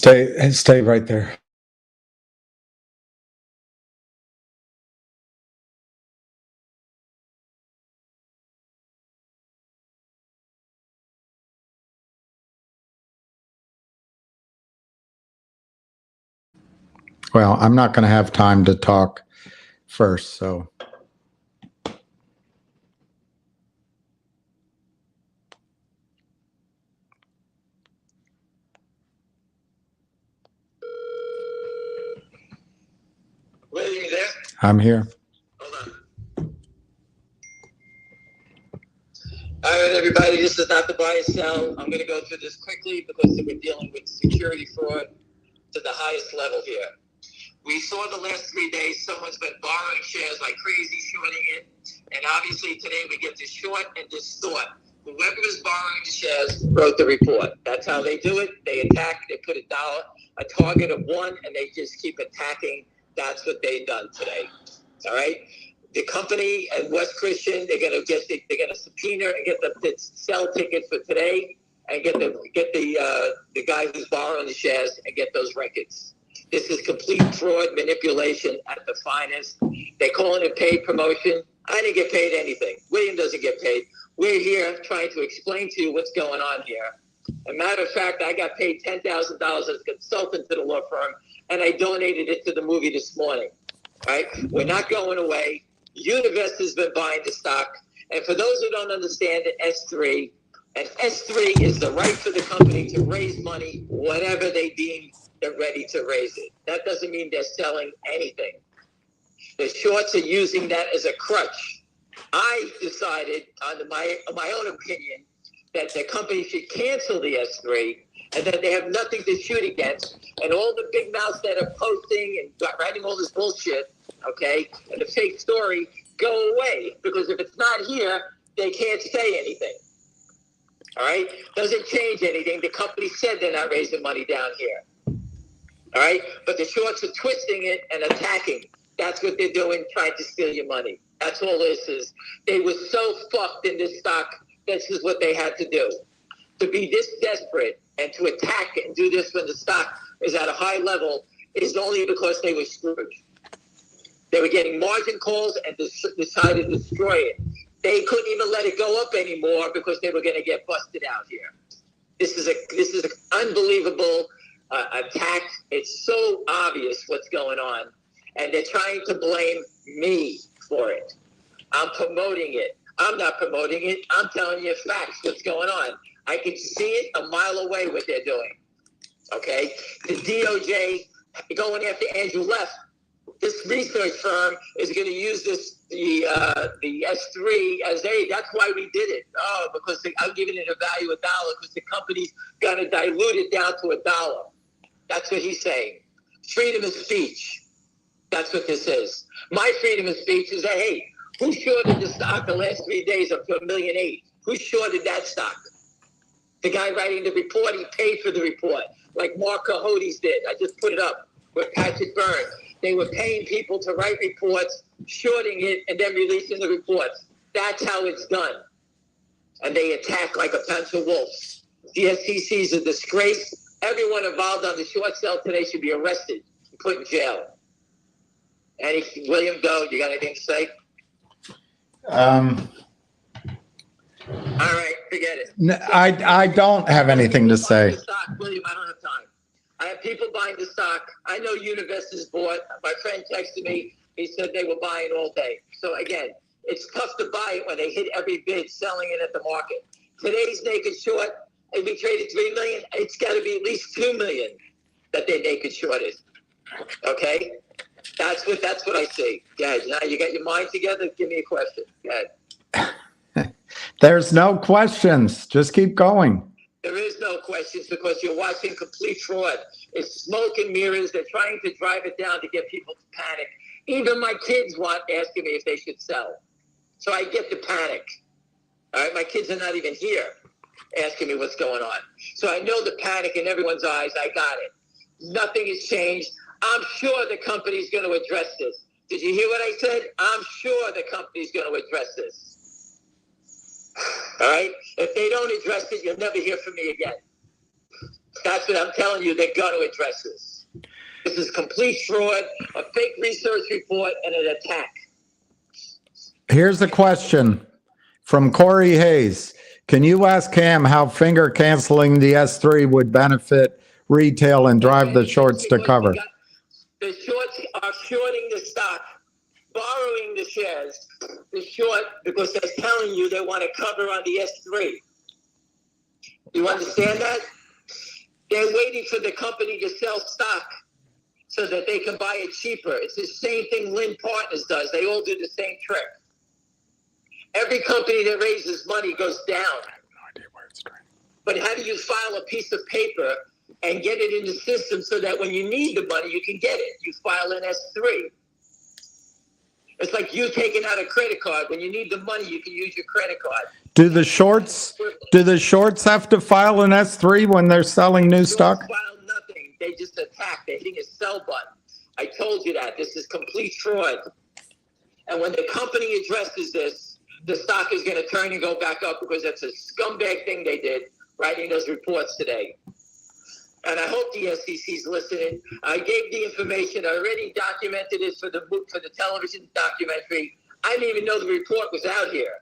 Stay right there. Well, I'm not going to have time to talk first, so. William, you there? I'm here. Hold on. All right, everybody, this is not the buy or sell. I'm going to go through this quickly because we're dealing with security fraud to the highest level here. We saw the last 3 days someone's been borrowing shares like crazy, shorting it. And obviously today we get this short and distort. Whoever is borrowing the shares wrote the report. That's how they do it. They attack, they put a target of 1, and they just keep attacking. That's what they've done today. All right? The company and West Christian, they're gonna subpoena and get the sell ticket for today and get the guy who's borrowing the shares and get those records. This is complete fraud, manipulation at the finest. They call it a paid promotion. I didn't get paid anything. William doesn't get paid. We're here trying to explain to you what's going on here. As a matter of fact, I got paid $10,000 as a consultant to the law firm, and I donated it to the movie this morning. Right? We're not going away. Univest has been buying the stock. And for those who don't understand it, S3, and S3 is the right for the company to raise money whenever they deem they're ready to raise it. That doesn't mean they're selling anything. The shorts are using that as a crutch. I decided, under my own opinion, that the company should cancel the S3 and that they have nothing to shoot against. And all the big mouths that are posting and writing all this bullshit, okay, and the fake story, go away. Because if it's not here, they can't say anything. All right? Doesn't change anything. The company said they're not raising money down here. All right? But the shorts are twisting it and attacking. That's what they're doing, trying to steal your money. That's all this is. They were so fucked in this stock. This is what they had to do. To be this desperate and to attack and do this when the stock is at a high level is only because they were screwed. They were getting margin calls and decided to destroy it. They couldn't even let it go up anymore because they were going to get busted out here. This is an unbelievable attack. It's so obvious what's going on, and they're trying to blame me for it. I'm promoting it. I'm not promoting it. I'm telling you facts, what's going on. I can see it a mile away what they're doing. Okay? The DOJ going after Andrew Leff. This research firm is going to use the S3 as that's why we did it. Oh, because I'm giving it a value of $1 because the company's going to dilute it down to $1. That's what he's saying. Freedom of speech. That's what this is. My freedom of speech is that, hey, who shorted the stock the last 3 days up to $1.8 million? Who shorted that stock? The guy writing the report, he paid for the report, like Mark Cahotes did. I just put it up with Patrick Byrne. They were paying people to write reports, shorting it, and then releasing the reports. That's how it's done. And they attack like a bunch of wolves. The SEC is a disgrace. Everyone involved on the short sale today should be arrested and put in jail. William, go. You got anything to say? All right, forget it. I don't have anything to say. William, I don't have time. I have people buying the stock. I know Univest is bought. My friend texted me. He said they were buying all day. So again, it's tough to buy it when they hit every bid, selling it at the market. Today's naked short, if we traded $3 million, it's got to be at least $2 million that they naked shorted. Okay, that's what I see. Guys, now you got your mind together. Give me a question. Go ahead. There's no questions. Just keep going. There is no questions because you're watching complete fraud. It's smoke and mirrors. They're trying to drive it down to get people to panic. Even my kids asking me if they should sell. So I get the panic. All right, my kids are not even here asking me what's going on. So I know the panic in everyone's eyes. I got it. Nothing has changed. I'm sure the company's going to address this. Did you hear what I said? I'm sure the company's going to address this. All right? If they don't address it, you'll never hear from me again. That's what I'm telling you. They're going to address this. This is complete fraud, a fake research report, and an attack. Here's a question from Corey Hayes. Can you ask Cam how finger canceling the S3 would benefit retail and drive the shorts to cover? The shorts are shorting the stock, borrowing the shares. The short, because they're telling you they want to cover on the S3. You understand that? They're waiting for the company to sell stock so that they can buy it cheaper. It's the same thing Lynn Partners does. They all do the same trick. Every company that raises money goes down. I have no idea where it's trading. But how do you file a piece of paper and get it in the system so that when you need the money, you can get it? You file an S3. It's like you taking out a credit card. When you need the money, you can use your credit card. Do the shorts have to file an S3 when they're selling new stock? File nothing. They just attack. They're hitting a sell button. I told you that. This is complete fraud. And when the company addresses this, the stock is going to turn and go back up because that's a scumbag thing they did, writing those reports today. And I hope the SEC's listening. I gave the information. I already documented it for the television documentary. I didn't even know the report was out here.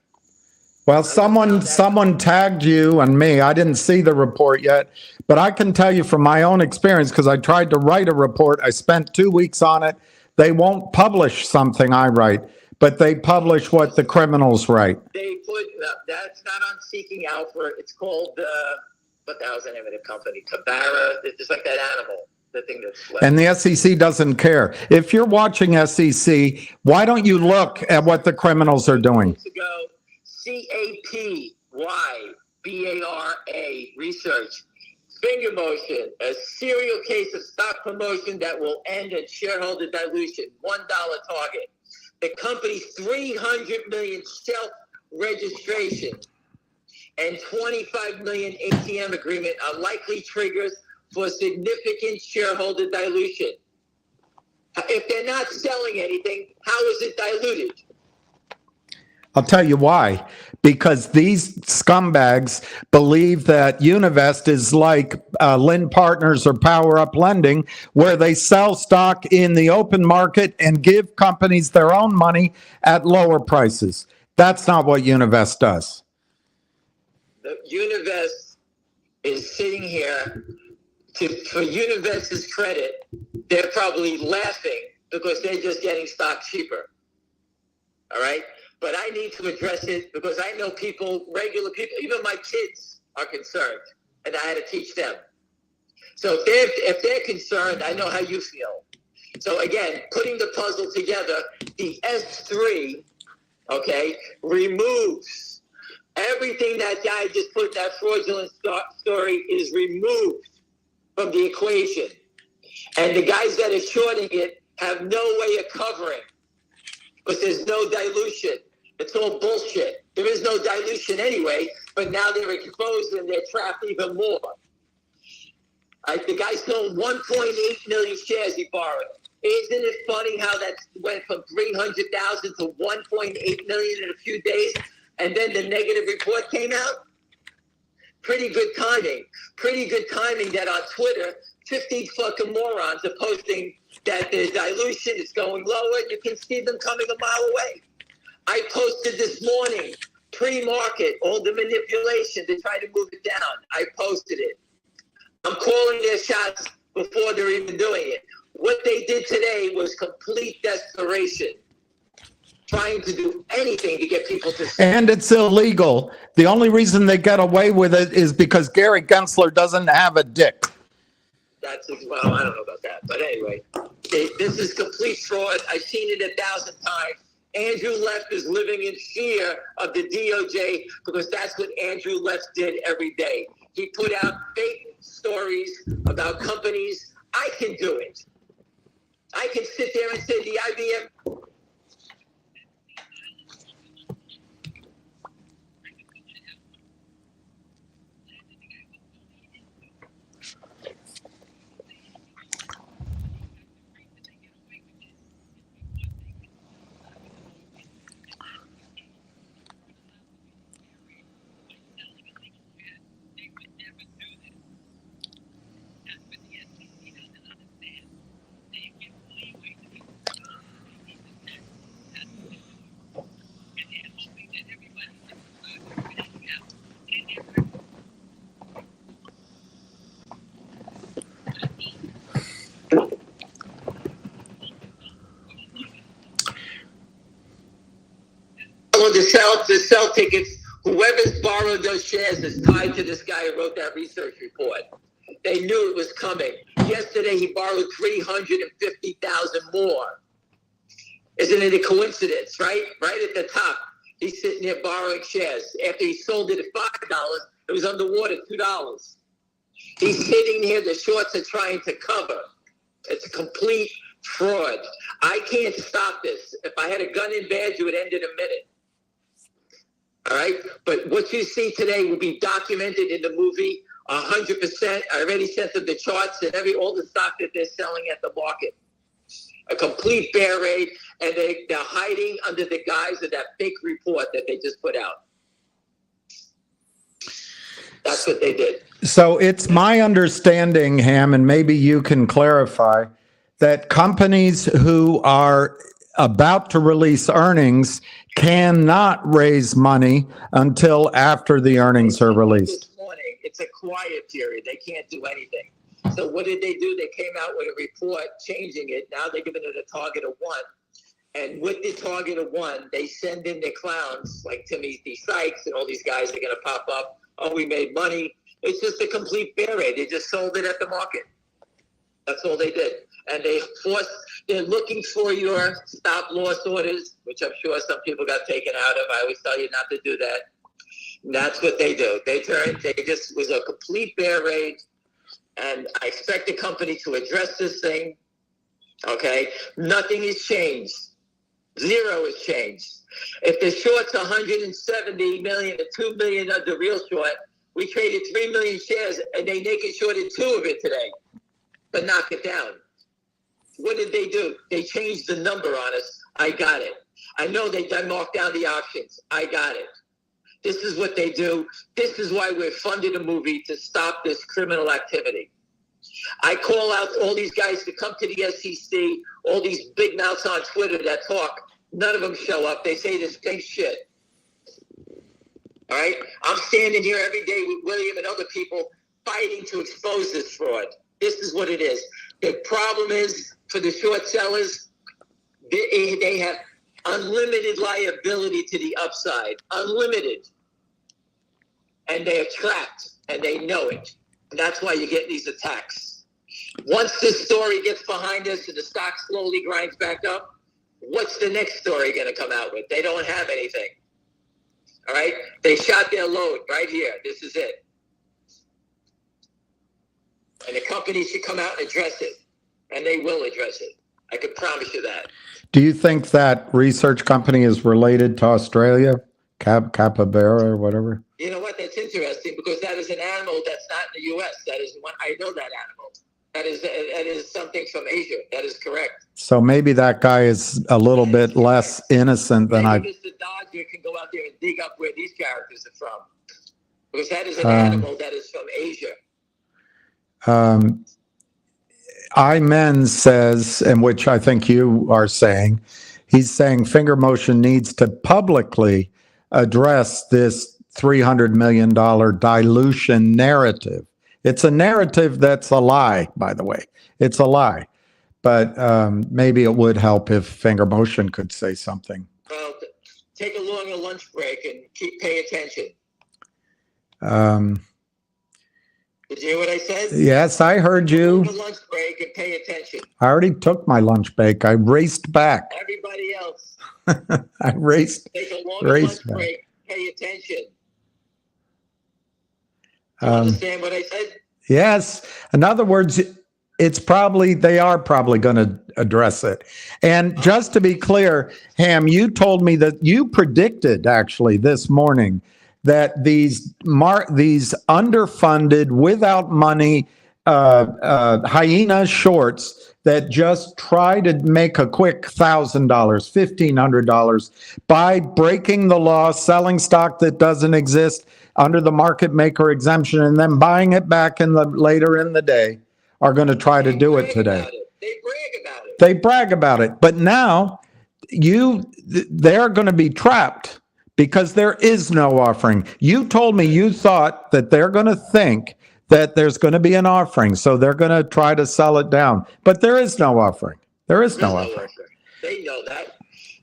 Well, someone tagged you and me. I didn't see the report yet, but I can tell you from my own experience, because I tried to write a report. I spent 2 weeks on it. They won't publish something I write, but they publish what the criminals write. They put, that's not on Seeking Out for, it's called, what the hell's the name of the company? Tabara, it's just like that animal. The thing that's left. And the SEC doesn't care. If you're watching SEC, why don't you look at what the criminals are doing? CAPYBARA research. Finger motion, a serial case of stock promotion that will end in shareholder dilution. $1 target. The company's 300 million shelf registration and 25 million ATM agreement are likely triggers for significant shareholder dilution. If they're not selling anything, how is it diluted? I'll tell you why. Because these scumbags believe that Univest is like Lynn Partners or Power Up Lending, where they sell stock in the open market and give companies their own money at lower prices. That's not what Univest does. The Univest is sitting here. For Univest's credit, they're probably laughing because they're just getting stock cheaper. All right? But I need to address it because I know people, regular people, even my kids are concerned, and I had to teach them. So if they're concerned, I know how you feel. So again, putting the puzzle together, the S3, okay, removes everything that guy just put in that fraudulent story is removed from the equation. And the guys that are shorting it have no way of covering because there's no dilution. It's all bullshit. There is no dilution anyway, but now they're exposed and they're trapped even more. The guy sold 1.8 million shares he borrowed. Isn't it funny how that went from 300,000 to 1.8 million in a few days, and then the negative report came out? Pretty good timing. Pretty good timing that on Twitter, 50 fucking morons are posting that the dilution is going lower. You can see them coming a mile away. I posted this morning, pre-market, all the manipulation to try to move it down. I posted it. I'm calling their shots before they're even doing it. What they did today was complete desperation, trying to do anything to get people to see. And it's illegal. The only reason they get away with it is because Gary Gensler doesn't have a dick. That's, well, I don't know about that. But anyway, this is complete fraud. I've seen it 1,000 times. Andrew Left is living in fear of the DOJ because that's what Andrew Left did every day. He put out fake stories about companies. I can do it. I can sit there and say the IBM. So to sell tickets, whoever's borrowed those shares is tied to this guy who wrote that research report. They knew it was coming. Yesterday, he borrowed 350,000 more. Isn't it a coincidence, right? Right at the top, he's sitting there borrowing shares. After he sold it at $5, it was underwater $2. He's sitting here. The shorts are trying to cover. It's a complete fraud. I can't stop this. If I had a gun and badge, it would end in a minute. All right? But what you see today will be documented in the movie 100%. I already sent them the charts and all the stock that they're selling at the market. A complete bear raid, and they're hiding under the guise of that fake report that they just put out. That's what they did. So it's my understanding, Ham, and maybe you can clarify, that companies who are about to release earnings cannot raise money until after the earnings are released. This morning, it's a quiet period. They can't do anything. So what did they do? They came out with a report changing it. Now they're giving it a target of 1. And with the target of 1, they send in their clowns like Timothy Sykes and all these guys are going to pop up. Oh, we made money. It's just a complete bear raid. They just sold it at the market. That's all they did. And they're looking for your stop loss orders, which I'm sure some people got taken out of. I always tell you not to do that. And that's what they do. They just was a complete bear raid. And I expect the company to address this thing. Okay? Nothing has changed. Zero has changed. If the short's 170 million to 2 million of the real short, we traded 3 million shares and they naked shorted 2 of it today, but knock it down. What did they do? They changed the number on us. I got it. I know they marked down the options. I got it. This is what they do. This is why we're funding a movie to stop this criminal activity. I call out all these guys to come to the SEC, all these big mouths on Twitter that talk. None of them show up. They say the same shit. All right? I'm standing here every day with William and other people fighting to expose this fraud. This is what it is. The problem is, for the short sellers, they have unlimited liability to the upside. Unlimited. And they are trapped, and they know it. And that's why you get these attacks. Once this story gets behind us and the stock slowly grinds back up, what's the next story going to come out with? They don't have anything. All right? They shot their load right here. This is it. And the company should come out and address it. And they will address it. I can promise you that. Do you think that research company is related to Australia? Capybara or whatever? You know what? That's interesting because that is an animal that's not in the U.S. That is one. I know that animal. That is something from Asia. That is correct. So maybe that guy is a little bit less innocent than Maybe Mr. Dodger can go out there and dig up where these characters are from. Because that is an animal that is from Asia. IMO says, and which I think you are saying, he's saying Finger Motion needs to publicly address this $300 million dilution narrative. It's a narrative that's a lie, by the way. It's a lie. But maybe it would help if Finger Motion could say something. Well, take a longer lunch break and pay attention. Did you hear what I said? Yes, I heard you. Take a lunch break and pay attention. I already took my lunch break. I raced back. Everybody else. I raced. Take a longer lunch break. Pay attention. You understand what I said? Yes. In other words, they are probably going to address it. And just to be clear, Ham, you told me that you predicted actually this morning that these underfunded, without money, hyena shorts that just try to make a quick $1,000, $1,500 by breaking the law, selling stock that doesn't exist under the market maker exemption, and then buying it back later in the day, are going to try to do it today. They brag about it. They brag about it. But now they're going to be trapped because there is no offering. You told me you thought that they're going to think that there's going to be an offering, so they're going to try to sell it down. But there is no offering. There is no offering. They know that.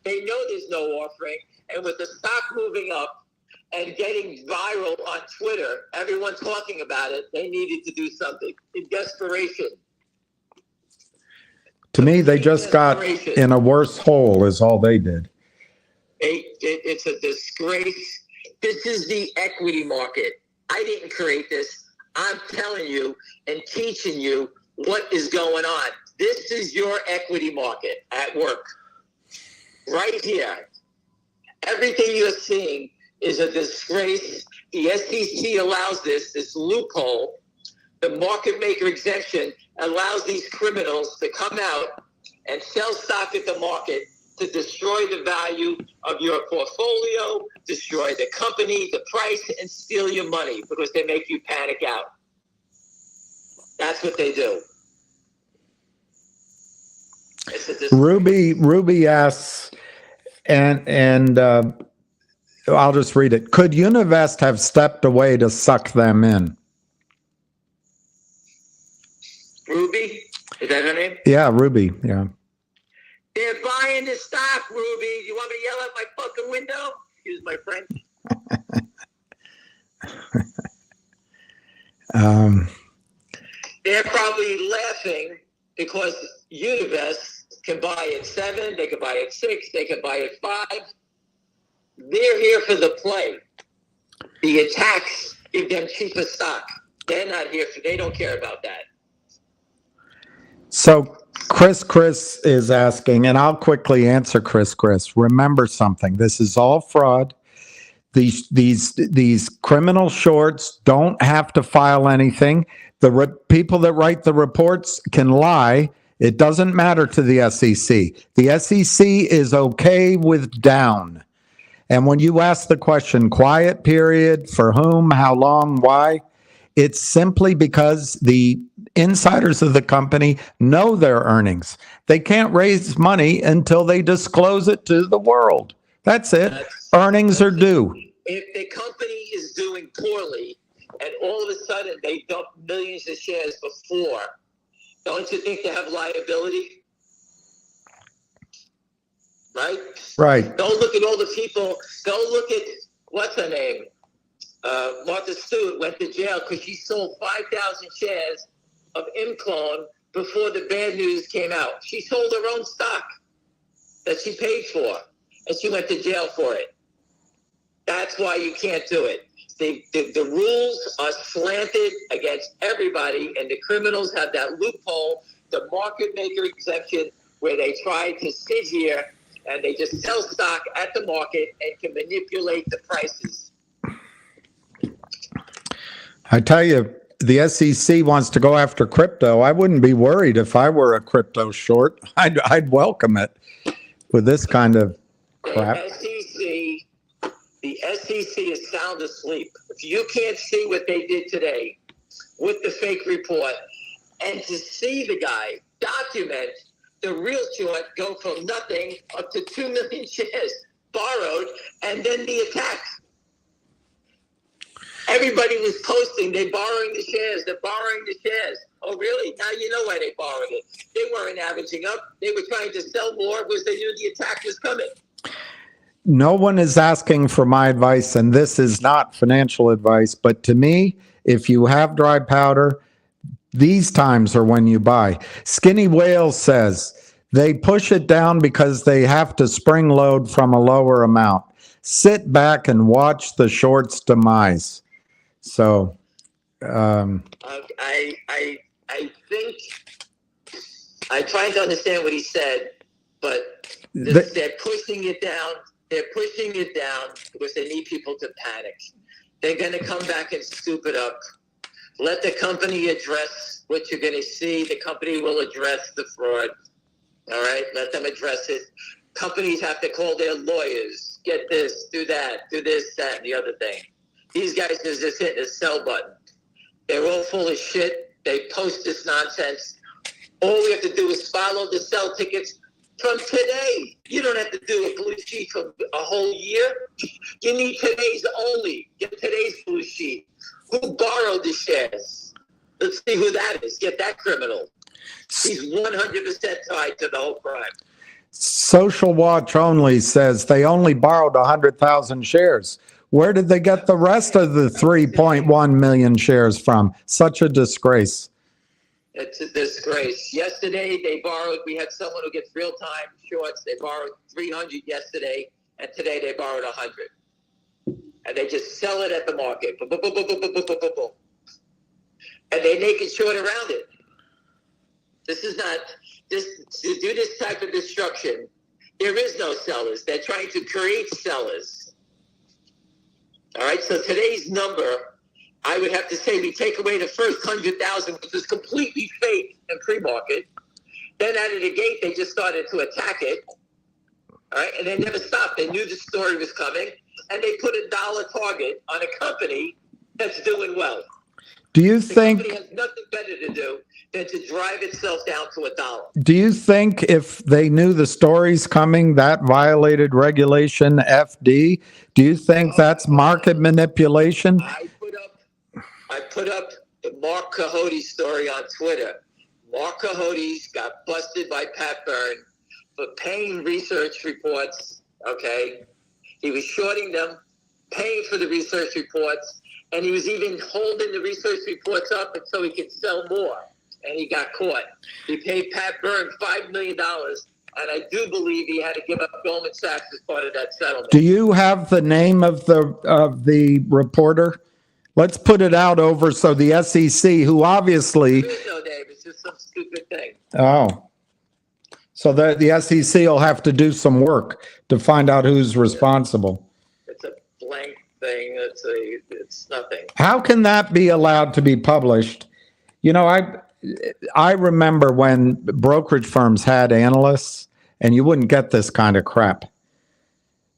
They know there's no offering. And with the stock moving up and getting viral on Twitter, everyone talking about it, they needed to do something in desperation. To me, they just got in a worse hole is all they did. It's a disgrace. This is the equity market. I didn't create this. I'm telling you and teaching you what is going on. This is your equity market at work. Right here. Everything you're seeing is a disgrace. The SEC allows this loophole. The market maker exemption allows these criminals to come out and sell stock at the market to destroy the value of your portfolio, destroy the company, the price, and steal your money because they make you panic out. That's what they do. Ruby asks, and I'll just read it. Could Univest have stepped away to suck them in? Ruby? Is that her name? Yeah, Ruby. Yeah. They're buying the stock, Ruby. You want me to yell out my fucking window? Excuse my French. They're probably laughing because Univest can buy at 7, they can buy at 6, they can buy at 5. They're here for the play. The attacks give them cheaper stock. They're not here for, they don't care about that. So Chris is asking, and I'll quickly answer Chris. Remember something. This is all fraud. These criminal shorts don't have to file anything. The people that write the reports can lie. It doesn't matter to the SEC. The SEC is okay with down. And when you ask the question, quiet period, for whom, how long, why, it's simply because the insiders of the company know their earnings. They can't raise money until they disclose it to the world. That's it. Earnings are due. If the company is doing poorly and all of a sudden they dump millions of shares before, don't you think they have liability? Right? Right. Don't look at all the people. Don't look at, what's her name? Martha Stewart went to jail because she sold 5,000 shares of Imclone before the bad news came out. She sold her own stock that she paid for, and she went to jail for it. That's why you can't do it. The rules are slanted against everybody, and the criminals have that loophole, the market maker exemption, where they try to sit here and they just sell stock at the market and can manipulate the prices. I tell you, the SEC wants to go after crypto. I wouldn't be worried if I were a crypto short. I'd welcome it with this kind of crap. The SEC is sound asleep. If you can't see what they did today with the fake report, and to see the guy document the real short go from nothing up to 2 million shares borrowed, and then the attack. Everybody was posting, they're borrowing the shares, they're borrowing the shares. Oh, really? Now you know why they borrowed it. They weren't averaging up. They were trying to sell more because they knew the attack was coming. No one is asking for my advice, and this is not financial advice, but to me, if you have dry powder, these times are when you buy. Skinny Whale says they push it down because they have to spring load from a lower amount. Sit back and watch the short's demise. So, I think I'm trying to understand what he said, but they're pushing it down. They're pushing it down because they need people to panic. They're going to come back and scoop it up. Let the company address what you're going to see. The company will address the fraud. All right? Let them address it. Companies have to call their lawyers. Get this, do that, do this, that, and the other thing. These guys are just hitting the sell button. They're all full of shit. They post this nonsense. All we have to do is follow the sell tickets from today. You don't have to do a blue sheet for a whole year. You need today's only. Get today's blue sheet. Who borrowed the shares? Let's see who that is. Get that criminal. He's 100% tied to the whole crime. Social Watch Only says they only borrowed 100,000 shares. Where did they get the rest of the 3.1 million shares from? Such a disgrace. It's a disgrace. Yesterday, we had someone who gets real-time shorts. They borrowed 300 yesterday, and today they borrowed 100. And they just sell it at the market. Boom, boom, boom, boom, boom, boom, boom, boom, boom. And they make it short around it. This is not, to do this type of destruction, there is no sellers. They're trying to create sellers. All right, so today's number, I would have to say we take away the first 100,000, which was completely fake and pre-market. Then out of the gate, they just started to attack it. All right, and they never stopped. They knew the story was coming, and they put $1 target on a company that's doing well. Do you The think? company has nothing better to do than to drive itself down to $1. Do you think if they knew the story's coming, that violated regulation FD? Do you think that's market manipulation? I put up the Mark Cahote story on Twitter. Mark Cahote got busted by Pat Byrne for paying research reports. Okay, he was shorting them, paying for the research reports, and he was even holding the research reports up so he could sell more. And he got caught. He paid Pat Byrne $5 million, and I do believe he had to give up Goldman Sachs as part of that settlement. Do you have the name of the reporter? Let's put it out over so the SEC, who obviously. There is no name. It's just some stupid thing. Oh. So the SEC will have to do some work to find out who's responsible. It's a blank thing. It's nothing. How can that be allowed to be published? You know, I remember when brokerage firms had analysts, and you wouldn't get this kind of crap.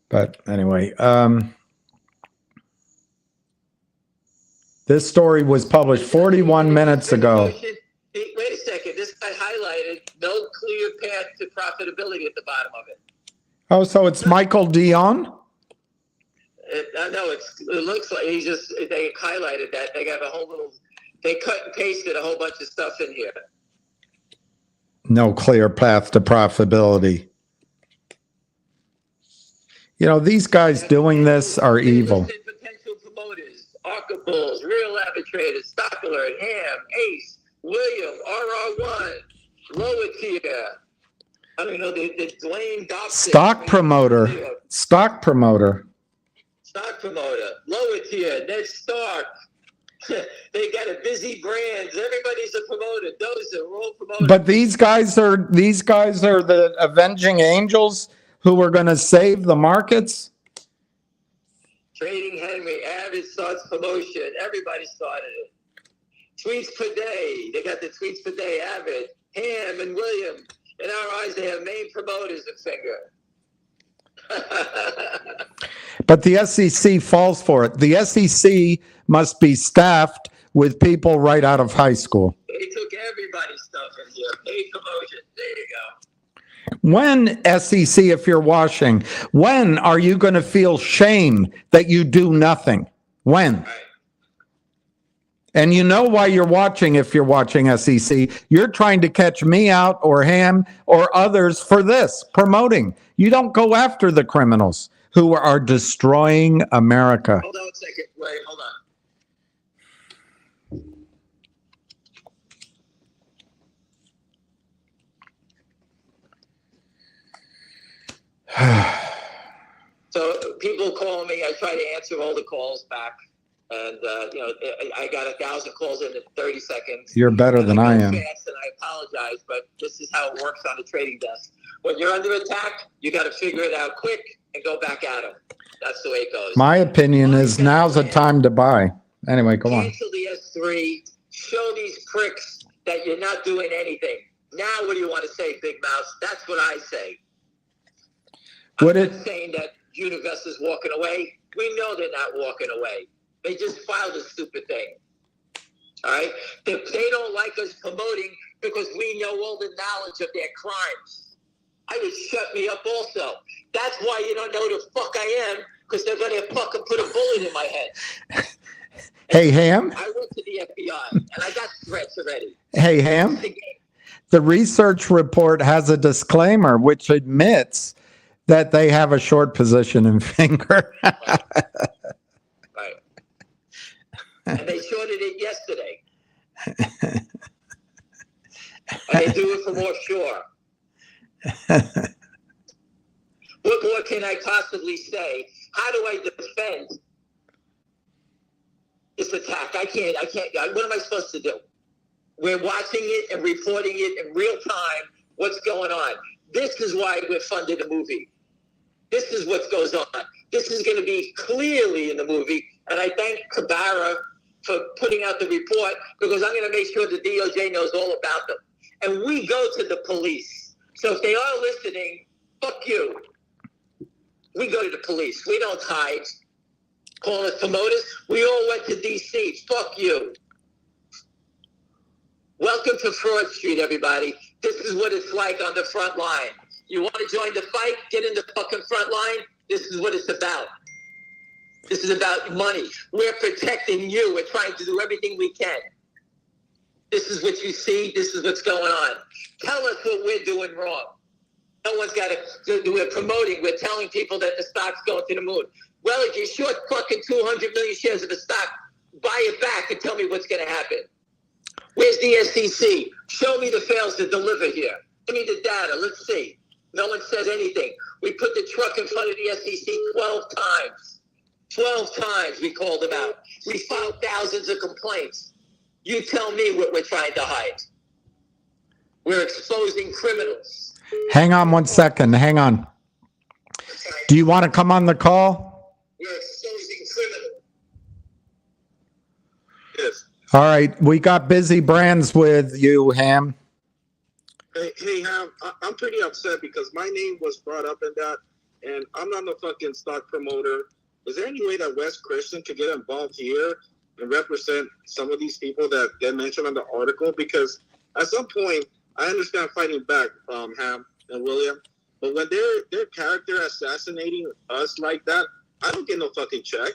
But anyway, this story was published 41 minutes ago. Wait a second. This guy highlighted no clear path to profitability at the bottom of it. Oh, so it's Michael Dion? No, it looks like they highlighted that. They got a whole little, they cut and pasted a whole bunch of stuff in here. No clear path to profitability. You know, these guys doing this are evil. Potential promoters, Arca Bulls, Real Arbitrators, Stock Alert, Ham, Ace, William, RR1, Lower Tier. I don't know, the Dwayne Dobson. Stock promoter, Lower Tier, Ned Stark. They got a Busy Brands. Everybody's a promoter. Those are all promoters. But these guys are the avenging angels who are going to save the markets. Trading Henry, Avid starts promotion. Everybody started it. Tweets per day. They got the tweets per day. Avid, Ham, and William. In our eyes, they have main promoters at Finger. But the SEC falls for it. The SEC must be staffed with people right out of high school. They took everybody's stuff in here. Paid promotion. There you go. When, SEC, if you're watching, when are you going to feel shame that you do nothing? When? Right. And you know why you're watching if you're watching SEC. You're trying to catch me out or Ham or others for this, promoting. You don't go after the criminals who are destroying America. Hold on a second. Wait, hold on. So people call me. I try to answer all the calls back. And, I got 1,000 calls in 30 seconds. You're better than I am. Fast, and I apologize, but this is how it works on the trading desk. When you're under attack, you got to figure it out quick and go back at them. That's the way it goes. My opinion is now's the time to buy. Anyway, go on. Cancel the S3. Show these pricks that you're not doing anything. Now, what do you want to say, Big Mouse? That's what I say. I'm not saying that Univest is walking away. We know they're not walking away. They just filed a stupid thing. All right? They don't like us promoting because we know all the knowledge of their crimes. I would shut me up also. That's why you don't know who the fuck I am, because they're going to fucking put a bullet in my head. Hey, Ham? I went to the FBI, and I got threats already. Hey, Ham? The research report has a disclaimer which admits that they have a short position in finger. Right. And they shorted it yesterday. And they do it from offshore. What more can I possibly say? How do I defend this attack? I can't. What am I supposed to do? We're watching it and reporting it in real time. What's going on? This is why we're funded a movie. This is what goes on. This is going to be clearly in the movie. And I thank Kabara for putting out the report, because I'm going to make sure the DOJ knows all about them. And we go to the police. So if they are listening, fuck you. We go to the police. We don't hide. Call us promoters. We all went to D.C. Fuck you. Welcome to Fraud Street, everybody. This is what it's like on the front line. You want to join the fight? Get in the fucking front line. This is what it's about. This is about money. We're protecting you. We're trying to do everything we can. This is what you see. This is what's going on. Tell us what we're doing wrong. No one's got to. We're promoting. We're telling people that the stock's going to the moon. Well, if you're short fucking 200 million shares of the stock, buy it back and tell me what's going to happen. Where's the SEC? Show me the fails to deliver here. Give me the data. Let's see. No one said anything. We put the truck in front of the SEC 12 times. 12 times we called them out. We filed thousands of complaints. You tell me what we're trying to hide. We're exposing criminals. Hang on one second. Hang on. Do you want to come on the call? We're exposing criminals. Yes. All right. We got Busy Brands with you, Ham. Hey, Ham, I'm pretty upset because my name was brought up in that, and I'm not a fucking stock promoter. Is there any way that Wes Christian could get involved here and represent some of these people that get mentioned in the article? Because at some point, I understand fighting back, Ham and William, but when they're character assassinating us like that, I don't get no fucking check.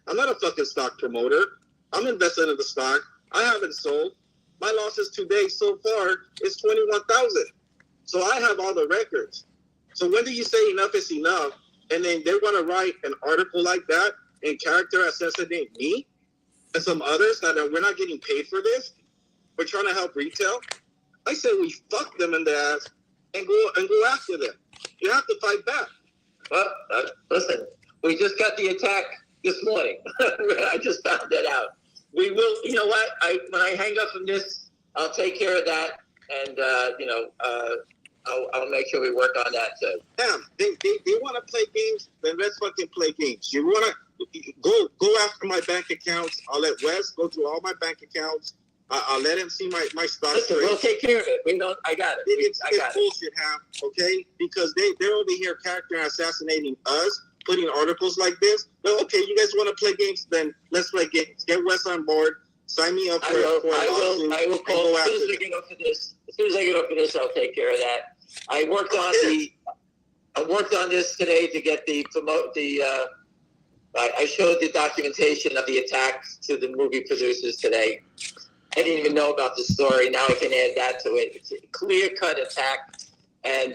I'm not a fucking stock promoter. I'm invested in the stock. I haven't sold. My losses today so far is 21,000. So I have all the records. So when do you say enough is enough? And then they want to write an article like that and character assassinate me and some others that we're not getting paid for this. We're trying to help retail. I say we fuck them in the ass and go after them. You have to fight back. Well, listen, we just got the attack this morning. I just found that out. We will, you know what? When I hang up from this, I'll take care of that, and I'll make sure we work on that too. Damn, they want to play games, then let's fucking play games. You want to go after my bank accounts. I'll let Wes go through all my bank accounts. I'll let him see my stock. Listen, we'll take care of it. I got it. It's bullshit, Ham, okay? Because they're over here character assassinating us, putting articles like this. Well, okay, you guys want to play games, then let's play games. Get Wes on board. Sign me up for a lawsuit. I will call as soon as I get up for this. As soon as I get up for this, I'll take care of that. I worked on this today to get I showed the documentation of the attack to the movie producers today. I didn't even know about the story. Now I can add that to it. It's a clear-cut attack. And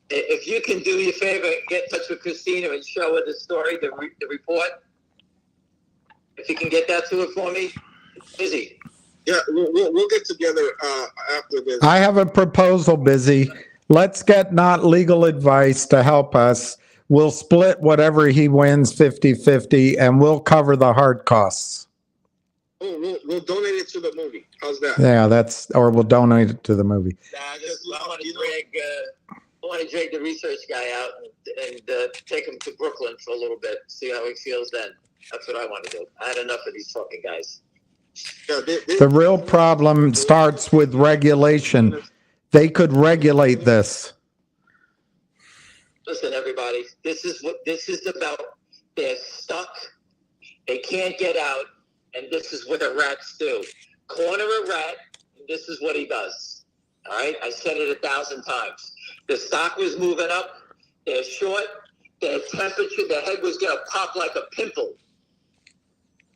if you can do me a favor, get in touch with Christina and show her the story, the report. If you can get that to her for me, Busy. Yeah, we'll get together after this. I have a proposal, Busy. Let's get not legal advice to help us. We'll split whatever he wins 50-50, and we'll cover the hard costs. Oh, we'll donate it to the movie. How's that? Yeah, or we'll donate it to the movie. I want to drag the research guy out and take him to Brooklyn for a little bit, see how he feels then. That's what I want to do. I had enough of these fucking guys. Yeah, the real problem starts with regulation. They could regulate this. Listen, everybody, this is what this is about. They're stuck. They can't get out, and this is what the rats do. Corner a rat, and this is what he does. All right? I said it 1,000 times. The stock was moving up. They're short. Their temperature, their head was going to pop like a pimple.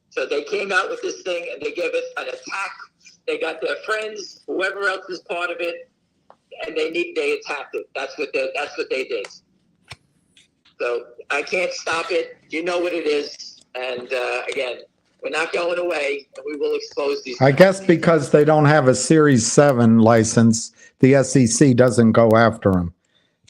So they came out with this thing, and they gave it an attack They got their friends, whoever else is part of it, and they attacked it. That's what they did. So I can't stop it. You know what it is. And again, we're not going away, and we will expose these. I guess because they don't have a Series 7 license, the SEC doesn't go after them.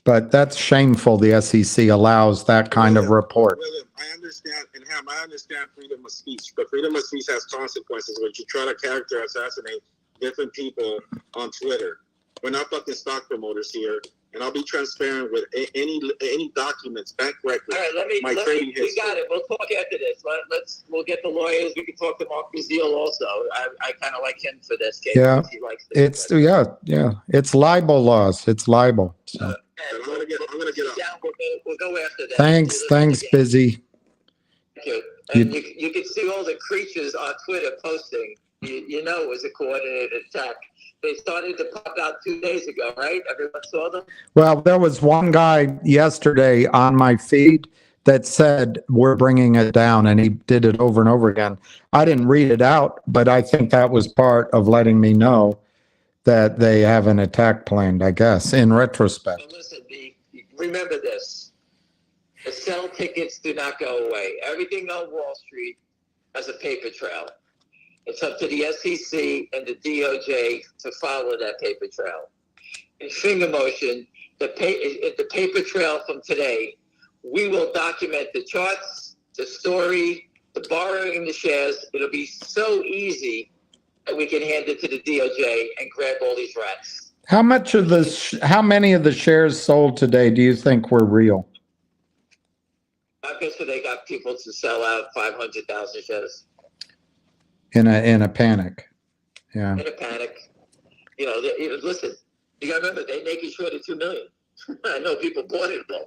But that's shameful. The SEC allows that kind of report. William, I understand, and Ham, I understand freedom of speech, but freedom of speech has consequences when you try to character assassinate different people on Twitter. We're not fucking stock promoters here, and I'll be transparent with any documents, bank records. All right, trading history. We got it. We'll talk after this. We'll get the lawyers. We can talk to Mark Brazil also. I kind of like him for this case. Yeah, he likes this. It's libel laws. It's libel. So. I'm gonna get up. We'll go after that. Thanks, Busy. Thank you. And you can see all the creatures on Twitter posting. You know it was a coordinated attack. They started to pop out 2 days ago, right? Everyone saw them? Well, there was one guy yesterday on my feed that said, we're bringing it down, and he did it over and over again. I didn't read it out, but I think that was part of letting me know that they have an attack planned, I guess, in retrospect. So listen, remember this. The sell tickets do not go away. Everything on Wall Street has a paper trail. It's up to the SEC and the DOJ to follow that paper trail. In finger motion, the paper trail from today, we will document the charts, the story, the borrowing the shares. It'll be so easy that we can hand it to the DOJ and grab all these rats. How many of the shares sold today do you think were real? I guess they got people to sell out 500,000 shares. In a panic. Yeah. In a panic. Listen, you gotta remember, they naked shorted 2 million. I know people bought it though.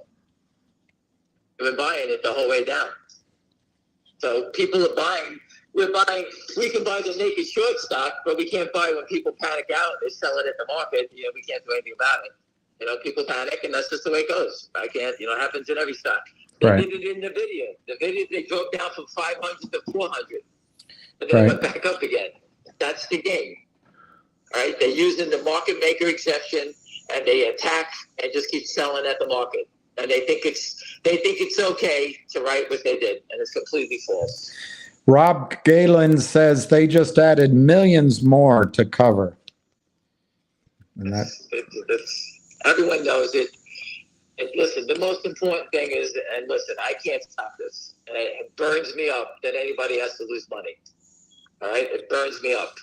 They've been buying it the whole way down. So people are buying. We can buy the naked short stock, but we can't buy when people panic out. They sell it at the market. We can't do anything about it. People panic, and that's just the way it goes. I can't. It happens in every stock. They did it in the video. The video, they drove down from 500 to 400. But then went back up again. That's the game. All right? They're using the market maker exception, and they attack and just keep selling at the market. And they think it's okay to write what they did, and it's completely false. Rob Galen says they just added millions more to cover. And everyone knows it. And listen, the most important thing is, and listen, I can't stop this. And it burns me up that anybody has to lose money. All right? It burns me up.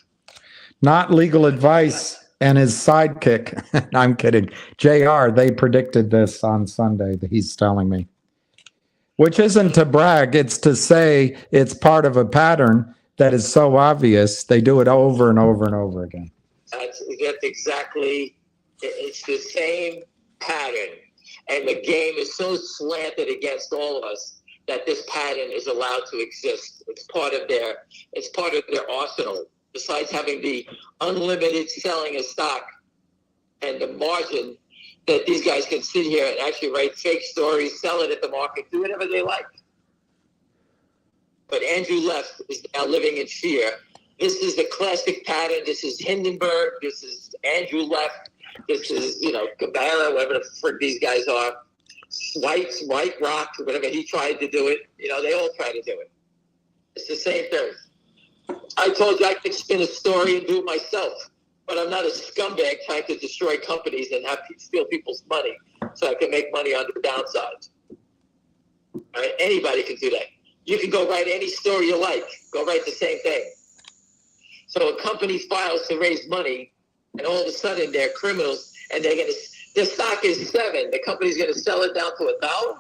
Not legal advice and his sidekick. I'm kidding. JR, they predicted this on Sunday, that he's telling me. Which isn't to brag, it's to say it's part of a pattern that is so obvious. They do it over and over and over again. That's exactly, it's the same pattern. And the game is so slanted against all of us that this pattern is allowed to exist. It's part of their arsenal. Besides having the unlimited selling of stock and the margin that these guys can sit here and actually write fake stories, sell it at the market, do whatever they like. But Andrew Left is now living in fear. This is the classic pattern. This is Hindenburg. This is Andrew Left. This is, Cabela, whatever the frick these guys are. White Rock, whatever he tried to do it. They all try to do it. It's the same thing. I told you I could spin a story and do it myself. But I'm not a scumbag trying to destroy companies and steal people's money so I can make money on the downside. All right? Anybody can do that. You can go write any story you like. Go write the same thing. So a company files to raise money, and all of a sudden they're criminals, and their stock is $7. The company's going to sell it down to $1.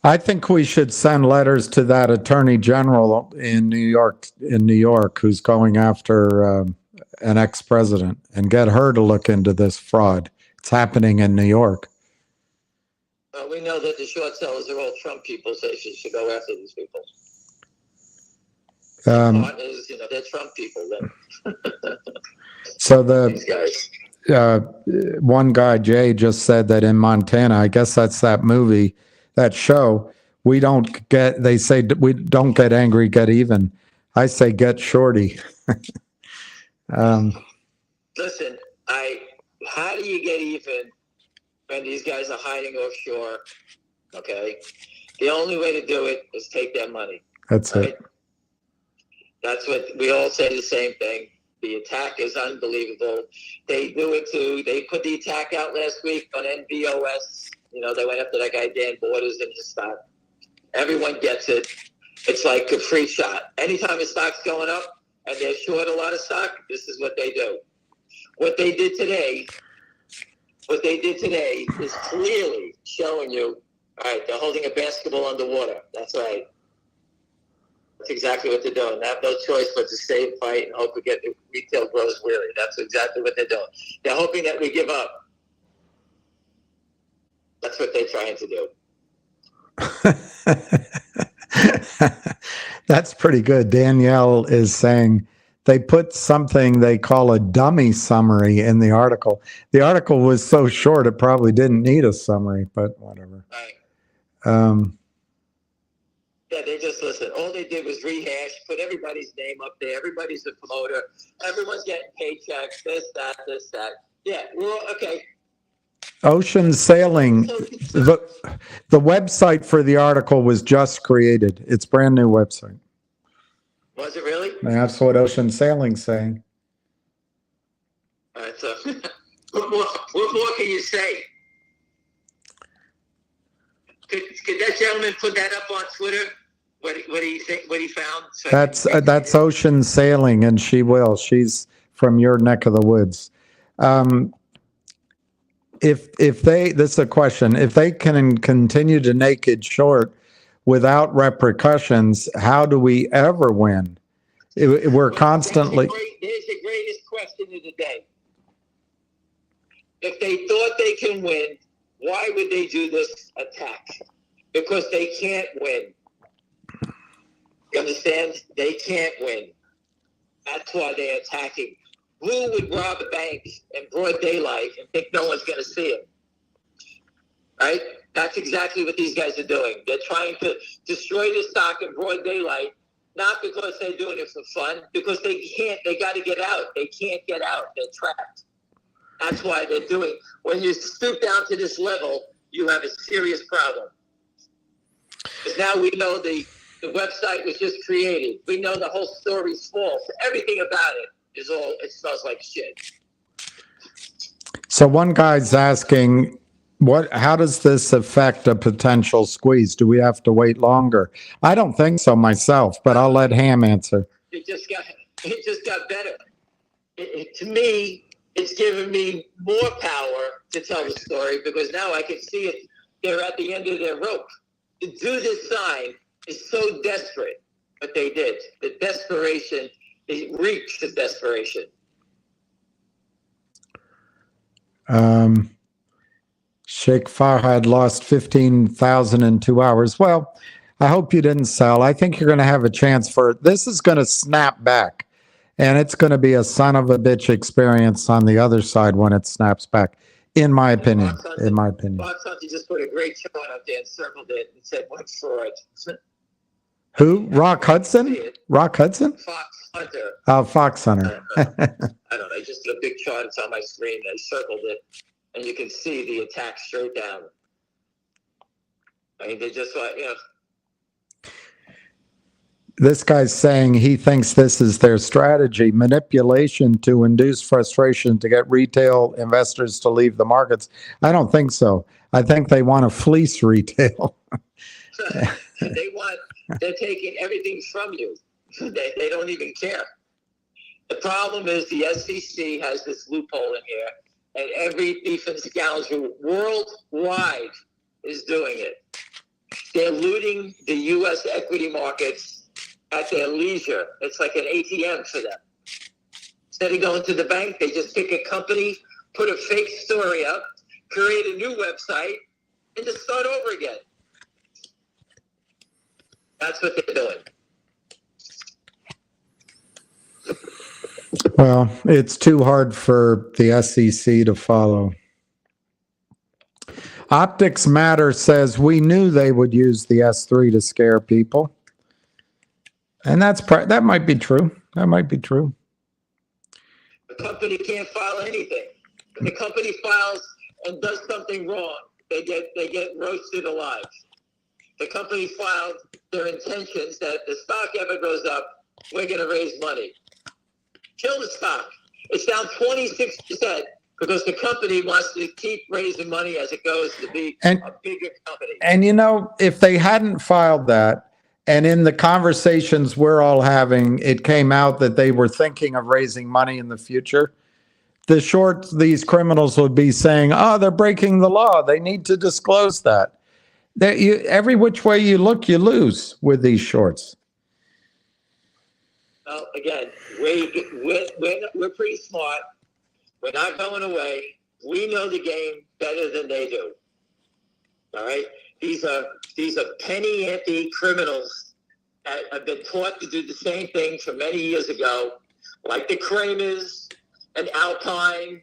I think we should send letters to that attorney general in New York, who's going after an ex-president, and get her to look into this fraud. It's happening in New York. We know that the short sellers are all Trump people, so she should go after these people. Partners, they're Trump people. Then. So these guys. One guy, Jay, just said that in Montana, I guess that's that movie, that show, they say we don't get angry, get even. I say get shorty. Listen, how do you get even when these guys are hiding offshore? Okay, the only way to do it is take their money. That's right? it. That's what we all say the same thing. The attack is unbelievable. They do it too. They put the attack out last week on NBOS. You know, they went after that guy Dan Borders and his stock. Everyone gets it. It's like a free shot. Anytime a stock's going up and they're short a lot of stock, this is what they do. What they did today is clearly showing you, all right, they're holding a basketball underwater. That's right. That's exactly what they're doing. They have no choice but to stay and fight and hope we get the retail grows weary. That's exactly what they're doing. They're hoping that we give up. That's what they're trying to do. That's pretty good. Danielle is saying they put something they call a dummy summary in the article. The article was so short, it probably didn't need a summary, but whatever. Right. Yeah, they just listen. All they did was rehash, put everybody's name up there. Everybody's a promoter. Everyone's getting paychecks. This, that. Yeah, well, okay. Ocean Sailing. The website for the article was just created. It's a brand new website. Was it really? That's what Ocean Sailing's saying. All right, so what more can you say? Could that gentleman put that up on Twitter? What do you think? What he found? So that's Ocean Sailing, and she will. She's from your neck of the woods. If they, this is a question. If they can continue to naked short without repercussions, how do we ever win? We're constantly. Here's the greatest question of the day. If they thought they can win, why would they do this attack? Because they can't win. You understand? They can't win. That's why they're attacking. Who would rob a bank in broad daylight and think no one's going to see him? Right? That's exactly what these guys are doing. They're trying to destroy the stock in broad daylight, not because they're doing it for fun, because they can't. They got to get out. They can't get out. They're trapped. That's why they're doing. When you stoop down to this level, you have a serious problem. Because now we know the website was just created. We know the whole story's false. Everything about it is all, it smells like shit. So one guy's asking, how does this affect a potential squeeze? Do we have to wait longer? I don't think so myself, but I'll let Ham answer. It just got better. To me, it's given me more power to tell the story because now I can see it. They're at the end of their rope. To do this sign is so desperate, but they did. The desperation, it reeks of desperation. Sheikh Farhad lost 15,000 in 2 hours. Well, I hope you didn't sell. I think you're going to have a chance this is going to snap back, and it's going to be a son of a bitch experience on the other side when it snaps back, in my opinion. Fox Hunter just put a great chart up there and circled it and said, "What's for it?" Who? Rock Hudson? Rock Hudson? Fox Hunter. Oh, Fox Hunter. I don't know. I just did a big chart. It's on my screen. I circled it, and you can see the attack straight down. I mean, they just like, This guy's saying he thinks this is their strategy, manipulation to induce frustration to get retail investors to leave the markets. I don't think so. I think they want to fleece retail. They're taking everything from you. They don't even care. The problem is the SEC has this loophole in here, and every thief and scoundrel worldwide is doing it. They're looting the U.S. equity markets at their leisure. It's like an ATM for them. Instead of going to the bank, they just pick a company, put a fake story up, create a new website, and just start over again. That's what they're doing. Well, it's too hard for the SEC to follow. Optics Matter says we knew they would use the S3 to scare people. And that might be true. That might be true. The company can't file anything. If the company files and does something wrong, they get roasted alive. The company filed their intentions that if the stock ever goes up, we're going to raise money. Kill the stock. It's down 26% because the company wants to keep raising money as it goes to be a bigger company. And, you know, if they hadn't filed that, and in the conversations we're all having, it came out that they were thinking of raising money in the future, these criminals would be saying, oh, they're breaking the law. They need to disclose that. Every which way you look, you lose with these shorts. Well, again, we're pretty smart. We're not going away. We know the game better than they do. All right? These are penny ante criminals that have been taught to do the same thing from many years ago, like the Kramers and Alpine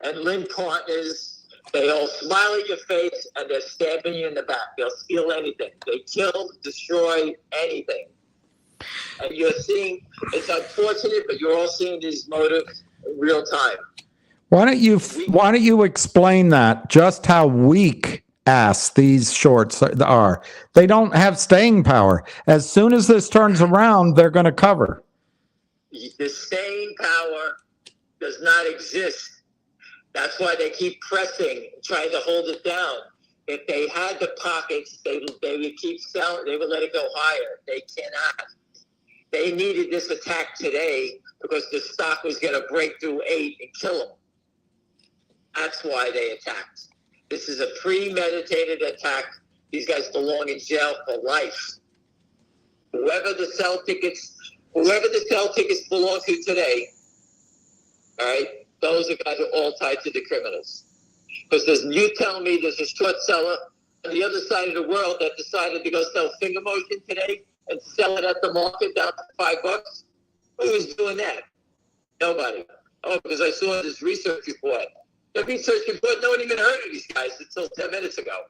and Lynn Partners. They all smile at your face and they're stabbing you in the back. They'll steal anything. They kill, destroy anything. And you're seeing, it's unfortunate, but you're all seeing these motives in real time. Why don't you explain that, just how weak ass these shorts are? They don't have staying power. As soon as this turns around, they're going to cover. The staying power does not exist. That's why they keep pressing, trying to hold it down. If they had the pockets, they would keep selling. They would let it go higher. They cannot. They needed this attack today because the stock was going to break through 8 and kill them. That's why they attacked. This is a premeditated attack. These guys belong in jail for life. Whoever the sell tickets belong to today, all right, those are guys who are all tied to the criminals. Because you tell me there's a short seller on the other side of the world that decided to go sell finger motion today and sell it at the market down to $5. Who is doing that? Nobody. Oh, because I saw this research report. The research report, no one even heard of these guys until 10 minutes ago.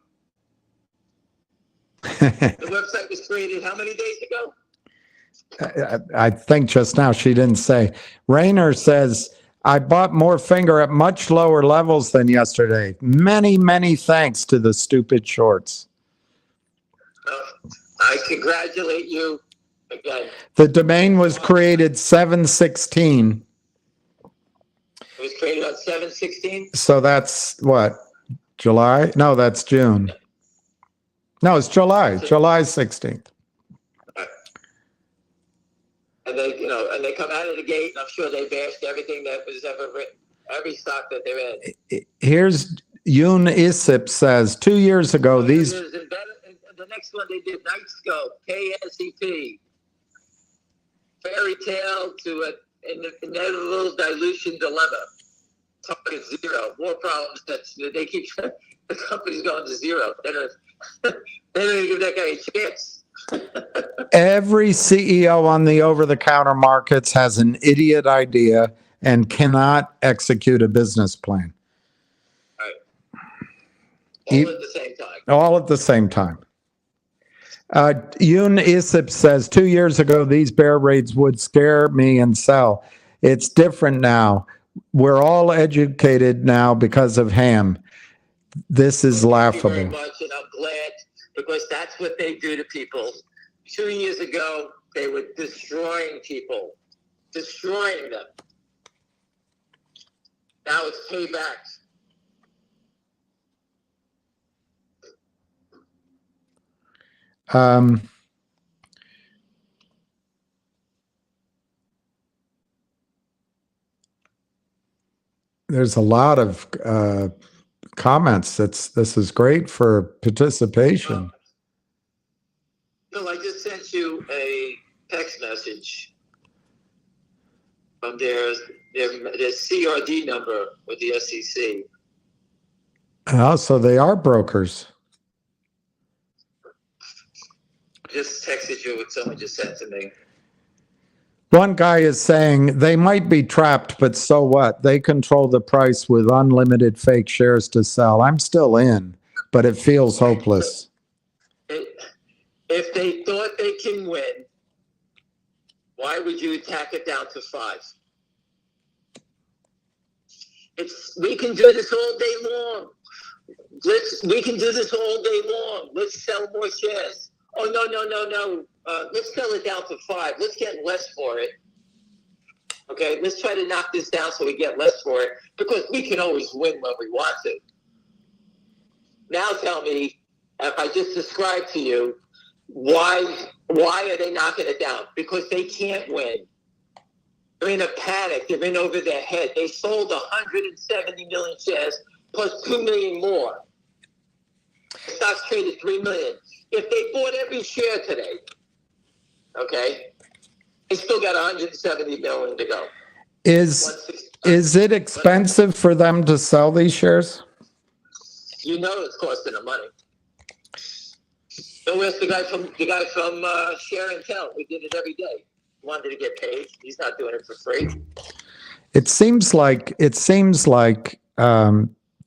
The website was created how many days ago? I think just now she didn't say. Rayner says, I bought more finger at much lower levels than yesterday. Many, many thanks to the stupid shorts. I congratulate you again. The domain was created 7/16. It was created on 7/16? So that's what? July? No, that's June. No, it's July. July 16th. And they come out of the gate, and I'm sure they bashed everything that was ever written, every stock that they're in. Here's Yoon Isip says, 2 years ago, these... The next one they did, Nightscope, KSEP, Fairy Tale to an inevitable dilution dilemma. Target zero, more problems. They keep, the company's going to zero. They don't even give that guy a chance. Every CEO on the over-the-counter markets has an idiot idea and cannot execute a business plan. All at the same time. All at the same time. Yoon Isip says, 2 years ago, these bear raids would scare me and sell. It's different now. We're all educated now because of ham. This is laughable. Thank you very much, and I'm glad, because that's what they do to people. 2 years ago, they were destroying people, destroying them. Now it's payback. There's a lot of comments. This is great for participation. Bill, I just sent you a text message from their CRD number with the SEC. Oh, so they are brokers. Just texted you what someone just sent to me. One guy is saying they might be trapped, but so what? They control the price with unlimited fake shares to sell. I'm still in, but it feels hopeless. If they thought they can win, why would you attack it down to 5? We can do this all day long. We can do this all day long. Let's sell more shares. Oh, no. Let's sell it down to 5. Let's get less for it. Okay, let's try to knock this down so we get less for it, because we can always win when we want to. Now tell me, if I just described to you, why are they knocking it down? Because they can't win. They're in a panic. They're in over their head. They sold 170 million shares plus 2 million more. The stock's traded 3 million. If they bought every share today, okay, they still got 170 million to go. Is it expensive for them to sell these shares? You know it's costing them money. Don't ask the guy from Share and Tell. We did it every day. Wanted to get paid. He's not doing it for free. It seems like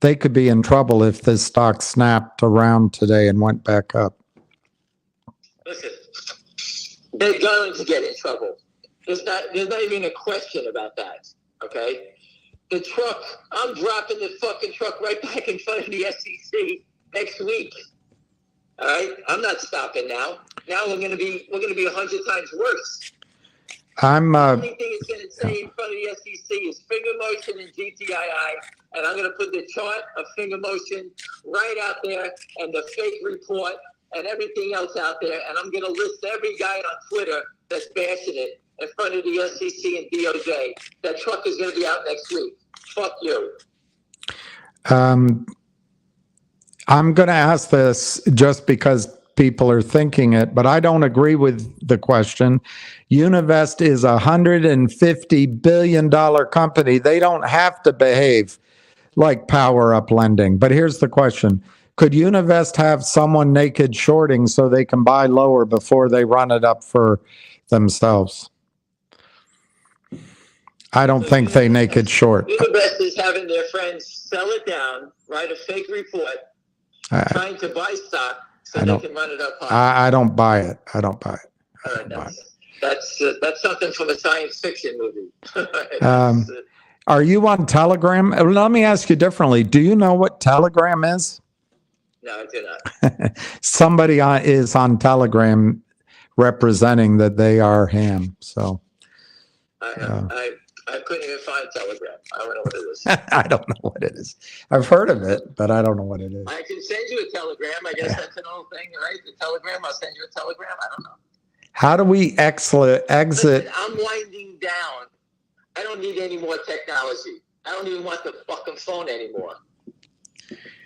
they could be in trouble if this stock snapped around today and went back up. Listen, they're going to get in trouble. There's not even a question about that. Okay, the truck. I'm dropping the fucking truck right back in front of the SEC next week. All right, I'm not stopping now. Now we're going to be 100 times worse. The only thing it's going to say in front of the SEC is finger motion and GTII, and I'm going to put the chart of finger motion right out there, and the fake report and everything else out there, and I'm going to list every guy on Twitter that's bashing it in front of the SEC and DOJ. That truck is going to be out next week. Fuck you. I'm going to ask this just because people are thinking it, but I don't agree with the question. Univest is a $150 billion company. They don't have to behave like power up lending. But here's the question. Could Univest have someone naked shorting so they can buy lower before they run it up for themselves? I don't think they naked short. Univest is having their friends sell it down, write a fake report, trying to buy stock so they can run it up high. I don't buy it. I don't buy it. That's something from a science fiction movie. Are you on Telegram? Let me ask you differently. Do you know what Telegram is? No, I do not. Somebody is on Telegram representing that they are ham. So I couldn't even find Telegram. I don't know what it is. I don't know what it is. I've heard of it, but I don't know what it is. I can send you a Telegram. I guess that's an old thing, right? The Telegram. I'll send you a Telegram. I don't know. How do we exit? Listen, I'm winding down. I don't need any more technology. I don't even want the fucking phone anymore.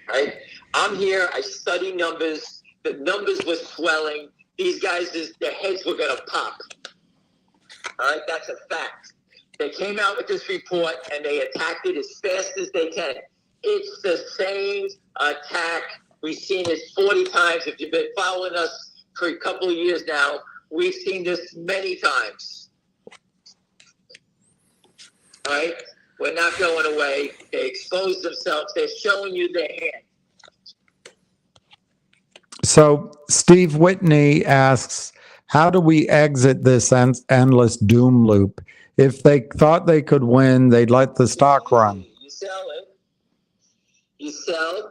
Right? I'm here. I study numbers. The numbers were swelling. These guys, their heads were going to pop. All right? That's a fact. They came out with this report and they attacked it as fast as they can. It's the same attack. We've seen it 40 times. If you've been following us for a couple of years now, we've seen this many times. All right? We're not going away. They exposed themselves. They're showing you their hand. So Steve Whitney asks, how do we exit this endless doom loop? If they thought they could win, they'd let the stock run. You sell it. You sell,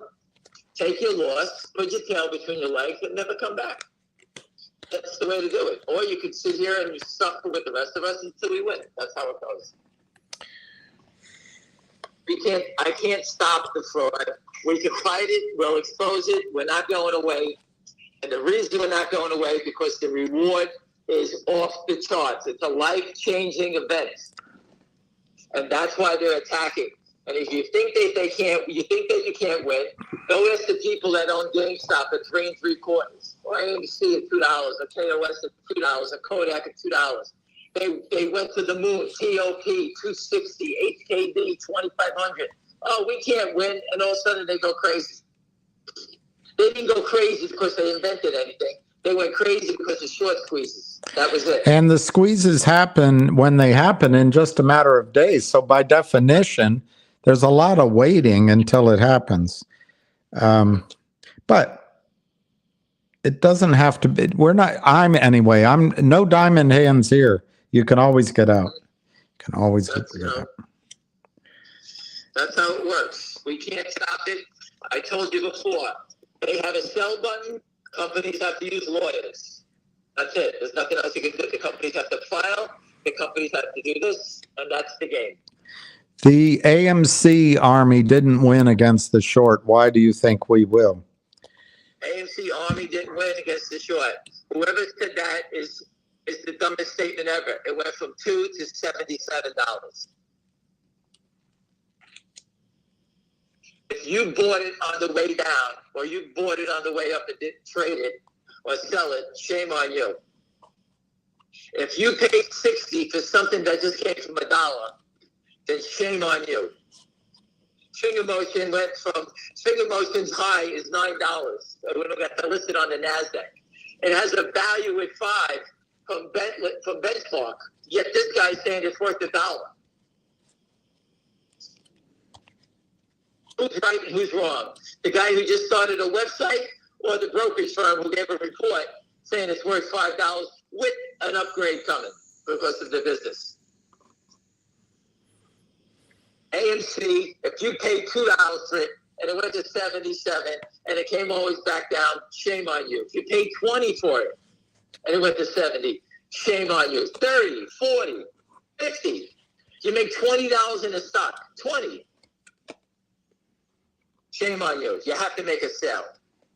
take your loss, put your tail between your legs, and never come back. That's the way to do it. Or you could sit here and you suffer with the rest of us until we win. That's how it goes. I can't stop the fraud. We can fight it. We'll expose it. We're not going away. And the reason we're not going away because the reward is off the charts. It's a life-changing event. And that's why they're attacking. And if you think that you think that you can't win, go ask the people that own GameStop at 3 3/4, or AMC at $2, a KOS at $2, a Kodak at $2. They went to the moon. TOP 260, HKD 2500. Oh, we can't win, and all of a sudden they go crazy. They didn't go crazy because they invented anything. They went crazy because of short squeezes. That was it. And the squeezes happen when they happen in just a matter of days. So by definition, there's a lot of waiting until it happens. But it doesn't have to be. I'm no diamond hands here. You can always get out. You can always get out. That's how it works. We can't stop it. I told you before, they have a sell button. Companies have to use lawyers. That's it. There's nothing else you can do. The companies have to file. The companies have to do this, and that's the game. The AMC Army didn't win against the short. Why do you think we will? AMC Army didn't win against the short. Whoever said that is the dumbest statement ever. It went from $2 to $77. If you bought it on the way down, or you bought it on the way up and didn't trade it or sell it, shame on you. If you paid $60 for something that just came from $1, then shame on you. Finger motion went from finger motion's high is $9. We got that listed on the NASDAQ. It has a value at $5 from benchmark. Yet this guy's saying it's worth $1. Who's right and who's wrong? The guy who just started a website, or the brokerage firm who gave a report saying it's worth $5 with an upgrade coming because of the business? AMC, if you paid $2 for it and it went to 77 and it came always back down, shame on you. If you paid 20 for it and it went to 70, shame on you. 30, 40, 50. You make $20 in a stock, 20. Shame on you. You have to make a sale.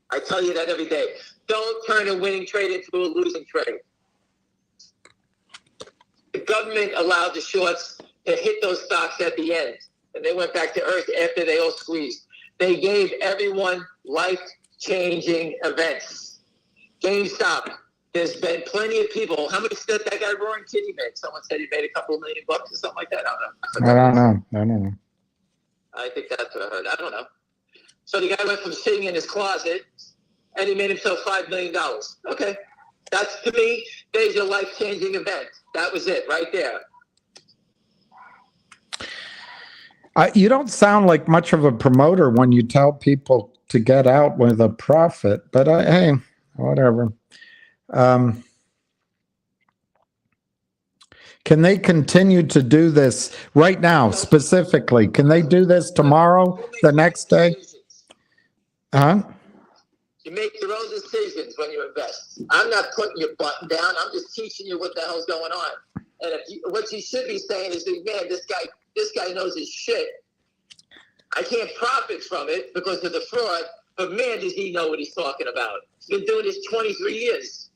I tell you that every day. Don't turn a winning trade into a losing trade. The government allowed the shorts to hit those stocks at the end, and they went back to earth after they all squeezed. They gave everyone life-changing events. GameStop, there's been plenty of people. How much did that guy Roaring Kitty make? Someone said he made a couple of $1 million or something like that. I don't know. I think that's what I heard. I don't know. So the guy went from sitting in his closet, and he made himself $5 million. Okay. That's, to me, there's your life-changing event. That was it right there. You don't sound like much of a promoter when you tell people to get out with a profit, but hey, whatever. Can they continue to do this right now, specifically? Can they do this tomorrow, the next day? Huh? You make your own decisions when you invest. I'm not putting your button down. I'm just teaching you what the hell's going on. And what you should be saying is, man, this guy knows his shit. I can't profit from it because of the fraud, but man, does he know what he's talking about. He's been doing this 23 years.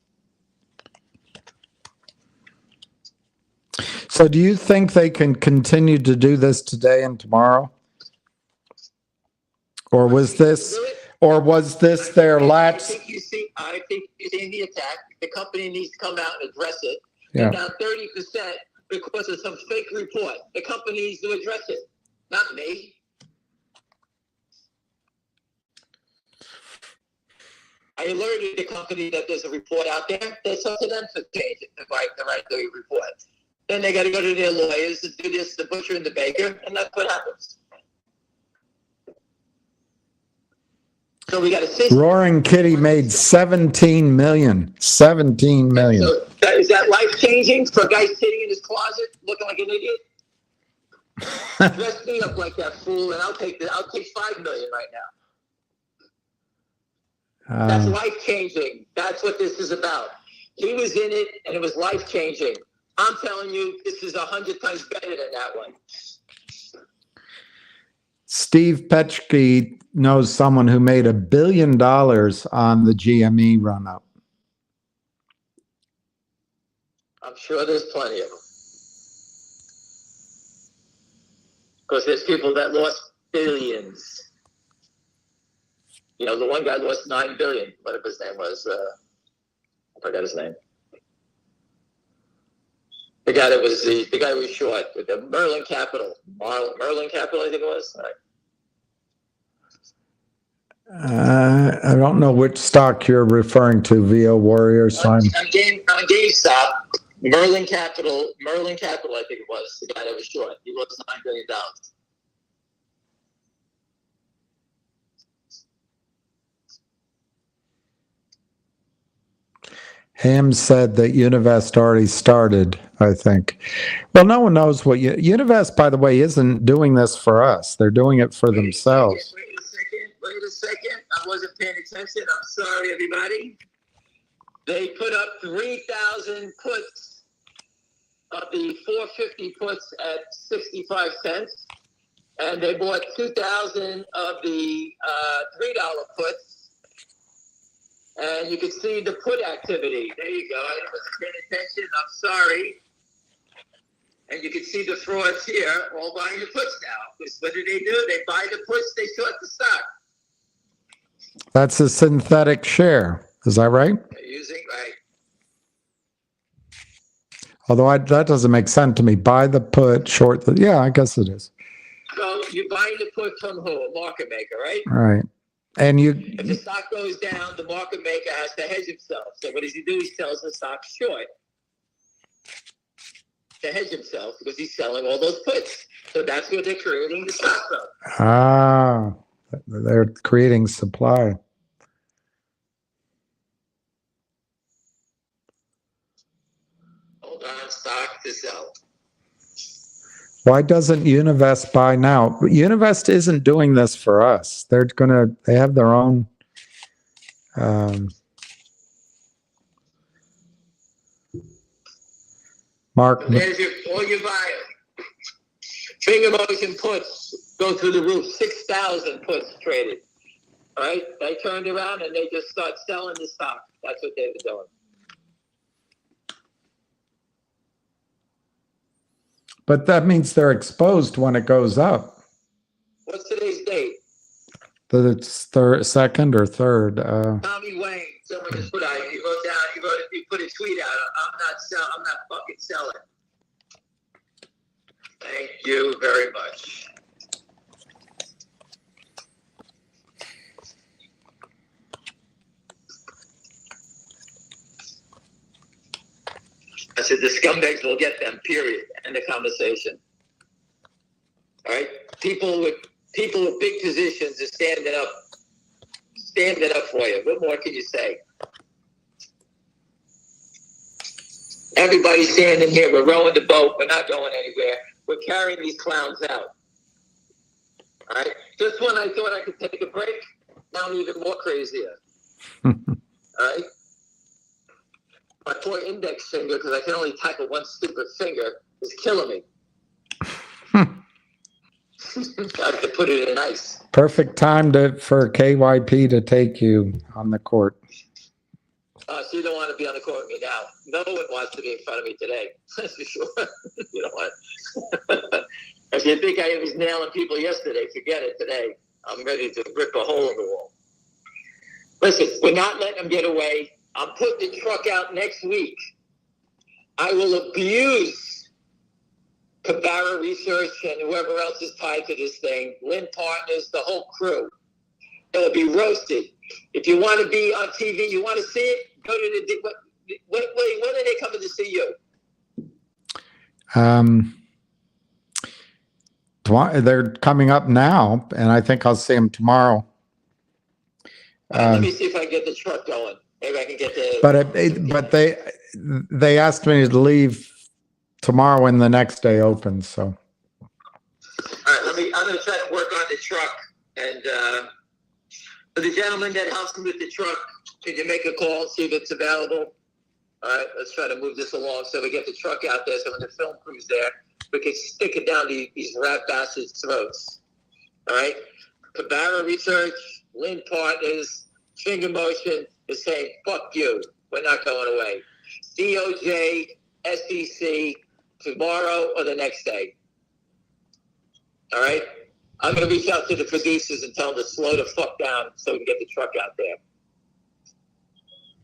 So do you think they can continue to do this today and tomorrow? Or was this their last? I think you see the attack. The company needs to come out and address it. Yeah. They're down 30% because of some fake report. The company needs to address it, not me. I alerted the company that there's a report out there. It's up to them to change it, to write the report. Then they got to go to their lawyers to do this, the butcher and the baker, and that's what happens. So we got a system. Roaring Kitty made 17 million. 17 million. So is that life changing for a guy sitting in his closet looking like an idiot? Dress me up like that fool, and I'll take $5 million right now. That's life changing. That's what this is about. He was in it, and it was life changing. I'm telling you, this is 100 times better than that one. Steve Petchke knows someone who made $1 billion on the GME run-up. I'm sure there's plenty of them. Because there's people that lost billions. You know, the one guy lost $9 billion. Whatever his name was. I forgot his name. The guy who was short with the Merlin Capital. Merlin Capital, I think it was. I don't know which stock you're referring to, VO Warrior. So on GameStop, Merlin Capital, I think it was, the guy that was short. He lost $9 billion. Ham said that Univest already started, I think. Well, no one knows what Univest, by the way, isn't doing this for us. They're doing it for themselves. Wait a second. I wasn't paying attention. I'm sorry, everybody. They put up 3,000 puts of the 450 puts at 65 cents. And they bought 2,000 of the $3 puts. And you can see the put activity. There you go. I wasn't paying attention. I'm sorry. And you can see the frauds here all buying the puts now. Because what do? They buy the puts, they short the stock. That's a synthetic share. Is that right? They're using, right. Although that doesn't make sense to me. Buy the put, short the... Yeah, I guess it is. So you're buying the put from who? A market maker, right? Right. And If the stock goes down, the market maker has to hedge himself. So what does he do? He sells the stock short to hedge himself because he's selling all those puts. So that's what they're creating the stock from. They're creating supply. Hold on, stock to sell. Why doesn't Univest buy now? Univest isn't doing this for us. They have their own. Mark. There's all your buyers. Finger motion puts go through the roof. 6,000 puts traded. All right, they turned around and they just start selling the stock. That's what they were doing. But that means they're exposed when it goes up. What's today's date? The second or third. Tommy Wayne. Someone just put out. He wrote down. He put a tweet out. I'm not fucking selling. Thank you very much. I said the scumbags will get them. Period. End of conversation. All right. People with big positions are standing up for you. What more can you say? Everybody's standing here. We're rowing the boat. We're not going anywhere. We're carrying these clowns out. All right. Just when I thought I could take a break, now I'm even more crazier. All right. My poor index finger, because I can only type with one stupid finger, is killing me. I have to put it in ice. Perfect time for KYP to take you on the court. So you don't want to be on the court with me now. No one wants to be in front of me today. That's for sure. You know what? If you think I was nailing people yesterday, forget it today. I'm ready to rip a hole in the wall. Listen, we're not letting them get away. I'm putting the truck out next week. I will abuse Cabarra Research and whoever else is tied to this thing, Lynn Partners, the whole crew. It'll be roasted. If you want to be on TV, you want to see it, go to the... When are they coming to see you? They're coming up now, and I think I'll see them tomorrow. Let me see if I can get the truck going. Maybe I can get the... But they asked me to leave tomorrow when the next day opens, so. All right, I'm going to try to work on the truck. And for the gentleman that helps me with the truck, can you make a call, see if it's available? All right, let's try to move this along so we get the truck out there. So when the film crew's there, we can stick it down these rat bastards' throats. All right? Cabarra Research, Lynn Partners, Finger Motion is saying, fuck you. We're not going away. DOJ, SEC, tomorrow or the next day. All right? I'm going to reach out to the producers and tell them to slow the fuck down so we can get the truck out there.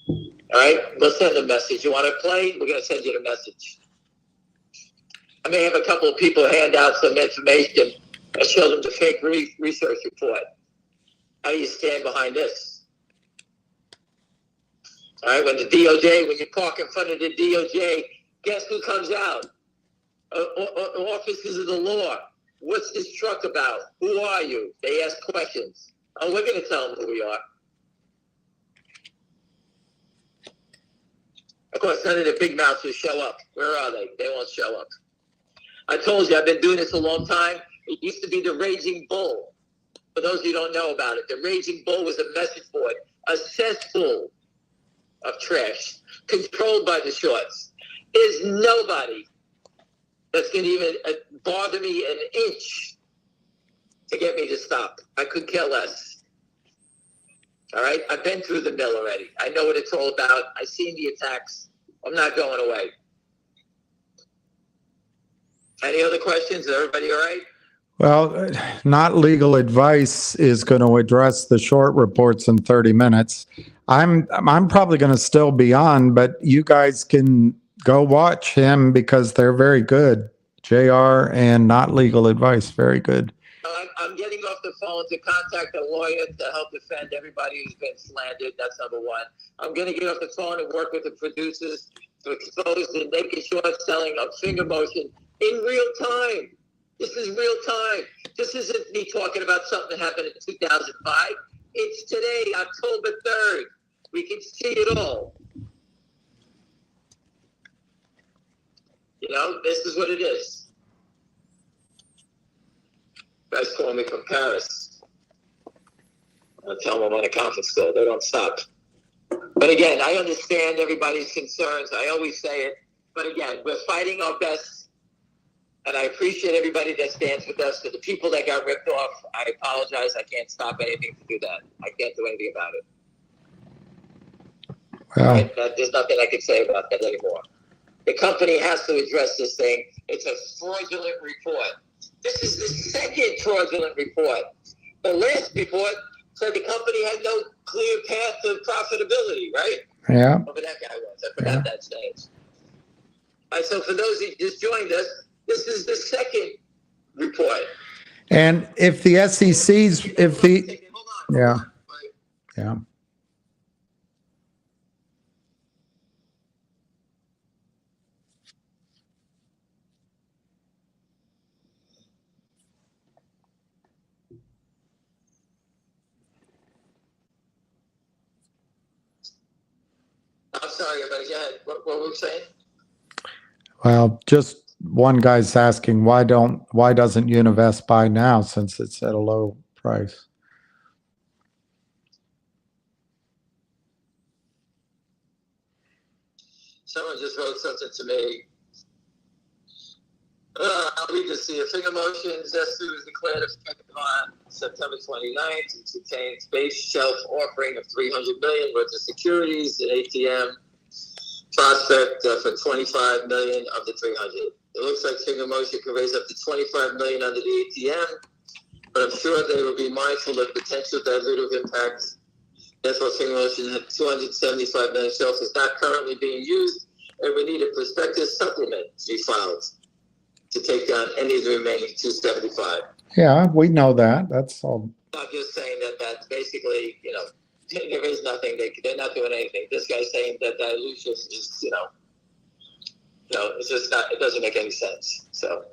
All right? Let's send a message. You want to play? We're going to send you the message. I may have a couple of people hand out some information and show them the fake research report. How do you stand behind this? All right, when you park in front of the DOJ, guess who comes out? Officers of the law. What's this truck about? Who are you? They ask questions. Oh, we're going to tell them who we are. Of course, none of the big mouths will show up. Where are they? They won't show up. I told you, I've been doing this a long time. It used to be the Raging Bull. For those of you who don't know about it, the Raging Bull was a message board, a cesspool of trash, controlled by the shorts. There's nobody that's going to even bother me an inch to get me to stop. I could care less. All right? I've been through the mill already. I know what it's all about. I've seen the attacks. I'm not going away. Any other questions? Is everybody all right? Well, not legal advice is going to address the short reports in 30 minutes. I'm probably going to still be on, but you guys can go watch him because they're very good. JR and Not Legal Advice, very good. I'm getting off the phone to contact a lawyer to help defend everybody who's been slandered. That's number one. I'm going to get off the phone and work with the producers to expose the naked short selling of finger motion in real time. This is real time. This isn't me talking about something that happened in 2005. It's today, October 3rd. We can see it all. You know, this is what it is. Guys calling me from Paris. I'll tell them I'm on a conference call. They don't stop. But again, I understand everybody's concerns. I always say it. But again, we're fighting our best. And I appreciate everybody that stands with us. To the people that got ripped off, I apologize. I can't stop anything to do that. I can't do anything about it. Well, right? There's nothing I can say about that anymore. The company has to address this thing. It's a fraudulent report. This is the second fraudulent report. The last report said the company had no clear path to profitability, right? yeah. Whoever that guy was. I forgot that stage. All right, so for those who just joined us, this is the second report. And if the SEC's, if the, yeah, yeah. I'm sorry, but go ahead. What were we saying? Well, just one guy's asking why doesn't Univest buy now since it's at a low price? Someone just wrote something to me. I'll read this to you. Finger Motions S2 was declared effective on September 29th. It contains base shelf offering of $300 million worth of securities, an ATM prospect for $25 million of the $300. It looks like Finger Motion can raise up to $25 million under the ATM, but I'm sure they will be mindful of potential dilutive impacts. Therefore, Finger Motion had $275 million shelf is not currently being used, and we need a prospectus supplement to be filed to take down any of the remaining 275. Yeah, we know that. That's all. I'm just saying that basically, you know, there is nothing. They're not doing anything. This guy's saying that dilution is, you know, it's just not. It doesn't make any sense. So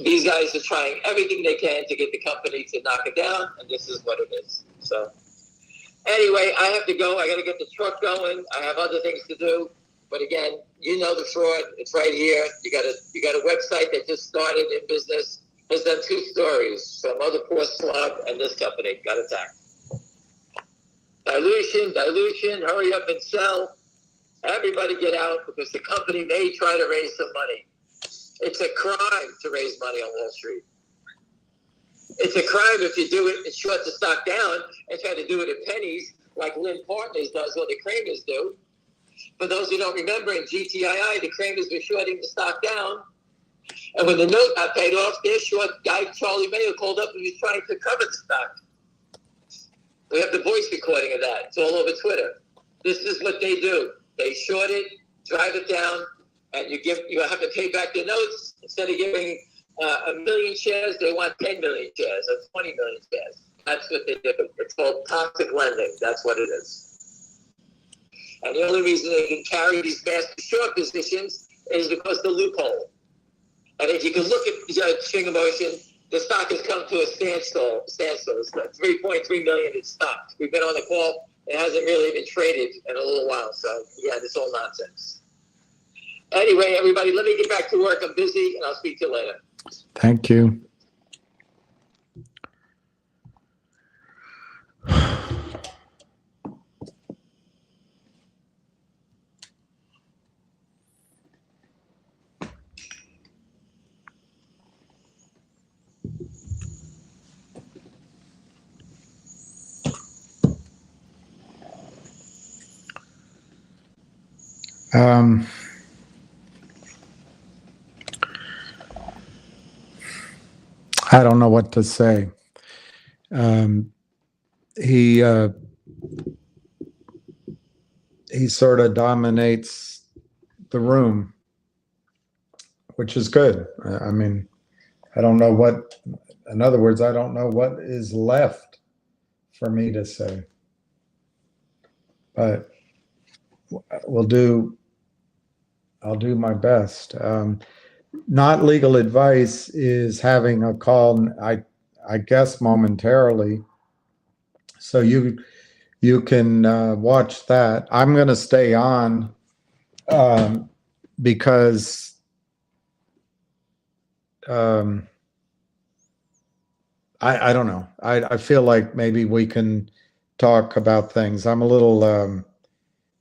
these guys are trying everything they can to get the company to knock it down, and this is what it is. So anyway, I have to go. I got to get the truck going. I have other things to do. But again, you know the fraud. It's right here. You got a website that just started in business. Has done 2 stories. Some other poor slug and this company got attacked. Dilution. Hurry up and sell. Everybody get out because the company may try to raise some money. It's a crime to raise money on Wall Street. It's a crime if you do it and short the stock down and try to do it at pennies like Lynn Partners does or the Kramers do. For those who don't remember, in GTII, the Kramers were shorting the stock down. And when the note got paid off, their short guy, Charlie Mayo, called up and he was trying to cover the stock. We have the voice recording of that. It's all over Twitter. This is what they do. They short it, drive it down, and you have to pay back the notes. Instead of giving 1 million shares, they want 10 million shares or 20 million shares. That's what they do. It's called toxic lending. That's what it is. And the only reason they can carry these massive short positions is because the loophole. And if you can look at Finger Motion, the stock has come to a standstill. It's like 3.3 million. It's stopped. We've been on the call It hasn't really been traded in a little while. So, yeah, it's all nonsense. Anyway, everybody, let me get back to work. I'm busy, and I'll speak to you later. Thank you. I don't know what to say. He sort of dominates the room, which is good. I mean, I don't know what, in other words, I don't know what is left for me to say. But I'll do my best. Not legal advice is having a call, I guess momentarily. So you can watch that. I'm going to stay on because I don't know. I feel like maybe we can talk about things. I'm a little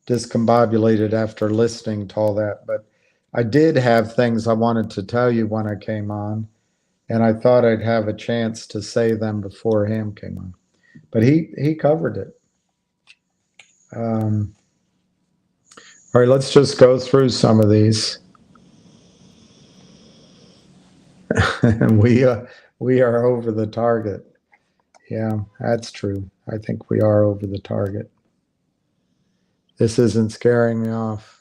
discombobulated after listening to all that, but I did have things I wanted to tell you when I came on, and I thought I'd have a chance to say them before Ham came on. But he covered it. All right, let's just go through some of these. we are over the target. Yeah, that's true. I think we are over the target. This isn't scaring me off.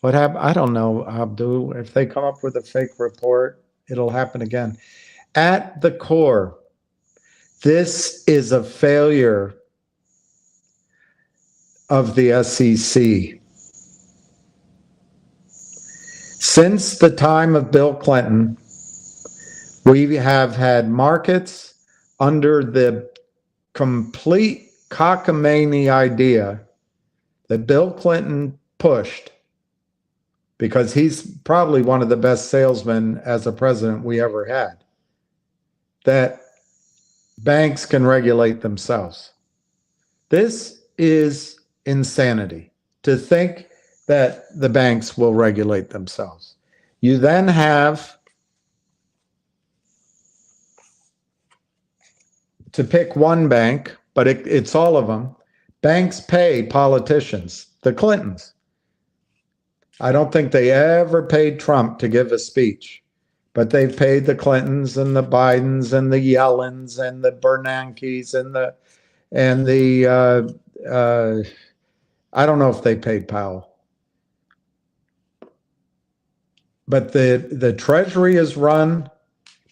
What happened? I don't know, Abdul. If they come up with a fake report, it'll happen again. At the core, this is a failure of the SEC. Since the time of Bill Clinton, we have had markets under the complete cockamamie idea that Bill Clinton pushed, because he's probably one of the best salesmen as a president we ever had, that banks can regulate themselves. This is insanity, to think that the banks will regulate themselves. You then have to pick one bank, but it's all of them. Banks pay politicians, the Clintons. I don't think they ever paid Trump to give a speech, but they've paid the Clintons and the Bidens and the Yellens and the Bernankes and the I don't know if they paid Powell. But the Treasury is run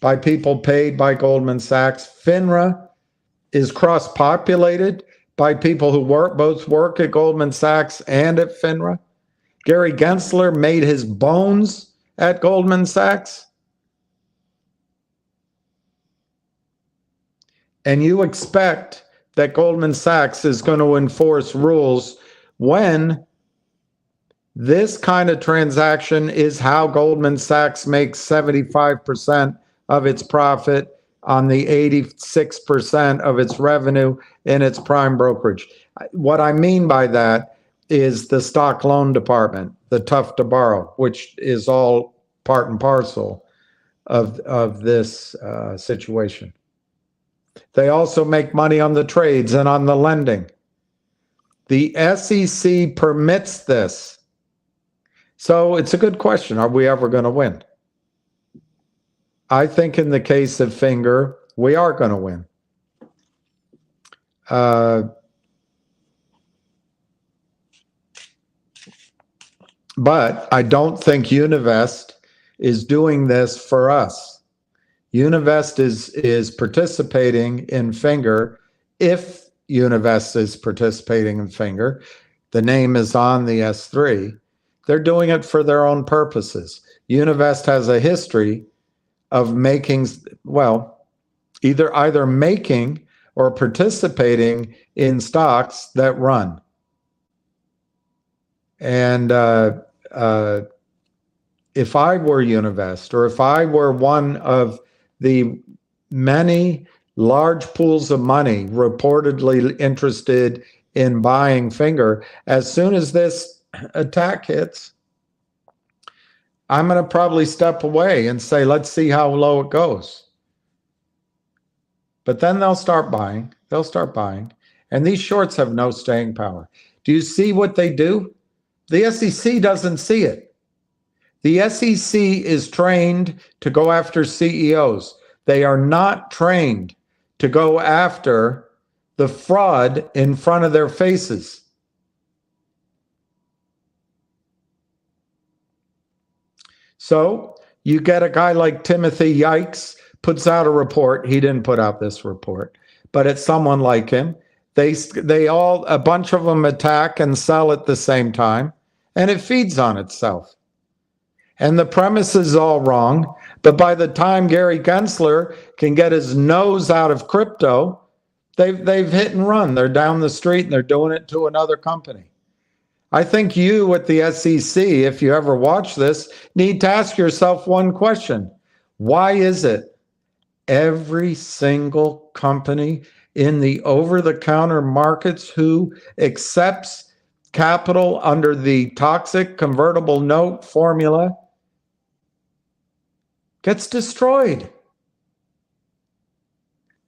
by people paid by Goldman Sachs. FINRA is cross-populated by people who both work at Goldman Sachs and at FINRA. Gary Gensler made his bones at Goldman Sachs. And you expect that Goldman Sachs is going to enforce rules when this kind of transaction is how Goldman Sachs makes 75% of its profit on the 86% of its revenue in its prime brokerage. What I mean by that is the stock loan department, the tough to borrow, which is all part and parcel of this situation. They also make money on the trades and on the lending. The SEC permits this. So it's a good question. Are we ever going to win? I think in the case of Finger, we are going to win. But I don't think Univest is doing this for us. Univest is participating in Finger. If Univest is participating in Finger, the name is on the S3. They're doing it for their own purposes. Univest has a history of making, well, either making or participating in stocks that run. And if I were Univest, or if I were one of the many large pools of money reportedly interested in buying Finger, as soon as this attack hits, I'm going to probably step away and say, let's see how low it goes. But then they'll start buying. They'll start buying. And these shorts have no staying power. Do you see what they do? The SEC doesn't see it. The SEC is trained to go after CEOs. They are not trained to go after the fraud in front of their faces. So you get a guy like Timothy Yikes puts out a report. He didn't put out this report, but it's someone like him. They all, a bunch of them attack and sell at the same time, and it feeds on itself. And the premise is all wrong, but by the time Gary Gensler can get his nose out of crypto, they've hit and run. They're down the street and they're doing it to another company. I think you at the SEC, if you ever watch this, need to ask yourself one question. Why is it every single company in the over-the-counter markets who accepts capital under the toxic convertible note formula gets destroyed?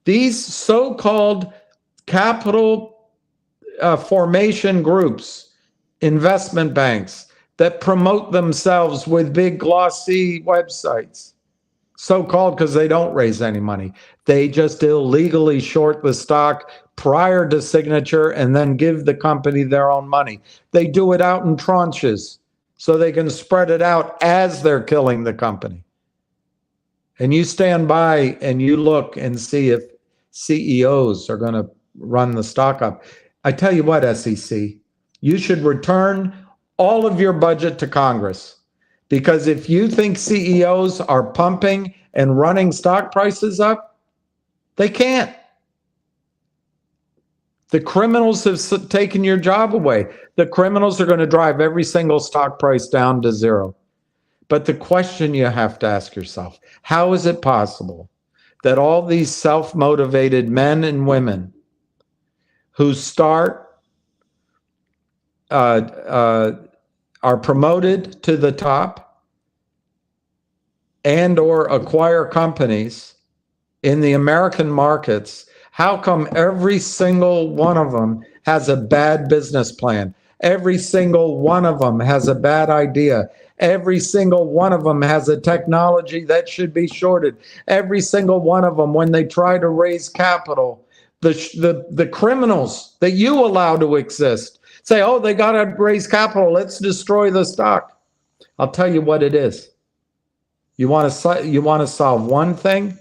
These so-called capital formation groups, investment banks that promote themselves with big glossy websites, so-called because they don't raise any money. They just illegally short the stock prior to signature and then give the company their own money. They do it out in tranches so they can spread it out as they're killing the company. And you stand by and you look and see if CEOs are going to run the stock up. I tell you what, SEC, you should return all of your budget to Congress, because if you think CEOs are pumping and running stock prices up, they can't. The criminals have taken your job away. The criminals are going to drive every single stock price down to zero. But the question you have to ask yourself, how is it possible that all these self-motivated men and women who are promoted to the top and or acquire companies in the American markets, how come every single one of them has a bad business plan? Every single one of them has a bad idea. Every single one of them has a technology that should be shorted. Every single one of them, when they try to raise capital, the criminals that you allow to exist say, oh, they got to raise capital, let's destroy the stock. I'll tell you what it is. You want to solve one thing?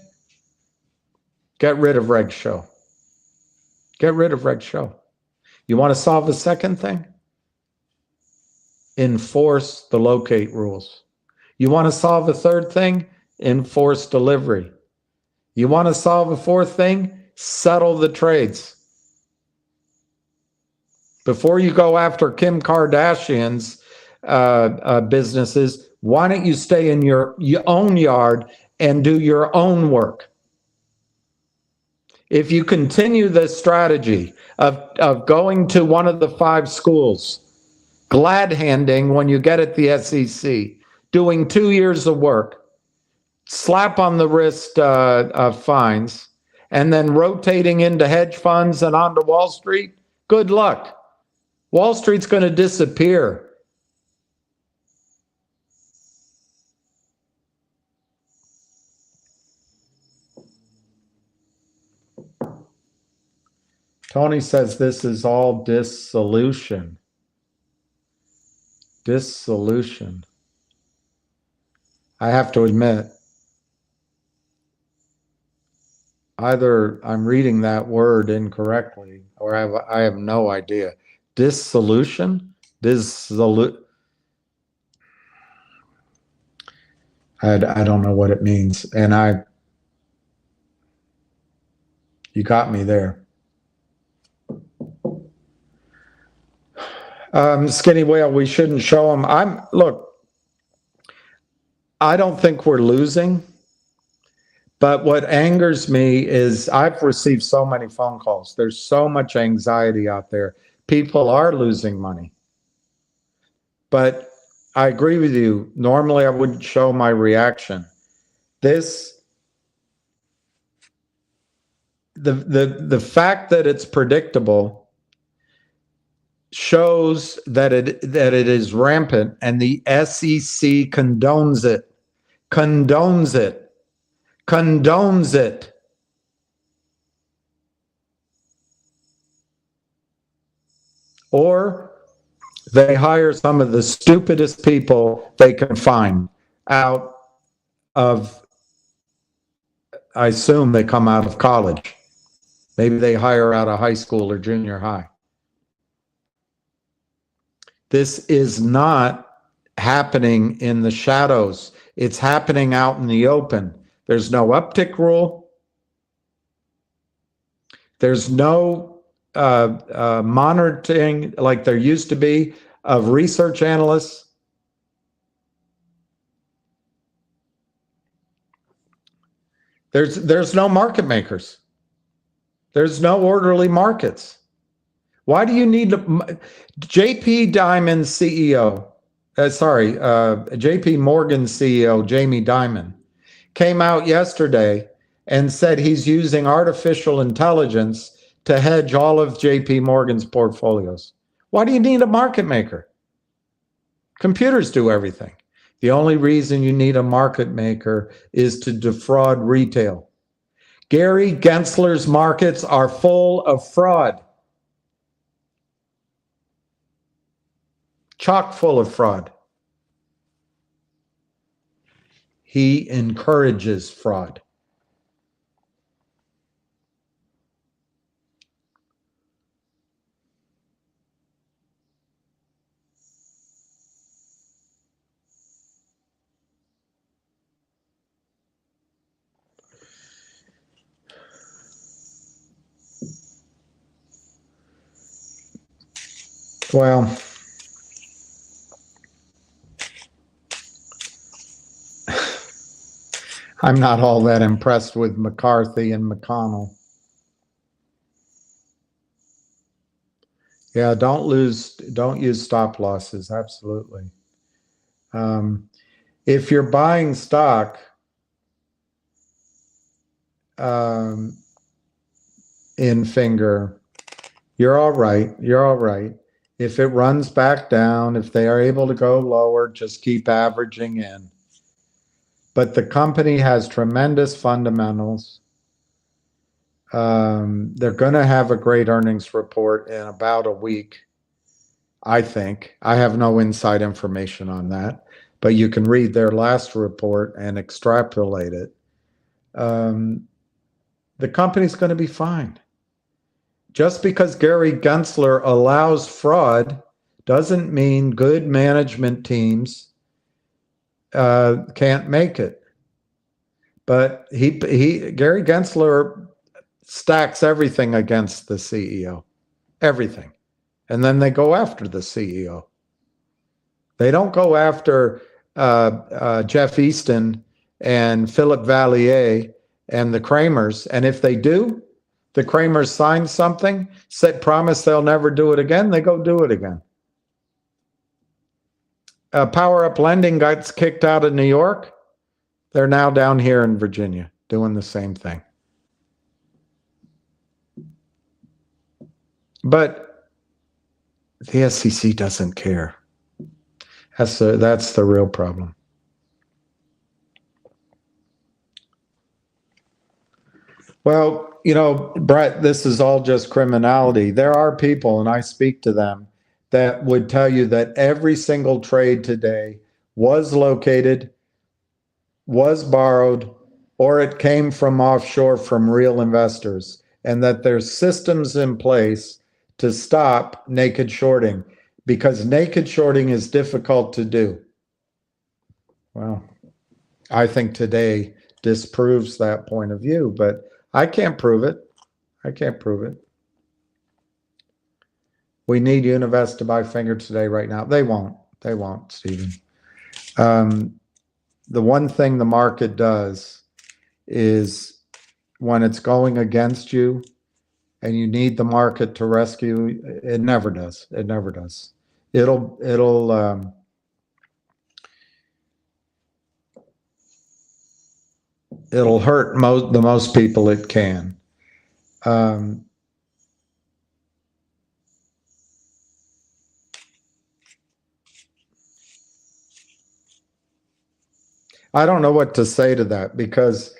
Get rid of Reg Show. Get rid of Reg Show. You want to solve the second thing? Enforce the locate rules. You want to solve a third thing? Enforce delivery. You want to solve a fourth thing? Settle the trades. Before you go after Kim Kardashian's businesses, why don't you stay in your own yard and do your own work? If you continue this strategy of going to one of the 5 schools, glad handing when you get at the SEC, doing 2 years of work, slap on the wrist fines, and then rotating into hedge funds and onto Wall Street, good luck. Wall Street's going to disappear. Tony says this is all dissolution. Dissolution. I have to admit, either I'm reading that word incorrectly or I have no idea. Dissolution? I don't know what it means. And You got me there. Skinny Whale, we shouldn't show them. Look, I don't think we're losing, but what angers me is I've received so many phone calls. There's so much anxiety out there. People are losing money. But I agree with you. Normally I wouldn't show my reaction. The fact that it's predictable shows that it is rampant, and the SEC condones it. Or they hire some of the stupidest people they can find out of, I assume they come out of college. Maybe they hire out of high school or junior high. This is not happening in the shadows. It's happening out in the open. There's no uptick rule. There's no monitoring like there used to be of research analysts. There's no market makers. There's no orderly markets. Why do you need JP Diamond CEO? JP Morgan CEO Jamie Dimon came out yesterday and said he's using artificial intelligence to hedge all of JP Morgan's portfolios. Why do you need a market maker? Computers do everything. The only reason you need a market maker is to defraud retail. Gary Gensler's markets are full of fraud. Chock full of fraud. He encourages fraud. Well, I'm not all that impressed with McCarthy and McConnell. Yeah, don't use stop losses. Absolutely. If you're buying stock, in Finger, you're all right. You're all right. If it runs back down, if they are able to go lower, just keep averaging in. But the company has tremendous fundamentals. They're going to have a great earnings report in about a week, I think. I have no inside information on that, but you can read their last report and extrapolate it. The company's going to be fine. Just because Gary Gensler allows fraud doesn't mean good management teams can't make it. But Gary Gensler stacks everything against the CEO, everything. And then they go after the CEO. They don't go after Jeff Easton and Philip Vallier and the Kramers. And if they do, the Kramers sign something, promise they'll never do it again, they go do it again. Power Up Lending got kicked out of New York. They're now down here in Virginia doing the same thing. But the SEC doesn't care. That's the real problem. Well, you know, Brett, this is all just criminality. There are people, and I speak to them, that would tell you that every single trade today was located, was borrowed, or it came from offshore from real investors, and that there's systems in place to stop naked shorting, because naked shorting is difficult to do. Well, I think today disproves that point of view, but I can't prove it. I can't prove it. We need Univest to buy Finger today right now. They won't. They won't, Stephen. The one thing the market does is when it's going against you and you need the market to rescue, it never does. It never does. It'll hurt the most people it can. I don't know what to say to that because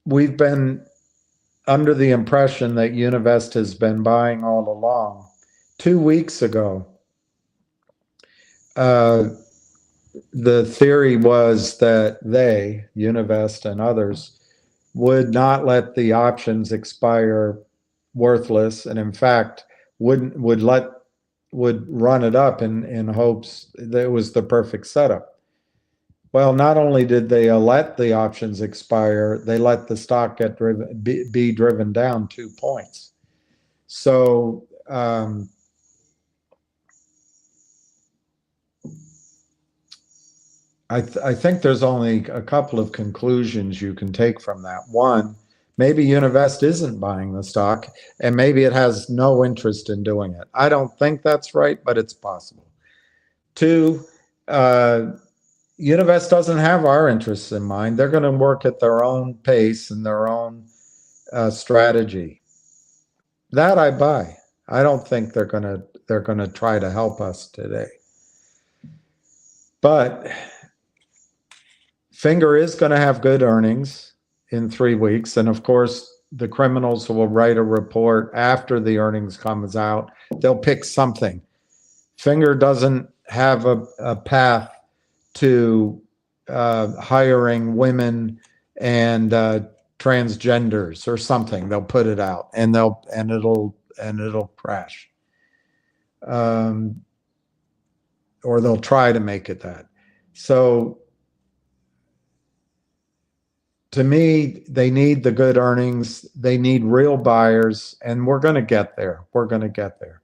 we've been under the impression that Univest has been buying all along. 2 weeks ago, the theory was that they, Univest and others, would not let the options expire worthless, and in fact would run it up in hopes that it was the perfect setup. Well, not only did they let the options expire, they let the stock be driven down 2 points. So I think there's only a couple of conclusions you can take from that. One, maybe Univest isn't buying the stock, and maybe it has no interest in doing it. I don't think that's right, but it's possible. Two, Univest doesn't have our interests in mind. They're going to work at their own pace and their own strategy. That I buy. I don't think they're going to try to help us today. But Finger is going to have good earnings in 3 weeks, and of course, the criminals will write a report after the earnings comes out. They'll pick something. Finger doesn't have a path to hiring women and transgenders or something. They'll put it out, and it'll crash, or they'll try to make it that. So, to me, they need the good earnings. They need real buyers, and we're going to get there. We're going to get there.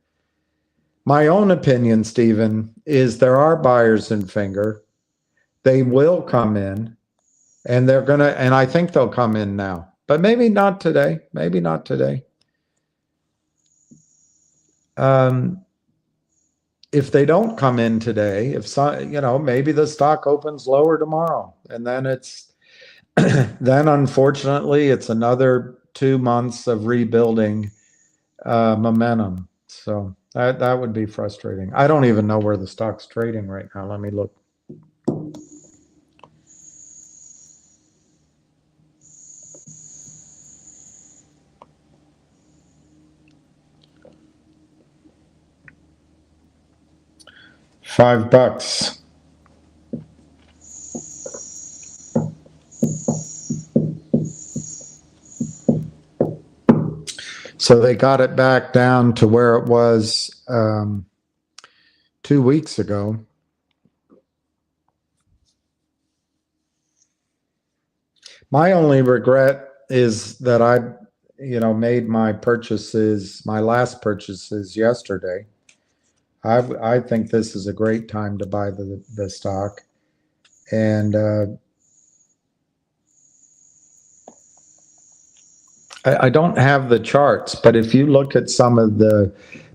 My own opinion, Stephen, is there are buyers in Finger. They will come in, and and I think they'll come in now, but maybe not today. Maybe not today. If they don't come in today, maybe the stock opens lower tomorrow, and then then unfortunately it's another 2 months of rebuilding momentum. So that would be frustrating. I don't even know where the stock's trading right now. Let me look. $5. So they got it back down to where it was 2 weeks ago. My only regret is that I, made my last purchases yesterday. I think this is a great time to buy the stock. And I don't have the charts, but if you look at some of the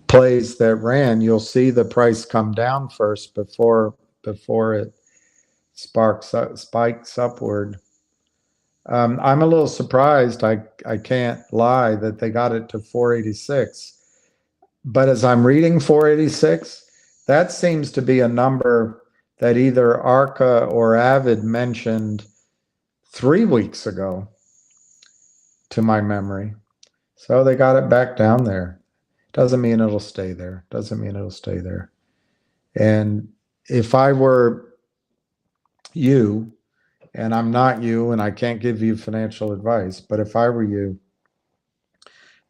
plays that ran, you'll see the price come down first before it spikes upward. I'm a little surprised, I can't lie, that they got it to 486. But as I'm reading 486, that seems to be a number that either ARCA or Avid mentioned 3 weeks ago, to my memory. So they got it back down there. Doesn't mean it'll stay there. Doesn't mean it'll stay there. And if I were you, and I'm not you, and I can't give you financial advice, but if I were you,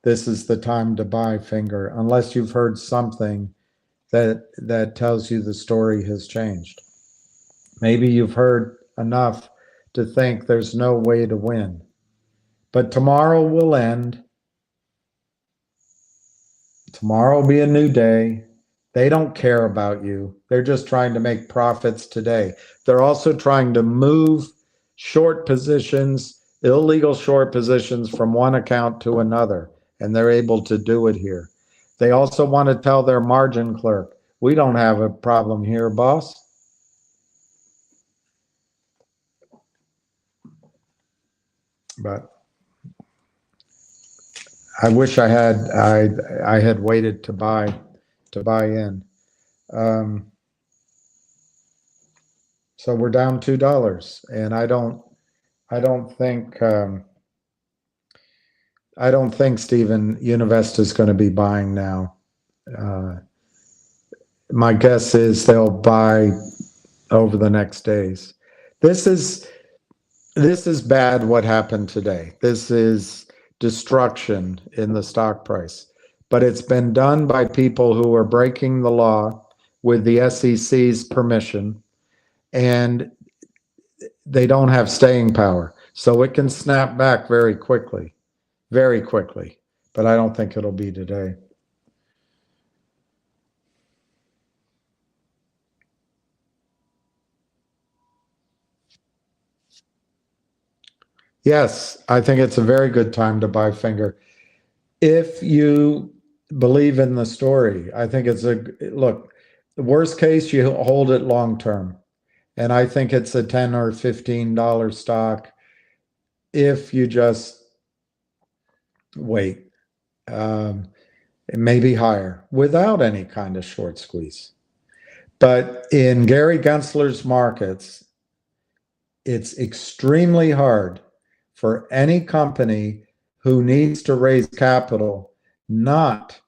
this is the time to buy Finger, unless you've heard something that tells you the story has changed. Maybe you've heard enough to think there's no way to win. But tomorrow will end, Tomorrow will be a new day. They don't care about you. They're just trying to make profits today. They're also trying to move short positions, illegal short positions from one account to another, and they're able to do it here. They also want to tell their margin clerk, we don't have a problem here, boss. But I wish I had waited to buy in. So we're down $2, and I don't think Stephen Univest is going to be buying now. My guess is they'll buy over the next days. This is bad what happened today. This is destruction in the stock price. But it's been done by people who are breaking the law with the SEC's permission, and they don't have staying power. So it can snap back very quickly. But I don't think it'll be today. Yes, I think it's a very good time to buy Finger. If you believe in the story, I think it's look, the worst case, you hold it long term. And I think it's a $10 or $15 stock if you just wait. It may be higher without any kind of short squeeze. But in Gary Gensler's markets, it's extremely hard for any company who needs to raise capital not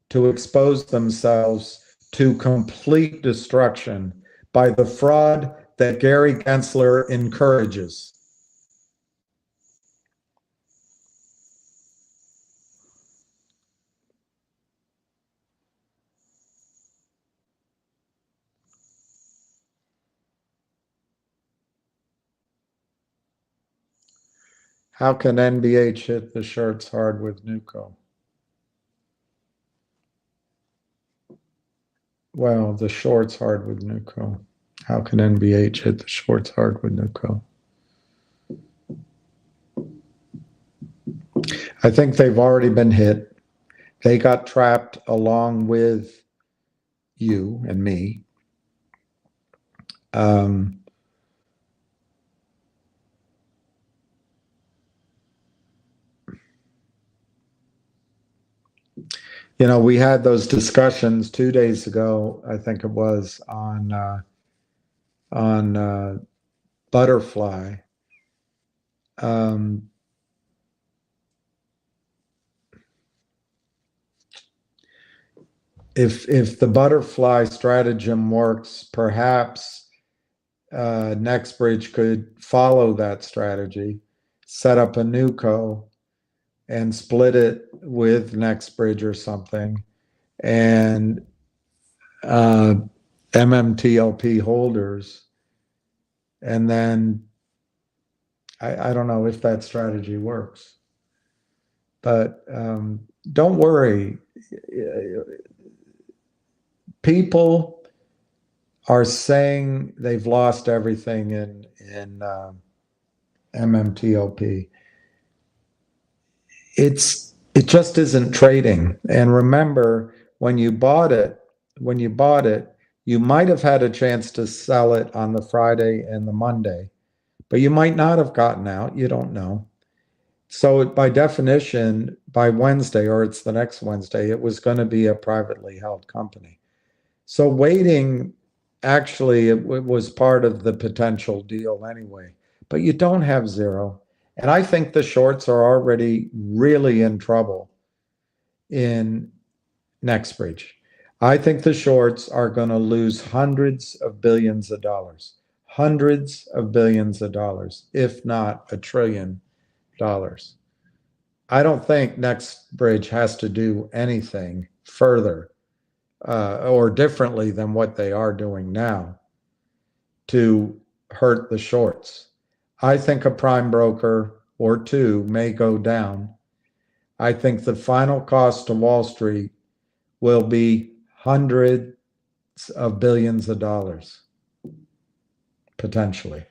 to expose themselves to complete destruction by the fraud that Gary Gensler encourages. How can NBH hit the shorts hard with Nuco? Well, the shorts hard with Nuco. How can NBH hit the shorts hard with Nuco? I think they've already been hit. They got trapped along with you and me. You know, we had those discussions 2 days ago, I think it was, on Butterfly. If the Butterfly stratagem works, perhaps NextBridge could follow that strategy, set up a new co, and split it with NextBridge or something, and MMTLP holders, and then I don't know if that strategy works, but don't worry. People are saying they've lost everything in MMTLP. It just isn't trading. And remember, when you bought it, you might have had a chance to sell it on the Friday and the Monday, but you might not have gotten out. You don't know. So by definition, by Wednesday, or it's the next Wednesday, it was going to be a privately held company. So waiting, actually, it was part of the potential deal anyway. But you don't have zero. And I think the shorts are already really in trouble in NextBridge. I think the shorts are going to lose hundreds of billions of dollars, if not $1 trillion. I don't think NextBridge has to do anything further or differently than what they are doing now to hurt the shorts. I think a prime broker or two may go down. I think the final cost to Wall Street will be hundreds of billions of dollars, potentially.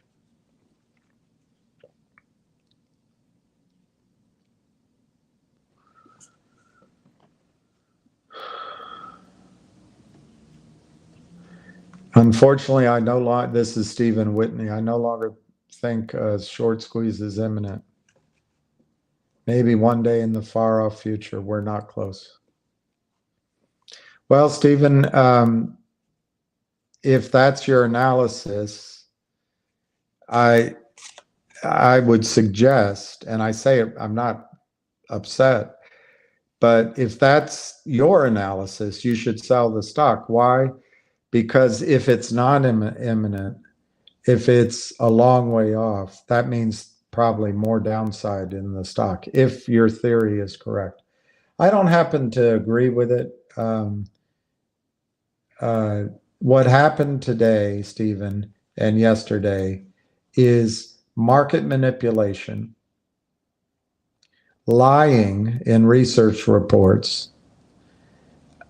Unfortunately, I no longer, this is Stephen Whitney, I no longer think a short squeeze is imminent. Maybe one day in the far off future, we're not close. Well, Stephen, if that's your analysis, I would suggest, and I say it, I'm not upset, but if that's your analysis, you should sell the stock. Why? Because if it's not imminent, if it's a long way off, that means probably more downside in the stock, if your theory is correct. I don't happen to agree with it. What happened today, Stephen, and yesterday is market manipulation, lying in research reports,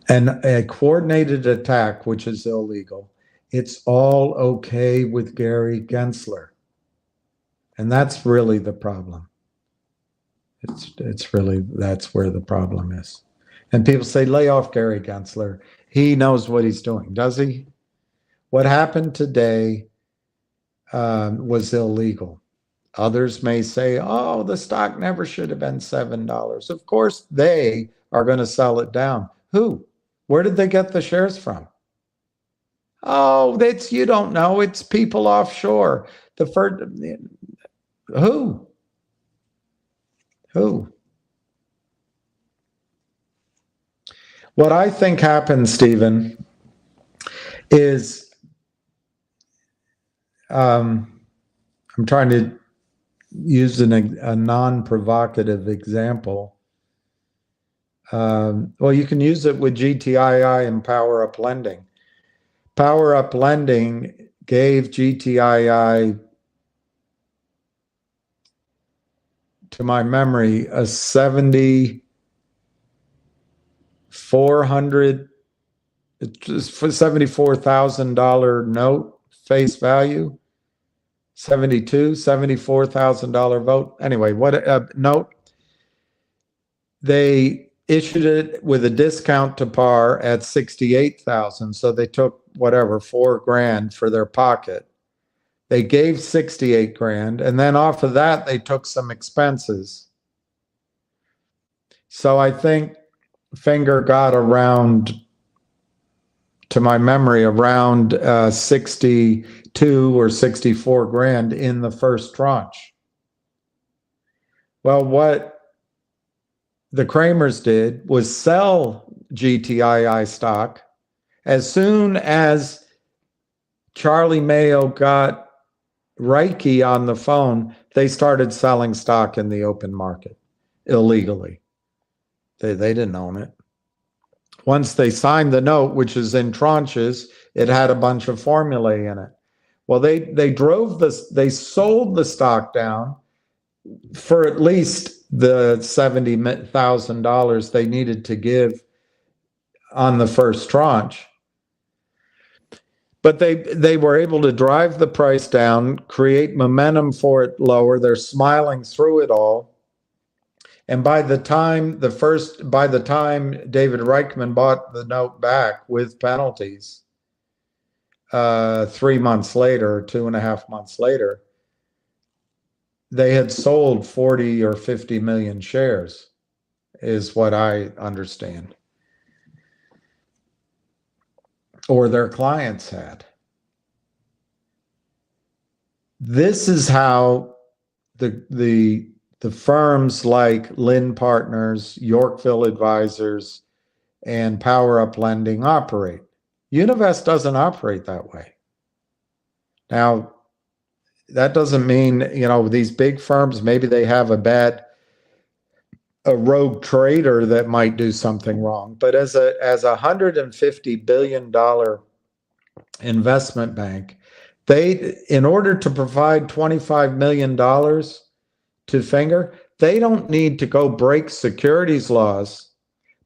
and a coordinated attack, which is illegal. It's all okay with Gary Gensler. And that's really the problem. It's really, that's where the problem is. And people say, lay off Gary Gensler. He knows what he's doing, does he? What happened today was illegal. Others may say, oh, the stock never should have been $7. Of course, they are going to sell it down. Who? Where did they get the shares from? Oh, that's, you don't know. It's people offshore. The first, who? Who? What I think happened, Stephen, is I'm trying to use a non-provocative example. Well, you can use it with GTII and Power Up Lending. Power Up Lending gave GTII, to my memory, a $74,000 note face value. $74,000 vote. Anyway, what note? They issued it with a discount to par at 68,000. So they took whatever, $4,000 for their pocket. They gave 68 grand, and then off of that they took some expenses. So I think Finger got around, to my memory, around 62 or 64 grand in the first tranche. Well, what the Kramers did was sell GTII stock. As soon as Charlie Mayo got Reiki on the phone, they started selling stock in the open market illegally. They didn't own it. Once they signed the note, which is in tranches, it had a bunch of formulae in it. Well, they drove this, they sold the stock down for at least the $70,000 they needed to give on the first tranche. But they were able to drive the price down, create momentum for it lower. They're smiling through it all. And by the time David Reichman bought the note back with penalties, 3 months later, 2.5 months later, they had sold 40 or 50 million shares, is what I understand. Or their clients had. This is how the firms like Lynn Partners, Yorkville Advisors, and Power Up Lending operate. Univest doesn't operate that way. Now, that doesn't mean, these big firms, maybe they have a rogue trader that might do something wrong. But as a $150 billion investment bank, in order to provide $25 million to Finger, they don't need to go break securities laws,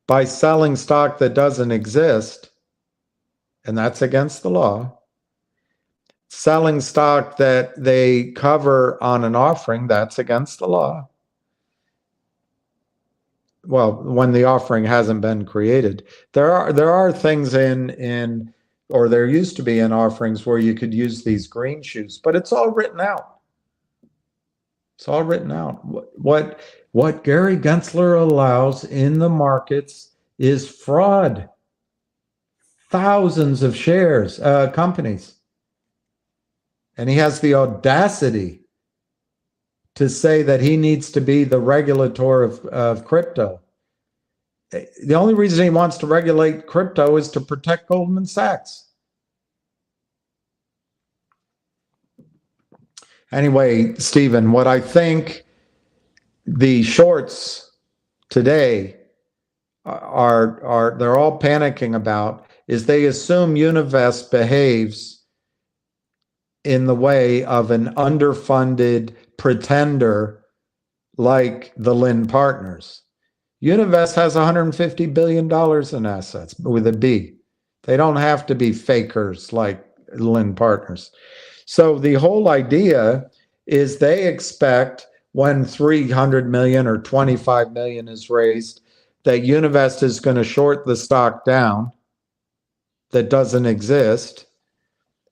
by selling stock that doesn't exist, and that's against the law. Selling stock that they cover on an offering, that's against the law. Well, when the offering hasn't been created. There are things in or there used to be in offerings where you could use these green shoes, but it's all written out. It's all written out. What Gary Gensler allows in the markets is fraud. Thousands of shares, companies. And he has the audacity to say that he needs to be the regulator of crypto. The only reason he wants to regulate crypto is to protect Goldman Sachs. Anyway, Stephen, what I think the shorts today are they're all panicking about is they assume Univest behaves in the way of an underfunded pretender like the Lynn Partners. Univest has $150 billion in assets with a B. They don't have to be fakers like Lynn Partners. So the whole idea is they expect when 300 million or 25 million is raised, that Univest is going to short the stock down that doesn't exist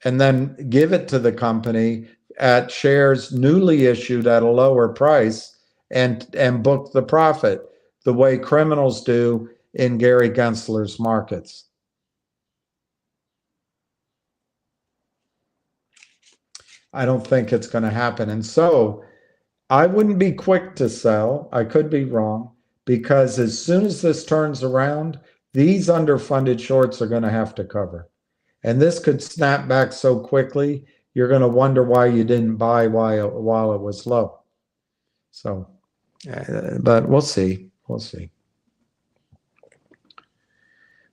and then give it to the company at shares newly issued at a lower price and book the profit the way criminals do in Gary Gensler's markets. I don't think it's going to happen. And so I wouldn't be quick to sell. I could be wrong, because as soon as this turns around, these underfunded shorts are going to have to cover. And this could snap back so quickly, you're going to wonder why you didn't buy while it was low. So, but we'll see. We'll see.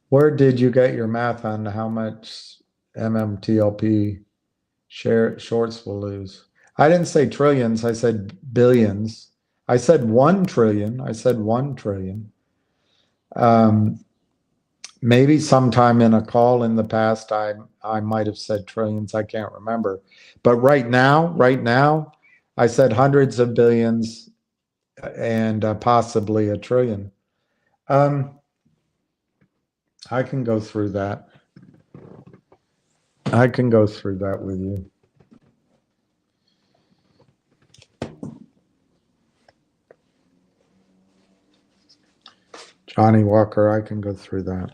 Where did you get your math on how much MMTLP shorts will lose? I didn't say trillions. I said billions. I said 1 trillion. I said 1 trillion. Maybe sometime in a call in the past, I might have said trillions. I can't remember. But right now, I said hundreds of billions and possibly a trillion. I can go through that. I can go through that with you. Johnny Walker, I can go through that.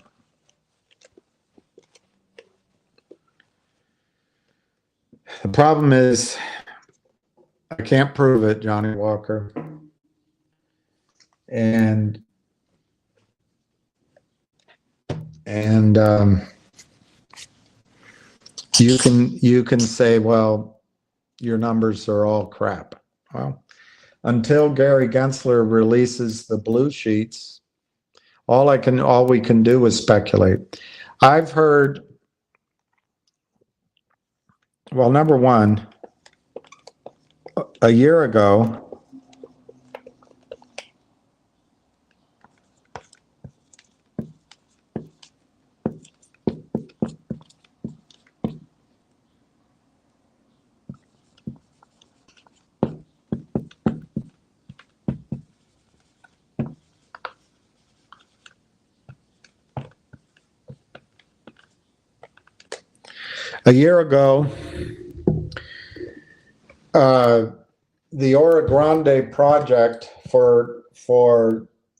The problem is, I can't prove it, Johnny Walker. And you can say, well, your numbers are all crap. Well, until Gary Gensler releases the blue sheets, all we can do is speculate. I've heard, well, number one, a year ago, the Oro Grande project for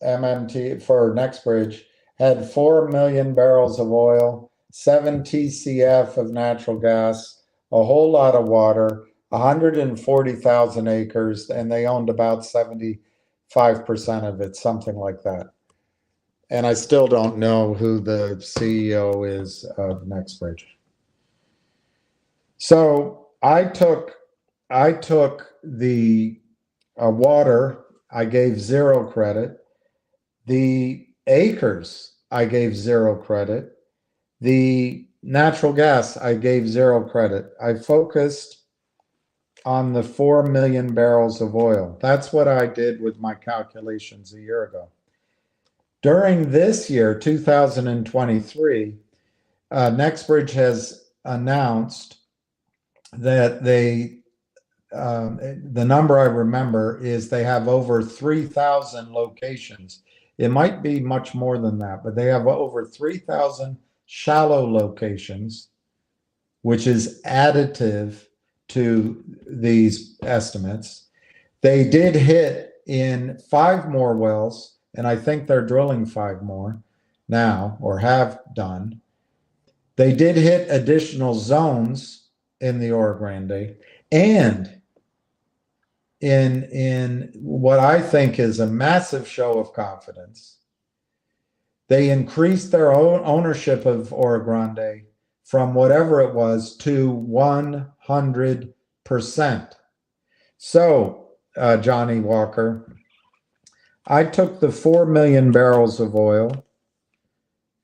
MMT for Nextbridge had 4 million barrels of oil, 7 TCF of natural gas, a whole lot of water, 140,000 acres, and they owned about 75% of it, something like that. And I still don't know who the CEO is of Nextbridge. So I took the water, I gave 0 credit. The acres, I gave 0 credit. The natural gas, I gave 0 credit. I focused on the 4 million barrels of oil. That's what I did with my calculations a year ago. During this year, 2023, Nextbridge has announced that the number I remember is they have over 3,000 locations. It might be much more than that, but they have over 3,000 shallow locations, which is additive to these estimates. They did hit in 5 more wells, and I think they're drilling 5 more now, or have done. They did hit additional zones in the Oro Grande, and in what I think is a massive show of confidence, they increased their own ownership of Oro Grande from whatever it was to 100%. So, Johnny Walker, I took the 4 million barrels of oil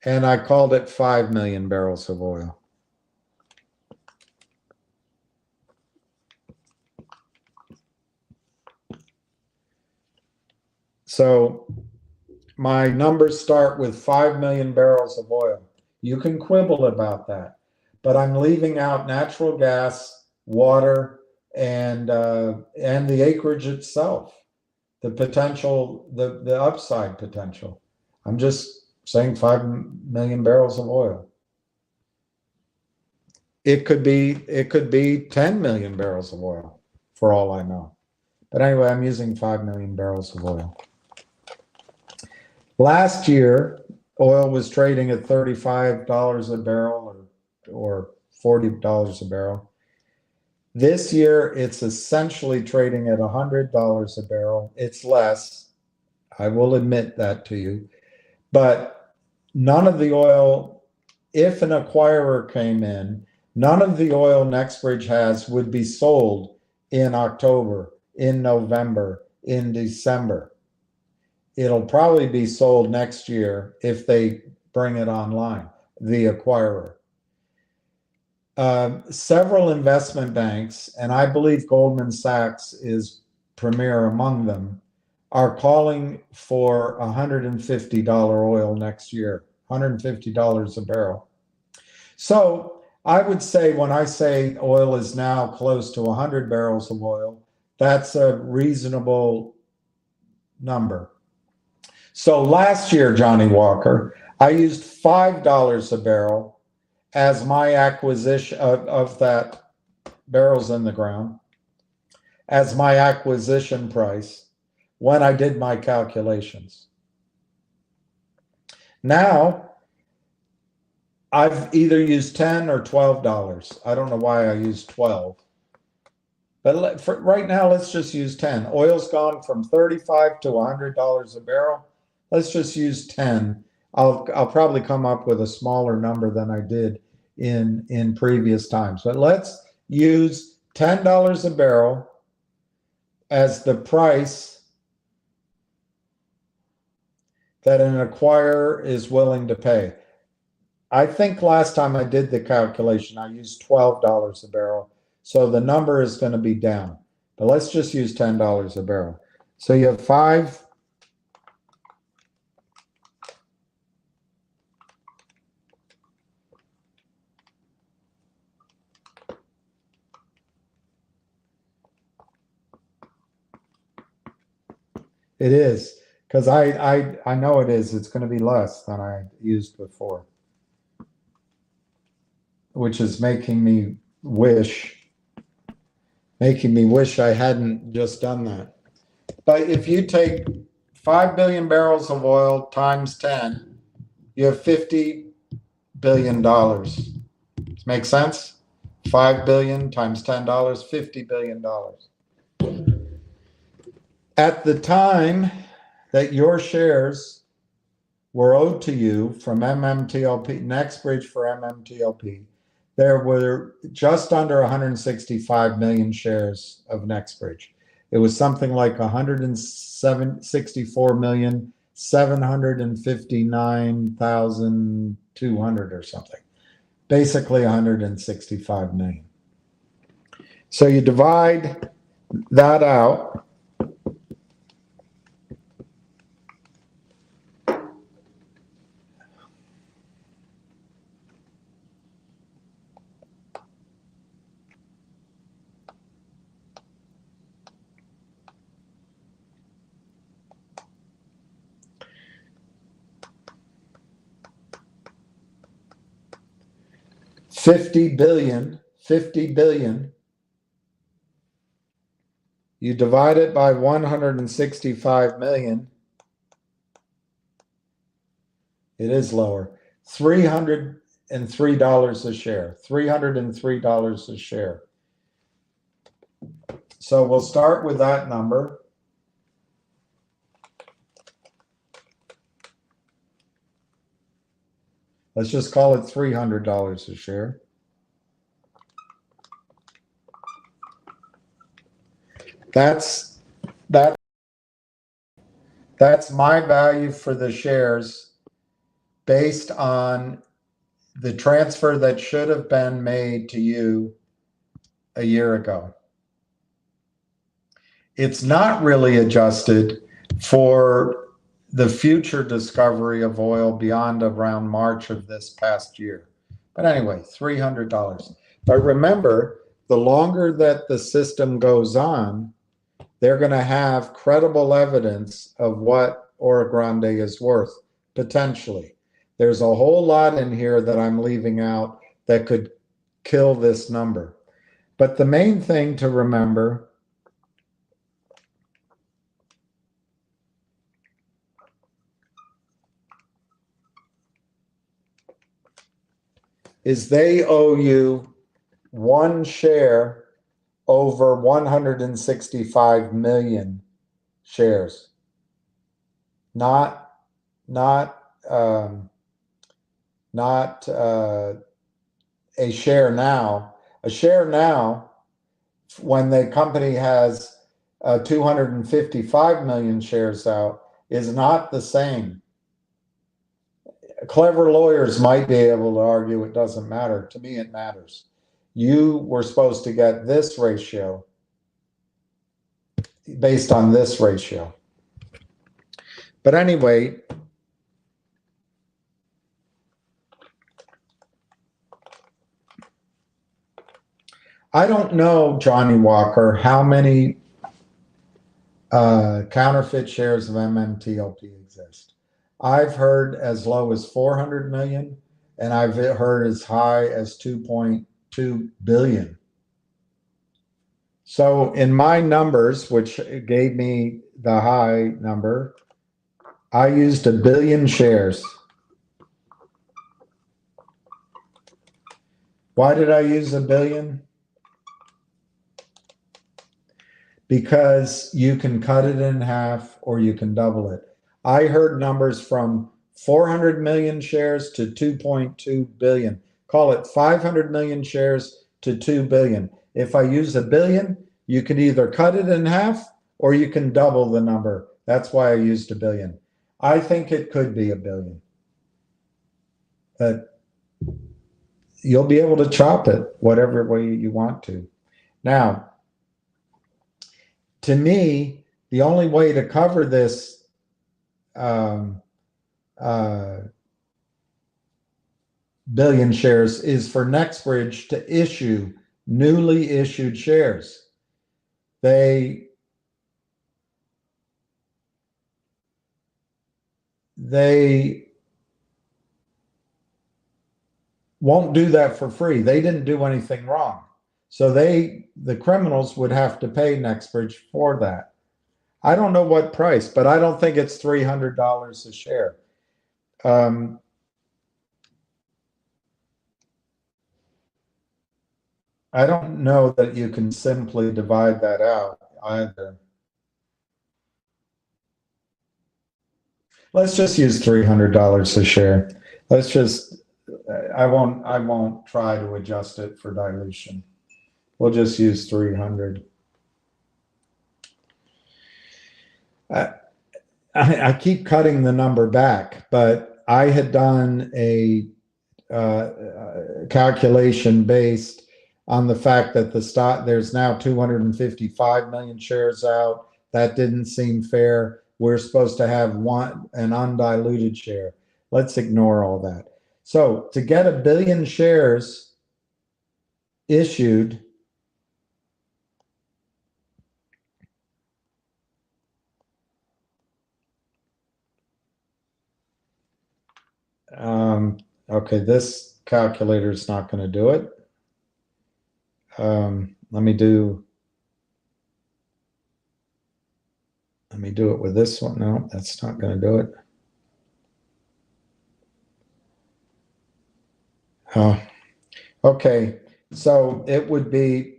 and I called it 5 million barrels of oil. So my numbers start with 5 million barrels of oil. You can quibble about that, but I'm leaving out natural gas, water, and the acreage itself, the potential, the upside potential. I'm just saying 5 million barrels of oil. It could be 10 million barrels of oil for all I know. But anyway, I'm using 5 million barrels of oil. Last year, oil was trading at $35 a barrel or $40 a barrel. This year, it's essentially trading at $100 a barrel. It's less. I will admit that to you. But none of the oil, if an acquirer came in, none of the oil Nextbridge has would be sold in October, in November, in December. It'll probably be sold next year if they bring it online, the acquirer. Several investment banks, and I believe Goldman Sachs is premier among them, are calling for $150 oil next year, $150 a barrel. So I would say when I say oil is now close to 100 barrels of oil, that's a reasonable number. So last year, Johnny Walker, I used $5 a barrel as my acquisition of that barrels in the ground, as my acquisition price when I did my calculations. Now, I've either used $10 or $12. I don't know why I used 12. But for right now, let's just use 10. Oil's gone from $35 to $100 a barrel. Let's just use 10. I'll probably come up with a smaller number than I did in previous times. But let's use $10 a barrel as the price that an acquirer is willing to pay. I think last time I did the calculation, I used $12 a barrel. So the number is going to be down. But let's just use $10 a barrel. So you have 5. It is, because I know it is. It's going to be less than I used before, which is making me wish I hadn't just done that. But if you take 5 billion barrels of oil times 10, you have $50 billion. Make sense? 5 billion times $10, $50 billion. At the time that your shares were owed to you from MMTLP, Nextbridge for MMTLP, there were just under 165 million shares of Nextbridge. It was something like 164,759,200 or something. Basically 165 million. So you divide that out. 50 billion, 50 billion. You divide it by 165 million. It is lower. $303 a share. $303 a share. So we'll start with that number. Let's just call it $300 a share. That's my value for the shares based on the transfer that should have been made to you a year ago. It's not really adjusted for the future discovery of oil beyond around March of this past year. But anyway, $300. But remember, the longer that the system goes on, they're going to have credible evidence of what Oro Grande is worth, potentially. There's a whole lot in here that I'm leaving out that could kill this number. But the main thing to remember is they owe you one share over 165 million shares. Not a share now. A share now, when the company has 255 million shares out, is not the same. Clever lawyers might be able to argue it doesn't matter. To me, it matters. You were supposed to get this ratio based on this ratio. But anyway, I don't know, Johnny Walker, how many counterfeit shares of MMTLP exist. I've heard as low as 400 million, and I've heard as high as 2.2 billion. So in my numbers, which gave me the high number, I used 1 billion shares. Why did I use 1 billion? Because you can cut it in half or you can double it. I heard numbers from 400 million shares to 2.2 billion. Call it 500 million shares to 2 billion. If I use 1 billion, you can either cut it in half or you can double the number. That's why I used 1 billion. I think it could be 1 billion. But you'll be able to chop it whatever way you want to. Now, to me, the only way to cover this billion shares is for NextBridge to issue newly issued shares. They won't do that for free. They didn't do anything wrong. So the criminals would have to pay NextBridge for that. I don't know what price, but I don't think it's $300 a share. I don't know that you can simply divide that out either. Let's just use $300 a share. Let's just, I won't try to adjust it for dilution. We'll just use 300. I keep cutting the number back, but I had done a calculation based on the fact that the stock, there's now 255 million shares out. That didn't seem fair. We're supposed to have an undiluted share. Let's ignore all that. So to get 1 billion shares issued, okay, this calculator's not going to do it. Let me do it with this one. No, that's not going to do it. Oh, okay. So it would be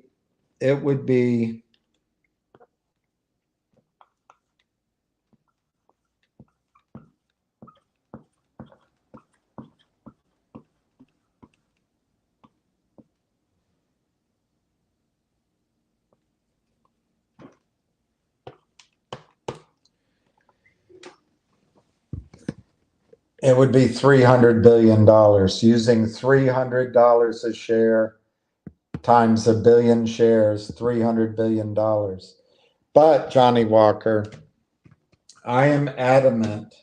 $300 billion, using $300 a share times a billion shares, $300 billion. But Johnny Walker, I am adamant,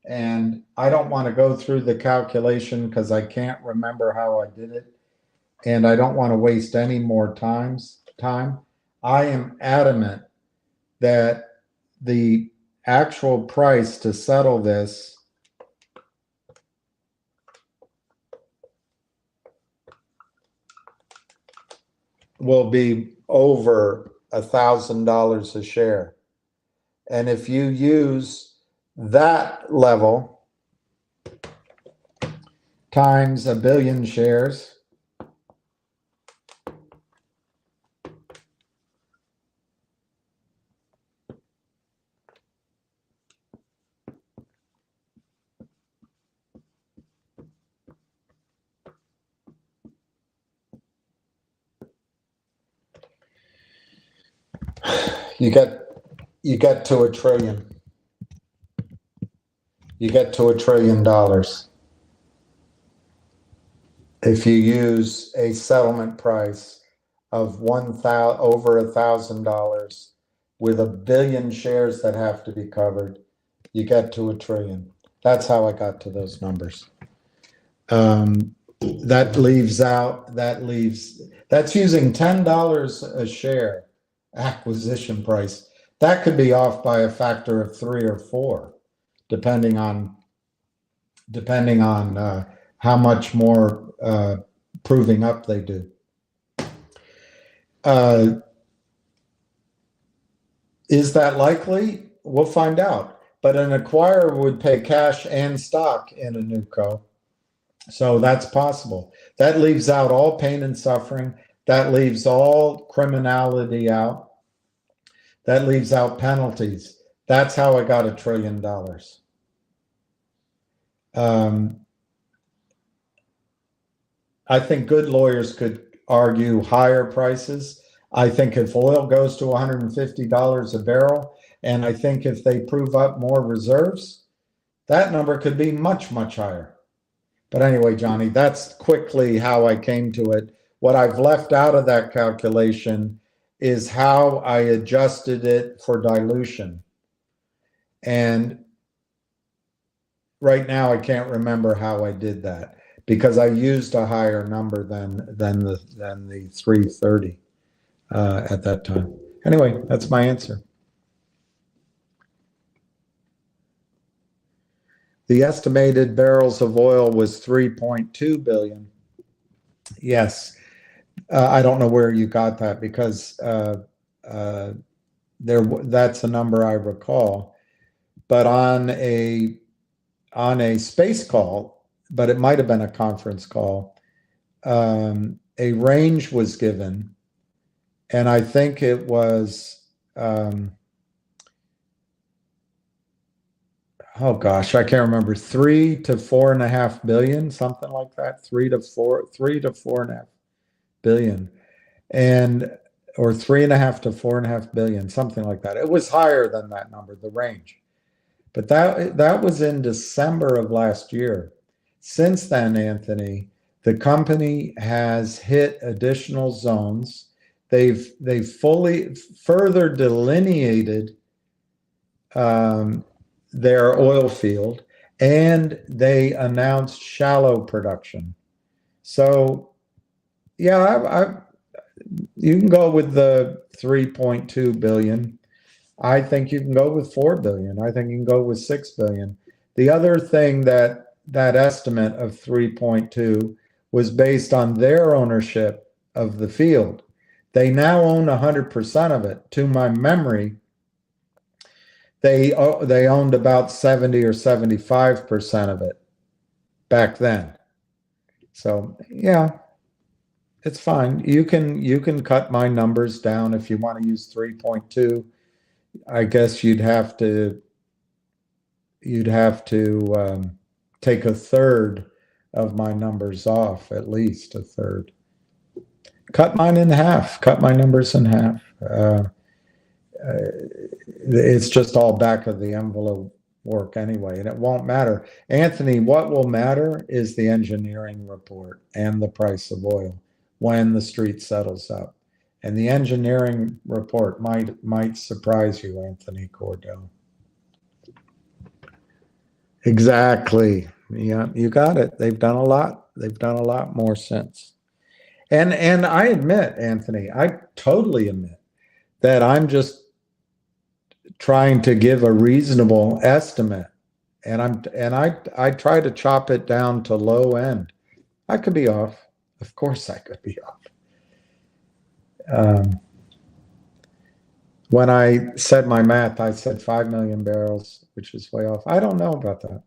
and I don't want to go through the calculation because I can't remember how I did it, and I don't want to waste any more time. I am adamant that the actual price to settle this will be over $1,000 a share. And if you use that level times a billion shares, you get to $1 trillion. You get to $1 trillion if you use a settlement price of over $1,000 with a billion shares that have to be covered. You get to $1 trillion. That's how I got to those numbers. That's using $10 a share acquisition price. That could be off by a factor of 3 or 4, depending on how much more proving up they do. Is that likely? We'll find out. But an acquirer would pay cash and stock in a NewCo. So that's possible. That leaves out all pain and suffering. That leaves all criminality out. That leaves out penalties. That's how I got $1 trillion. I think good lawyers could argue higher prices. I think if oil goes to $150 a barrel, and I think if they prove up more reserves, that number could be much, much higher. But anyway, Johnny, that's quickly how I came to it. What I've left out of that calculation is how I adjusted it for dilution. And right now, I can't remember how I did that because I used a higher number than the 330 at that time. Anyway, that's my answer. The estimated barrels of oil was 3.2 billion. Yes, I don't know where you got that because that's a number I recall. But on a space call, but it might have been a conference call, a range was given, and I think it was. Oh gosh, I can't remember. 3 to 4.5 billion, something like that. 3 to 4.5 billion, or 3.5 to 4.5 billion, something like that. It was higher than that number, the range, but that was in December of last year. Since then, Anthony, the company has hit additional zones. They've fully further delineated their oil field, and they announced shallow production. So, yeah, you can go with the 3.2 billion. I think you can go with 4 billion. I think you can go with 6 billion. The other thing that estimate of 3.2 was based on their ownership of the field. They now own 100% of it. To my memory, they owned about 70 or 75% of it back then. So yeah, it's fine. You can cut my numbers down if you want to use 3.2. I guess you'd have to take a third of my numbers off, at least a third. Cut mine in half. Cut my numbers in half. It's just all back of the envelope work anyway, and it won't matter. Anthony, what will matter is the engineering report and the price of oil when the street settles up. And the engineering report might surprise you, Anthony Cordell. Exactly. Yeah, you got it. They've done a lot. They've done a lot more since. And I admit, Anthony, I totally admit that I'm just trying to give a reasonable estimate, and I try to chop it down to low end. I could be off. Of course I could be off. When I said my math, I said 5 million barrels, which is way off. I don't know about that.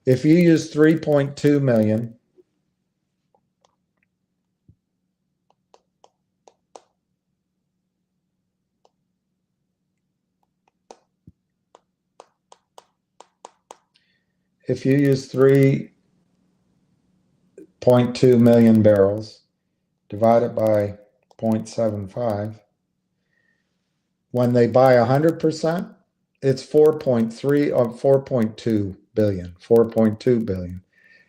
If you use 3.2 million, if you use 3.2 million barrels divided by 0.75, when they buy 100%, it's 4.3 or 4.2 billion, 4.2 billion.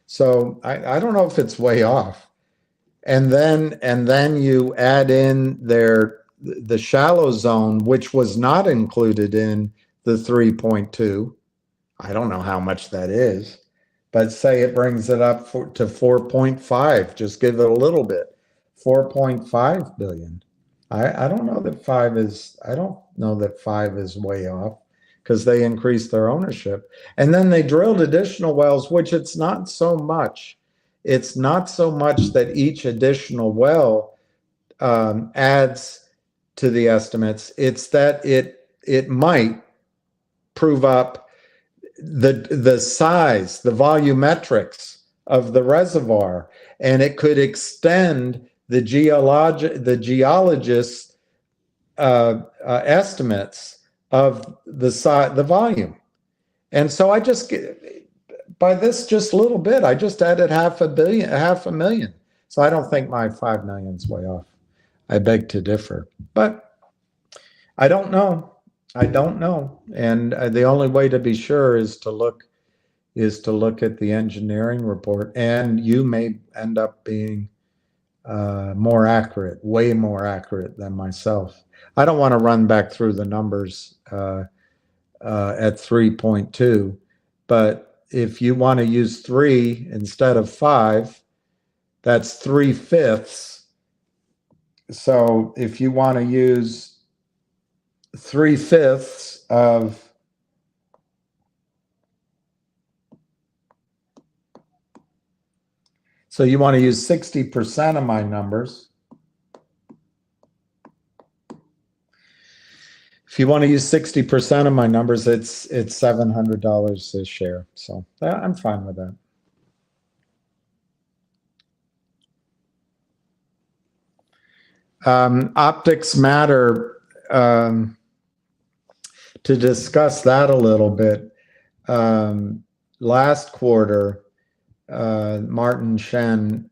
So I don't know if it's way off. And then you add in the shallow zone, which was not included in the 3.2. I don't know how much that is, but say it brings it up to 4.5. Just give it a little bit. 4.5 billion. I don't know that 5 is, I don't know that 5 is way off, because they increased their ownership. And then they drilled additional wells, which it's not so much. It's not so much that each additional well adds to the estimates. It's that it might prove up the size, the volumetrics of the reservoir, and it could extend the geologists' estimates of the size, the volume. And so I just, by this just a little bit, I just added half a million. So I don't think my 5 million's way off. I beg to differ, but I don't know. I don't know. And the only way to be sure is to look at the engineering report, and you may end up being more accurate, way more accurate than myself. I don't want to run back through the numbers at 3.2, but if you want to use 3 instead of 5, that's 3/5. So if you want to use 3/5 of So you want to use 60% of my numbers. If you want to use 60% of my numbers, it's $700 a share. So I'm fine with that. Optics matter. To discuss that a little bit, last quarter, Martin Shen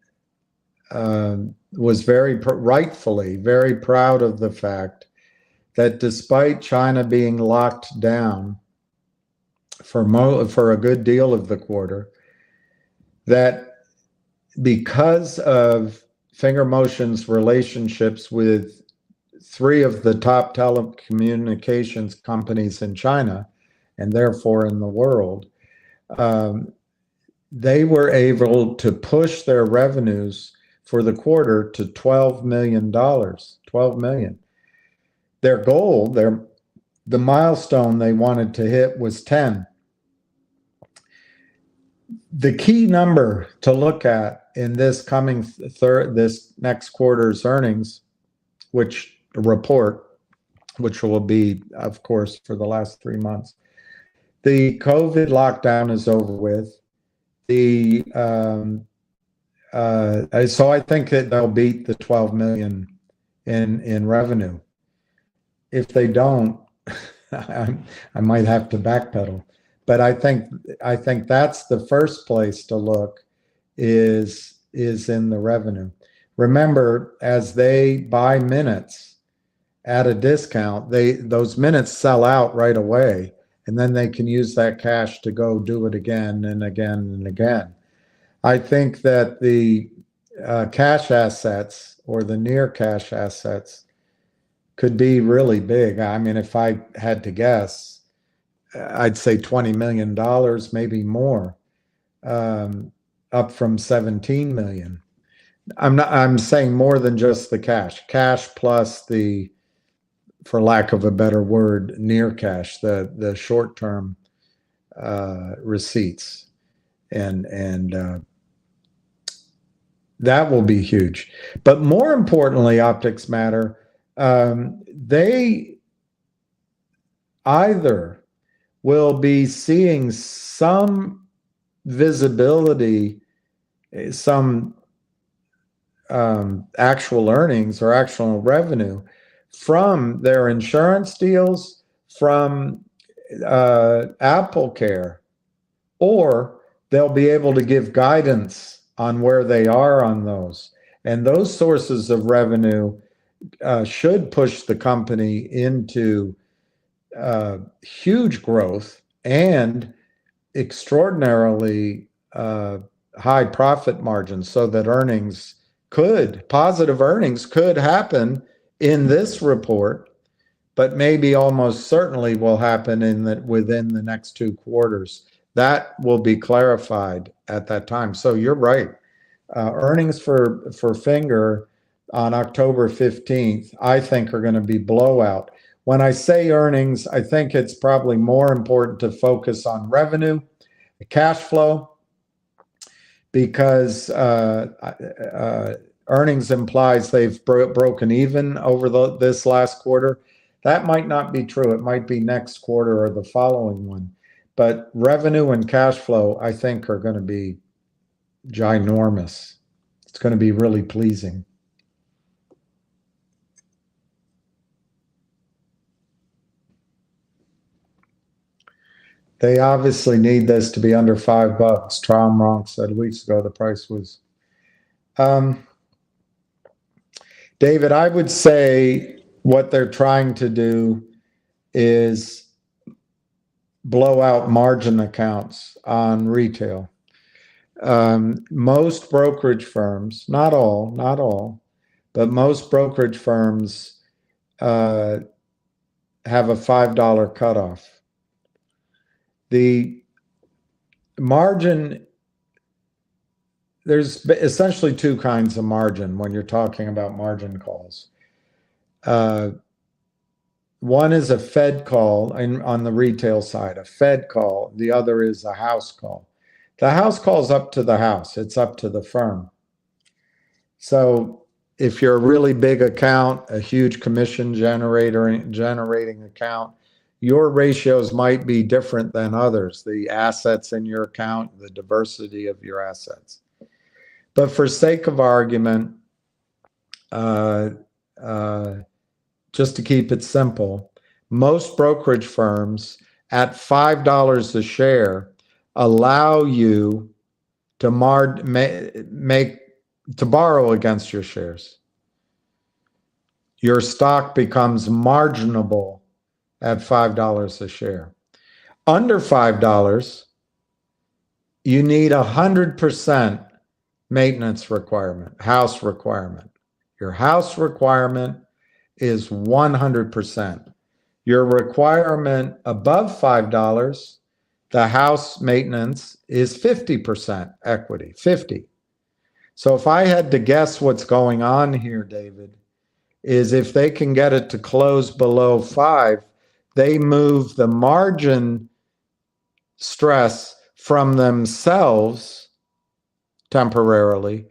was rightfully very proud of the fact that despite China being locked down for a good deal of the quarter, that because of Finger Motion's relationships with 3 of the top telecommunications companies in China, and therefore in the world, they were able to push their revenues for the quarter to $12 million. 12 million. Their goal, the milestone they wanted to hit was 10. The key number to look at in this coming this next quarter's earnings, which will be, of course, for the last 3 months. The COVID lockdown is over with. So I think that they'll beat the 12 million in revenue. If they don't, I might have to backpedal. But I think that's the first place to look is in the revenue. Remember, as they buy minutes at a discount, those minutes sell out right away, and then they can use that cash to go do it again and again and again. I think that the cash assets or the near cash assets could be really big. I mean, if I had to guess, I'd say $20 million, maybe more, up from 17 million. I'm saying more than just the cash plus the, for lack of a better word, near cash, the short-term receipts. And that will be huge. But more importantly, optics matter. They either will be seeing some visibility, some actual earnings or actual revenue from their insurance deals, from Apple Care, or they'll be able to give guidance on where they are on those. And those sources of revenue should push the company into huge growth and extraordinarily high profit margins, so that positive earnings could happen in this report, but maybe almost certainly will happen within the next 2 quarters. That will be clarified at that time. So you're right. Earnings for Finger on October 15th, I think, are going to be blowout. When I say earnings, I think it's probably more important to focus on revenue, cash flow, because earnings implies they've broken even over this last quarter. That might not be true. It might be next quarter or the following one. But revenue and cash flow, I think, are going to be ginormous. It's going to be really pleasing. They obviously need this to be under $5. Tom Ronk said weeks ago the price was. David, I would say what they're trying to do is blow out margin accounts on retail. Most brokerage firms, not all, but most brokerage firms have a $5 cutoff. The margin, there's essentially 2 kinds of margin when you're talking about margin calls. One is a Fed call on the retail side, a Fed call. The other is a house call. The house call is up to the house. It's up to the firm. So if you're a really big account, a huge commission generating account, your ratios might be different than others, the assets in your account, the diversity of your assets. But for sake of argument, just to keep it simple, most brokerage firms at $5 a share allow you to borrow against your shares. Your stock becomes marginable at $5 a share. Under $5, you need 100% maintenance requirement, house requirement. Your house requirement is 100%. Your requirement above $5, the house maintenance is 50% equity, 50. So if I had to guess what's going on here, David, is if they can get it to close below 5, they move the margin stress from themselves temporarily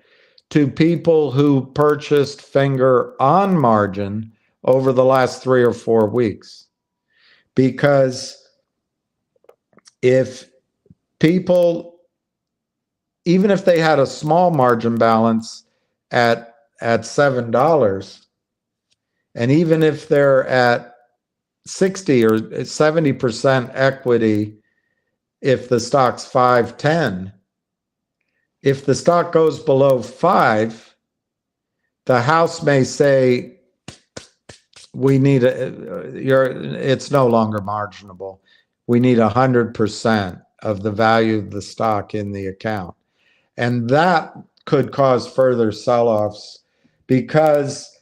to people who purchased finger on margin over the last 3 or 4 weeks. Because if people, even if they had a small margin balance at $7, and even if they're at 60 or 70% equity, if the stock's 510, if the stock goes below 5, the House may say, we need it's no longer marginable. We need 100% of the value of the stock in the account. And that could cause further sell-offs because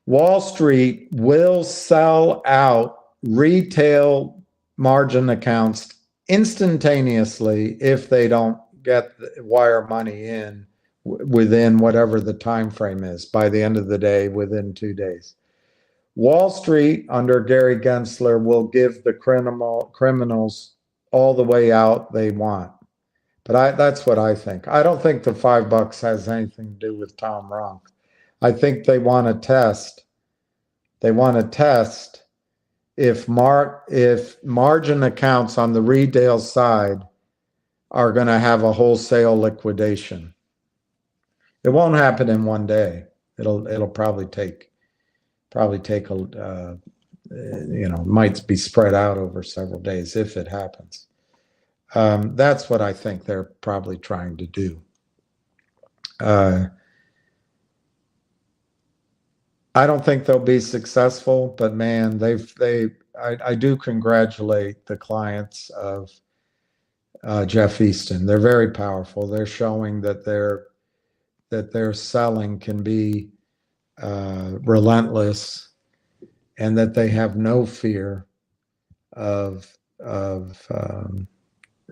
Wall Street will sell out retail margin accounts instantaneously if they don't get wire money in within whatever the time frame is, by the end of the day, within 2 days. Wall Street under Gary Gensler will give the criminals all the way out they want. But that's what I think. I don't think the $5 has anything to do with Tom Ronk. I think they want to test. They want to test if margin accounts on the retail side are going to have a wholesale liquidation. It won't happen in one day. It'll probably take a might be spread out over several days if it happens. That's what I think they're probably trying to do. I don't think they'll be successful, but man, I do congratulate the clients of Jeff Easton. They're very powerful. They're showing that their selling can be relentless, and that they have no fear of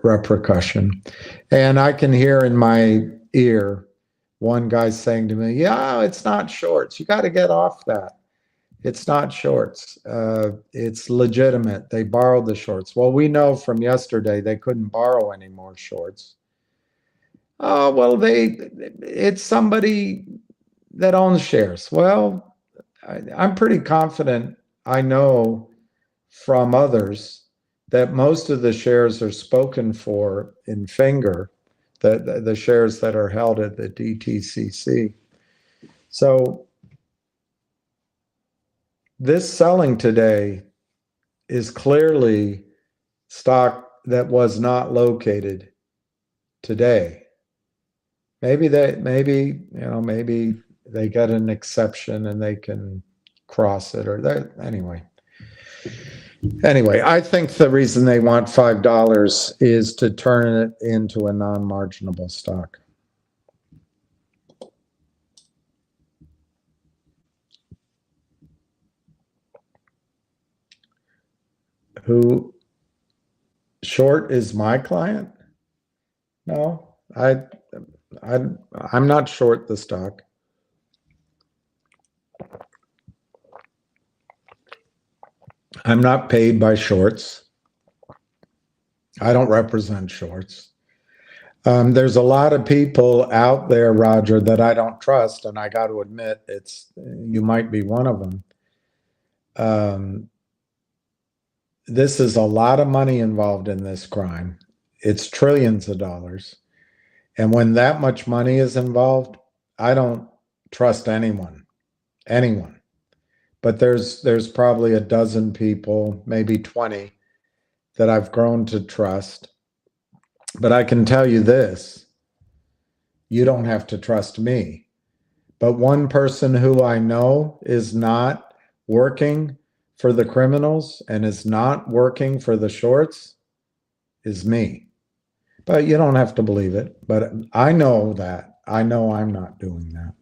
repercussion. And I can hear in my ear one guy saying to me, yeah, it's not shorts. You got to get off that. It's not shorts. It's legitimate. They borrowed the shorts. Well, we know from yesterday they couldn't borrow any more shorts. Oh, well, it's somebody that owns shares. Well, I'm pretty confident I know from others that most of the shares are spoken for in finger, the shares that are held at the DTCC. So this selling today is clearly stock that was not located today. Maybe they get an exception and they can cross it, or that anyway. Anyway, I think the reason they want $5 is to turn it into a non-marginable stock. Who short is my client? No, I'm not short the stock. I'm not paid by shorts. I don't represent shorts. There's a lot of people out there, Roger, that I don't trust, and I got to admit, you might be one of them. This is a lot of money involved in this crime. It's trillions of dollars. And when that much money is involved, I don't trust anyone. But there's probably a dozen people, maybe 20, that I've grown to trust. But I can tell you this, you don't have to trust me. But one person who I know is not working for the criminals and is not working for the shorts is me. But you don't have to believe it. But I know that. I know I'm not doing that.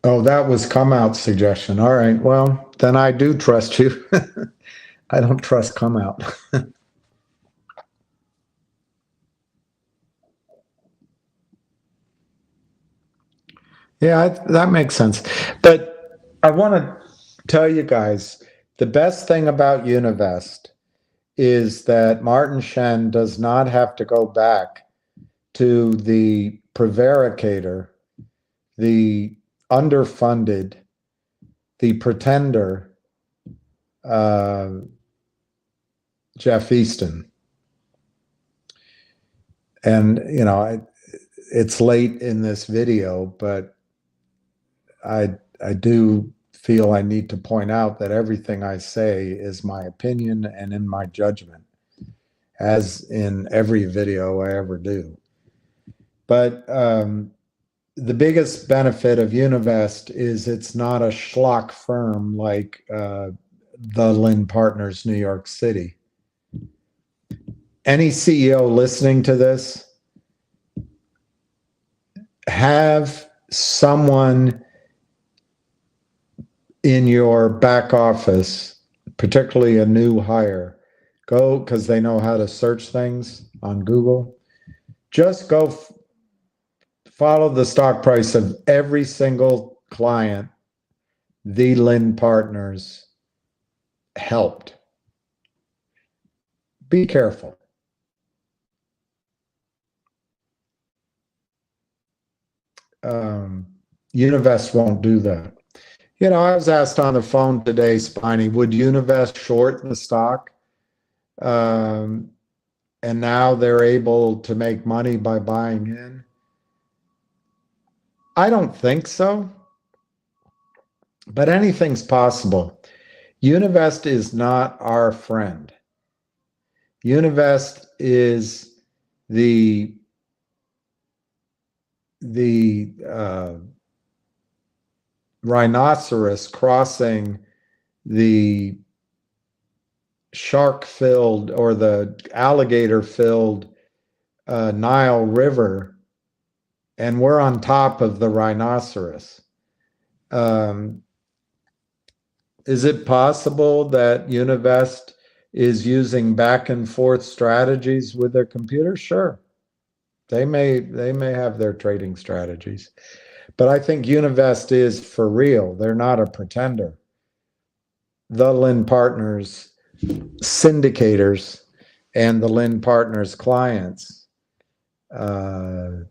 Oh, that was come out suggestion. All right. Well, then I do trust you. I don't trust come out. Yeah, that makes sense. But I want to tell you guys the best thing about Univest is that Martin Shen does not have to go back to the prevaricator, the underfunded, the pretender, Jeff Easton. And, you know, it's late in this video, but I do feel I need to point out that everything I say is my opinion and in my judgment, as in every video I ever do. But the biggest benefit of Univest is it's not a schlock firm like the Lynn Partners New York City. Any CEO listening to this, have someone in your back office, particularly a new hire, go, because they know how to search things on Google, just go follow the stock price of every single client the Lynn Partners helped. Be careful. Univest won't do that. You know, I was asked on the phone today, Spiny, would Univest short the stock? And now they're able to make money by buying in. I don't think so, but anything's possible. Univest is not our friend. Univest is the rhinoceros crossing the shark-filled or the alligator-filled Nile River, and we're on top of the rhinoceros. Is it possible that Univest is using back and forth strategies with their computer? Sure. They may have their trading strategies. But I think Univest is for real. They're not a pretender. The Lynn Partners syndicators and the Lynn Partners clients, I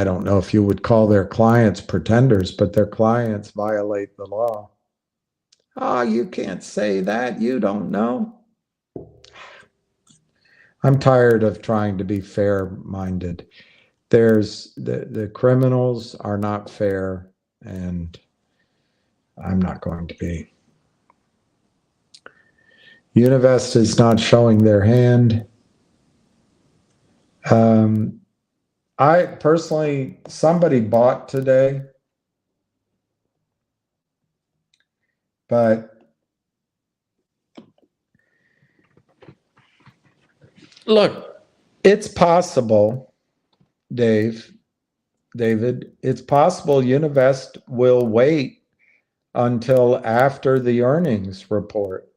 don't know if you would call their clients pretenders, but their clients violate the law. Oh, you can't say that. You don't know. I'm tired of trying to be fair-minded. There's the criminals are not fair, and I'm not going to be. Univest is not showing their hand. I personally, somebody bought today, but look, it's possible, David, it's possible Univest will wait until after the earnings report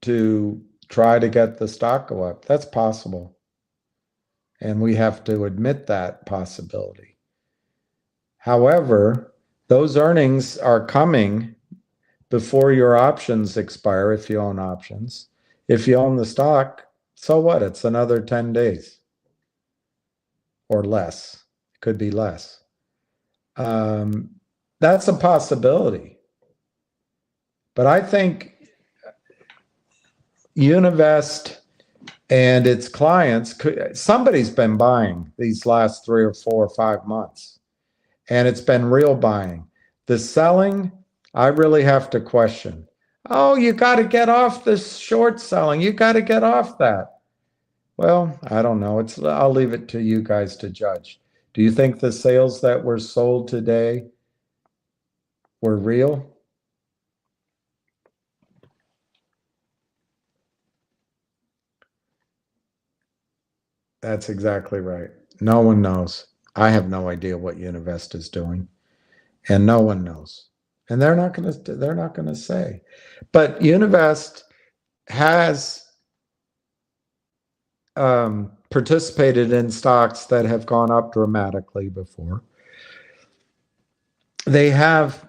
to try to get the stock go up. That's possible. And we have to admit that possibility. However, those earnings are coming before your options expire if you own options. If you own the stock, so what? It's another 10 days or less. It could be less. That's a possibility. But I think Univest and its clients, somebody's been buying these last 3 or 4 or 5 months, and it's been real buying. The selling, I really have to question. Oh, you got to get off this short selling. You got to get off that. Well, I don't know. I'll leave it to you guys to judge. Do you think the sales that were sold today were real? That's exactly right. No one knows. I have no idea what Univest is doing, and no one knows. And they're not going to say. But Univest has participated in stocks that have gone up dramatically before. they have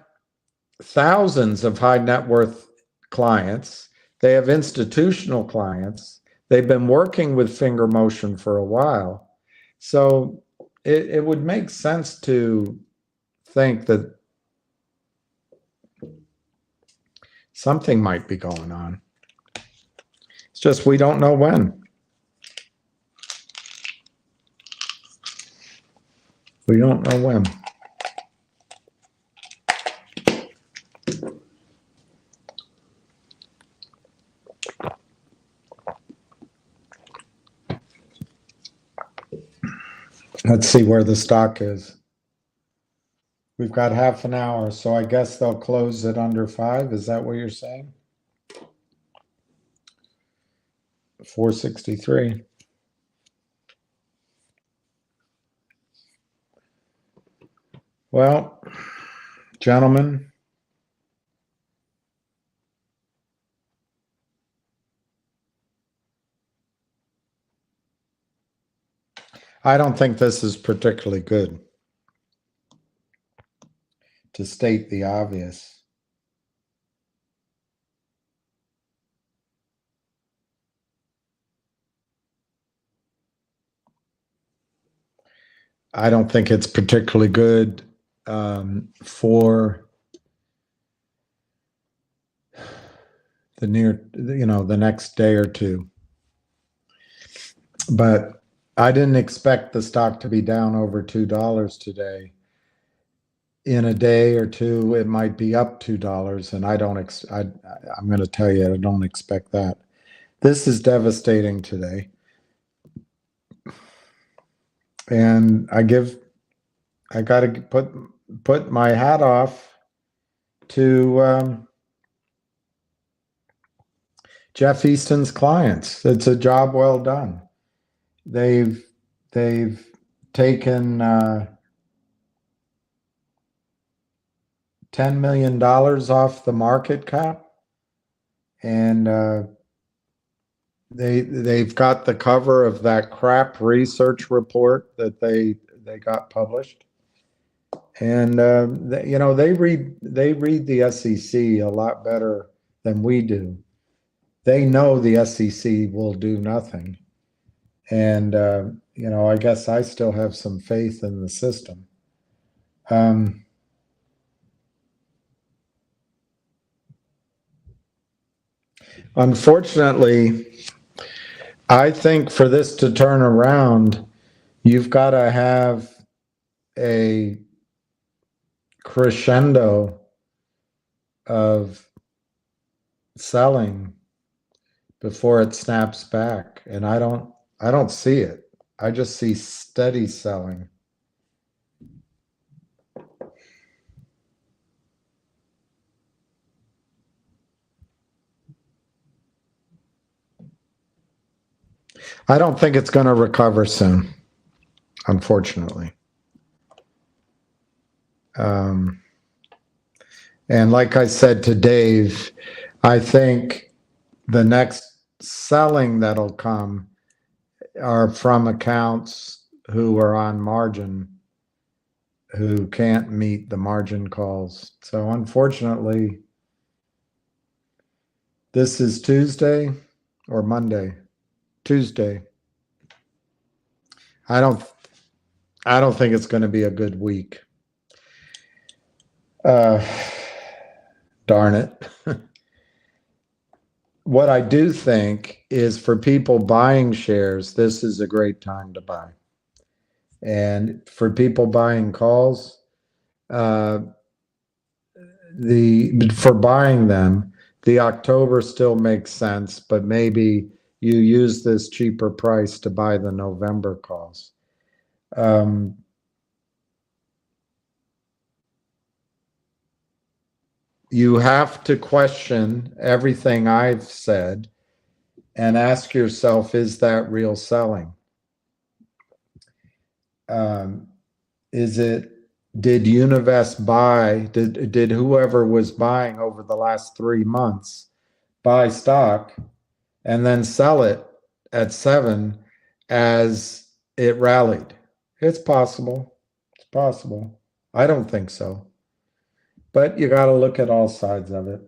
thousands of high net worth clients. They have institutional clients. They've been working with finger motion for a while. So it would make sense to think that something might be going on. It's just we don't know when. We don't know when. Let's see where the stock is. We've got half an hour, so I guess they'll close at under 5. Is that what you're saying? 463. Well, gentlemen, I don't think this is particularly good, to state the obvious. I don't think it's particularly good for the the next day or two. But I didn't expect the stock to be down over $2 today. In a day or two, it might be up $2, and I'm going to tell you, I don't expect that. This is devastating today. And I got to put my hat off to Jeff Easton's clients. It's a job well done. They've taken $10 million off the market cap, and they've got the cover of that crap research report that they got published, and they read the SEC a lot better than we do. They know the SEC will do nothing, and I guess I still have some faith in the system. Unfortunately, I think for this to turn around, you've got to have a crescendo of selling before it snaps back, and I don't see it. I just see steady selling. I don't think it's going to recover soon, unfortunately. And like I said to Dave, I think the next selling that'll come are from accounts who are on margin, who can't meet the margin calls. So unfortunately, this is Tuesday or Monday. Tuesday. I don't think it's going to be a good week. Darn it. What I do think is for people buying shares, this is a great time to buy. And for people buying calls, for buying them, the October still makes sense, but maybe you use this cheaper price to buy the November calls. You have to question everything I've said and ask yourself, is that real selling? Did Univest buy, did whoever was buying over the last 3 months buy stock and then sell it at 7 as it rallied? It's possible. It's possible. I don't think so. but you got to look at all sides of it.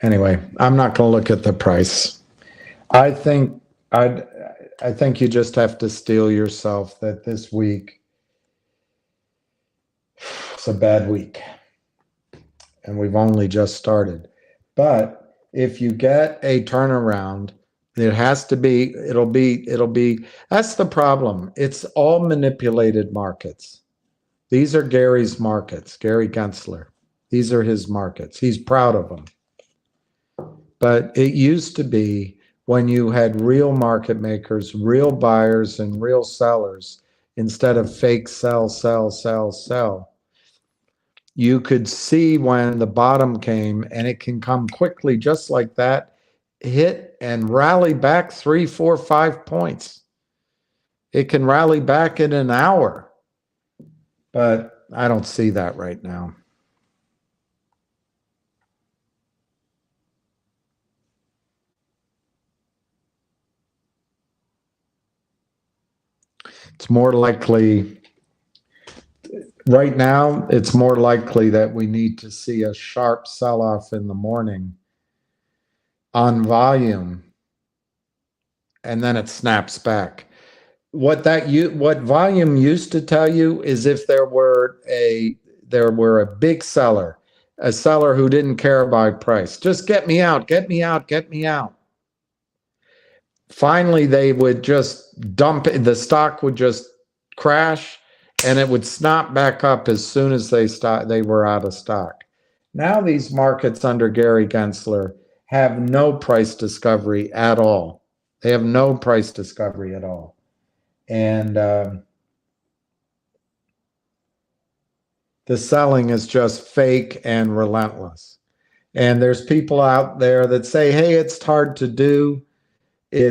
Anyway, I'm not going to look at the price. I think you just have to steel yourself that this week it's a bad week, and we've only just started. But if you get a turnaround, it has to be. It'll be. That's the problem. It's all manipulated markets. These are Gary's markets. Gary Gensler. These are his markets. He's proud of them. But it used to be when you had real market makers, real buyers, and real sellers, instead of fake sell, sell, sell, sell, you could see when the bottom came, and it can come quickly just like that, hit and rally back 3, 4, 5 points. It can rally back in an hour. But I don't see that right now. It's more likely, right now, it's more likely that we need to see a sharp sell-off in the morning on volume, and then it snaps back. What volume used to tell you is if there were a big seller, a seller who didn't care about price, just get me out, get me out, get me out. Finally, they would just dump it. The stock would just crash, and it would snap back up as soon as they were out of stock. Now these markets under Gary Gensler have no price discovery at all. They have no price discovery at all. And the selling is just fake and relentless. And there's people out there that say, hey, it's hard to do. You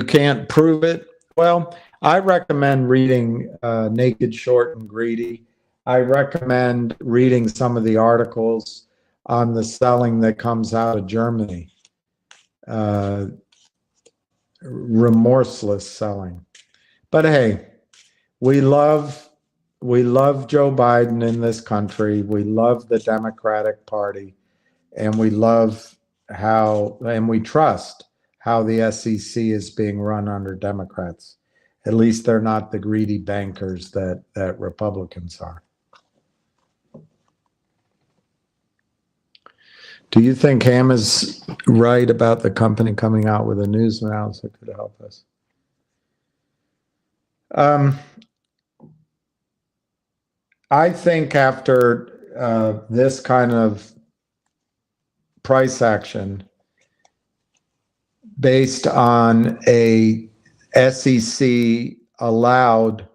can't prove it. Well, I recommend reading Naked, Short, and Greedy. I recommend reading some of the articles on the selling that comes out of Germany. Remorseless selling. But hey, we love Joe Biden in this country. We love the Democratic Party, and we trust how the SEC is being run under Democrats. At least they're not the greedy bankers that Republicans are. Do you think Ham is right about the company coming out with a news round that could help us? I think after this kind of price action based on a SEC allowed,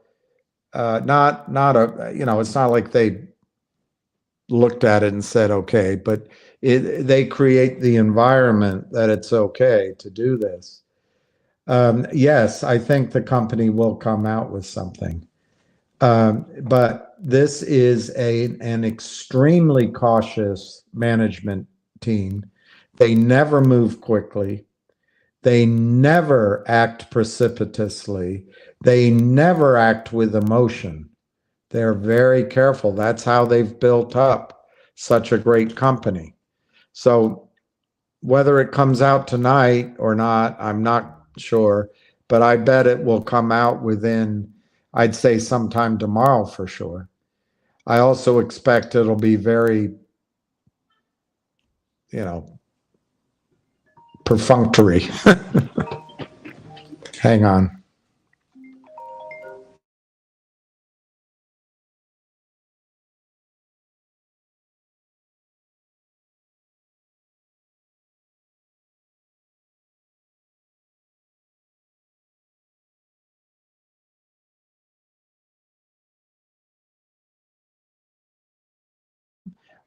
it's not like they looked at it and said, okay, but they create the environment that it's okay to do this. Yes, I think the company will come out with something. But this is an extremely cautious management team. They never move quickly. They never act precipitously. They never act with emotion. They're very careful. That's how they've built up such a great company. So whether it comes out tonight or not, I'm not sure, but I bet it will come out within, I'd say sometime tomorrow for sure. I also expect it'll be very, perfunctory. Hang on.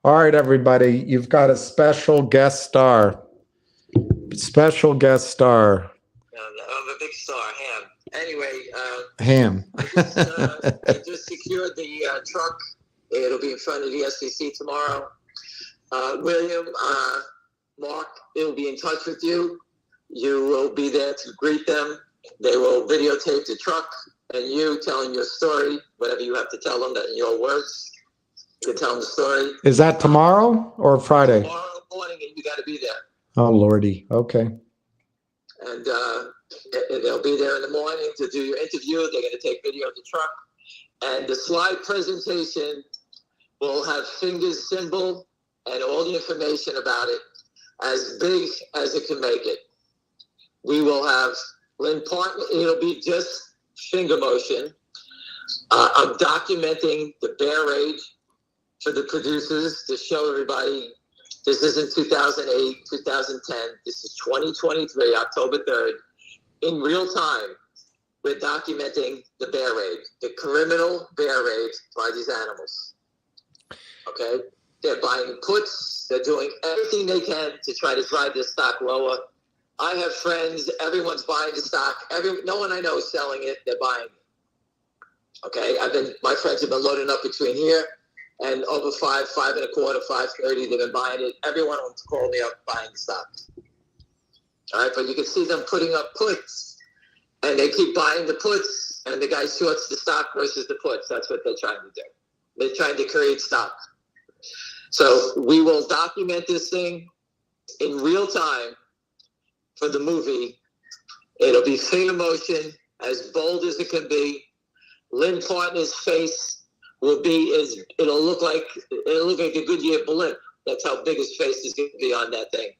All right, everybody, you've got a special guest star. Special guest star. I'm a big star, Ham. Anyway, Ham. I just secured the truck. It'll be in front of the SEC tomorrow. William, Mark, it'll be in touch with you. You will be there to greet them. They will videotape the truck and you telling your story, whatever you have to tell them that in your words. You can tell them the story. Is that tomorrow or Friday? Tomorrow morning, and you got to be there. Oh, Lordy. Okay. And they'll be there in the morning to do your interview. They're going to take video of the truck. And the slide presentation will have fingers, symbol, and all the information about it as big as it can make it. We will have Lynn Partner. It'll be just finger motion. I'm documenting the bear raid for the producers to show everybody this isn't 2008, 2010. This is 2023, October 3rd. In real time, we're documenting the bear raid, the criminal bear raid by these animals. Okay? They're buying puts. They're doing everything they can to try to drive their stock lower. I have friends. Everyone's buying the stock. No one I know is selling it. They're buying it. Okay? My friends have been loading up between here and over 5, 5.25, 5.30. They've been buying it. Everyone wants to call me up buying the stock. All right, but you can see them putting up puts, and they keep buying the puts, and the guy shorts the stock versus the puts. That's what they're trying to do. They're trying to create stock. So we will document this thing in real time for the movie. It'll be finger motion, as bold as it can be. Lynn Partner's face will be it'll look like a Goodyear blimp. That's how big his face is going to be on that thing.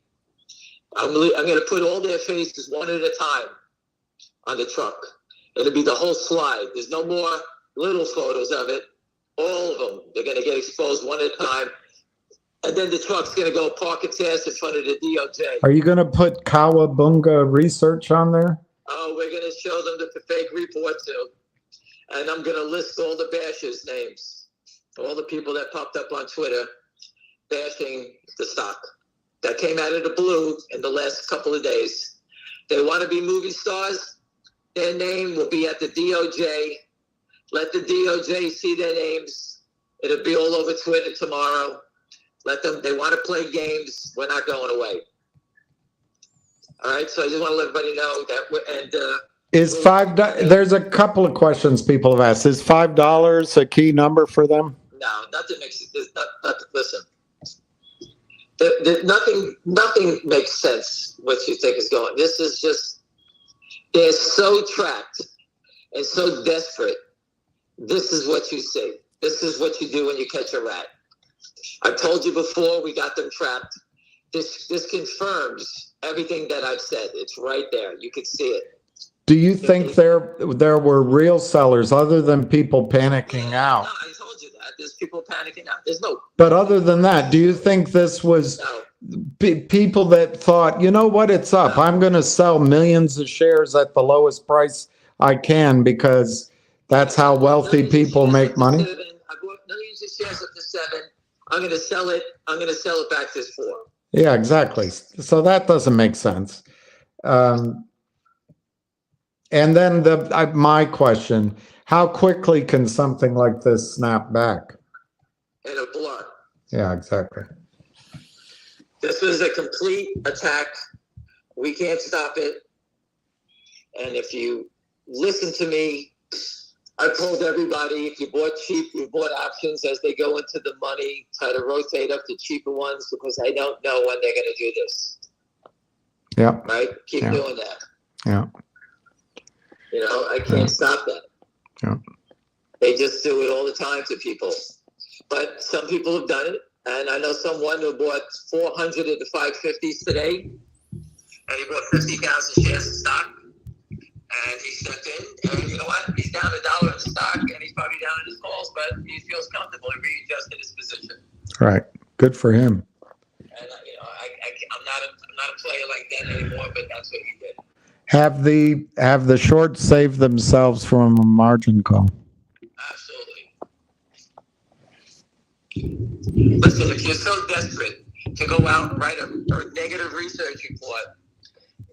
I'm going to put all their faces one at a time on the truck. It'll be the whole slide. There's no more little photos of it. All of them. They're going to get exposed one at a time. And then the truck's going to go park its ass in front of the DOJ. Are you going to put Kawabunga research on there? Oh, we're going to show them the fake report too. And I'm going to list all the bashers' names. All the people that popped up on Twitter bashing the stock. That came out of the blue in the last couple of days. They want to be movie stars. Their name will be at the DOJ. Let the DOJ see their names. It'll be all over Twitter tomorrow. Let them. They want to play games. We're not going away. All right. So I just want to let everybody know that. Is $5? There's a couple of questions people have asked. Is $5 a key number for them? No, nothing makes it. Listen. Nothing makes sense what you think is going. This is just, they're so trapped and so desperate. This is what you see. This is what you do when you catch a rat. I told you before, we got them trapped. This confirms everything that I've said. It's right there. You can see it. Do you think there were real sellers other than people panicking out? No, I told you that. There's people panicking out. There's no. But other than that, do you think this was people that thought, you know what, it's up. I'm going to sell millions of shares at the lowest price I can because that's how wealthy people make money? I bought millions of shares up to 7. I'm going to sell it. I'm going to sell it back to 4. Yeah, exactly. So that doesn't make sense. And then my question, how quickly can something like this snap back? In a blur. Yeah, exactly. This was a complete attack. We can't stop it. And if you listen to me, I told everybody, if you bought cheap, you bought options as they go into the money, try to rotate up the cheaper ones because I don't know when they're going to do this. Yeah. Right? Keep doing that. Yeah. You know, I can't stop that. Yeah. They just do it all the time to people. But some people have done it. And I know someone who bought 400 of the 550s today. And he bought 50,000 shares of stock. And he stepped in. And you know what? He's down $1 in the stock. And he's probably down in his calls. But he feels comfortable. He readjusted his position. Right. Good for him. And, you know, I'm not a player like that anymore. But that's what he did. Have the shorts saved themselves from a margin call? Absolutely. Listen, if you're so desperate to go out and write a negative research report,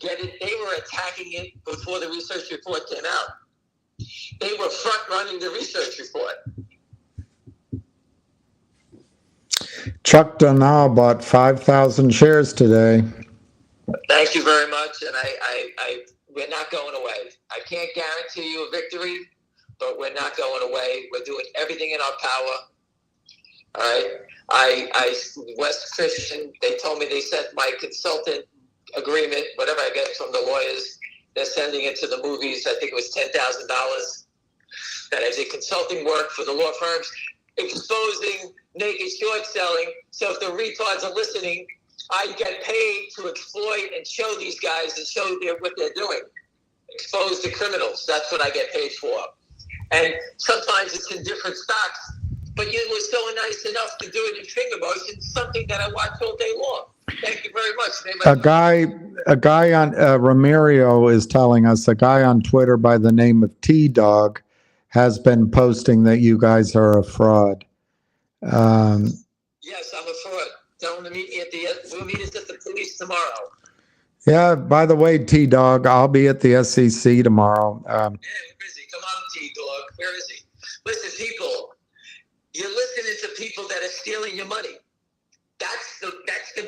get it. They were attacking it before the research report came out. They were front running the research report. Chuck Donal bought 5,000 shares today. Thank you very much, and we're not going away. I can't guarantee you a victory, but we're not going away. We're doing everything in our power. All right. West Christian, they told me they sent my consultant agreement, whatever I get from the lawyers, they're sending it to the movies. I think it was $10,000. That I did consulting work for the law firms, exposing naked short selling. So if the retards are listening, I get paid to exploit and show these guys and show what they're doing. Expose the criminals. That's what I get paid for. And sometimes it's in different stocks. But you were so nice enough to do it in finger motion, something that I watch all day long. Thank you very much. A guy on Ramirio is telling us, a guy on Twitter by the name of T-Dog has been posting that you guys are a fraud. Yes, I'm a fraud. Tell him to meet me we'll meet us at the police tomorrow. Yeah, by the way, T-Dog, I'll be at the SEC tomorrow. Yeah, where is he? Come on, T-Dog. Where is he? Listen, people. You're listening to people that are stealing your money. That's the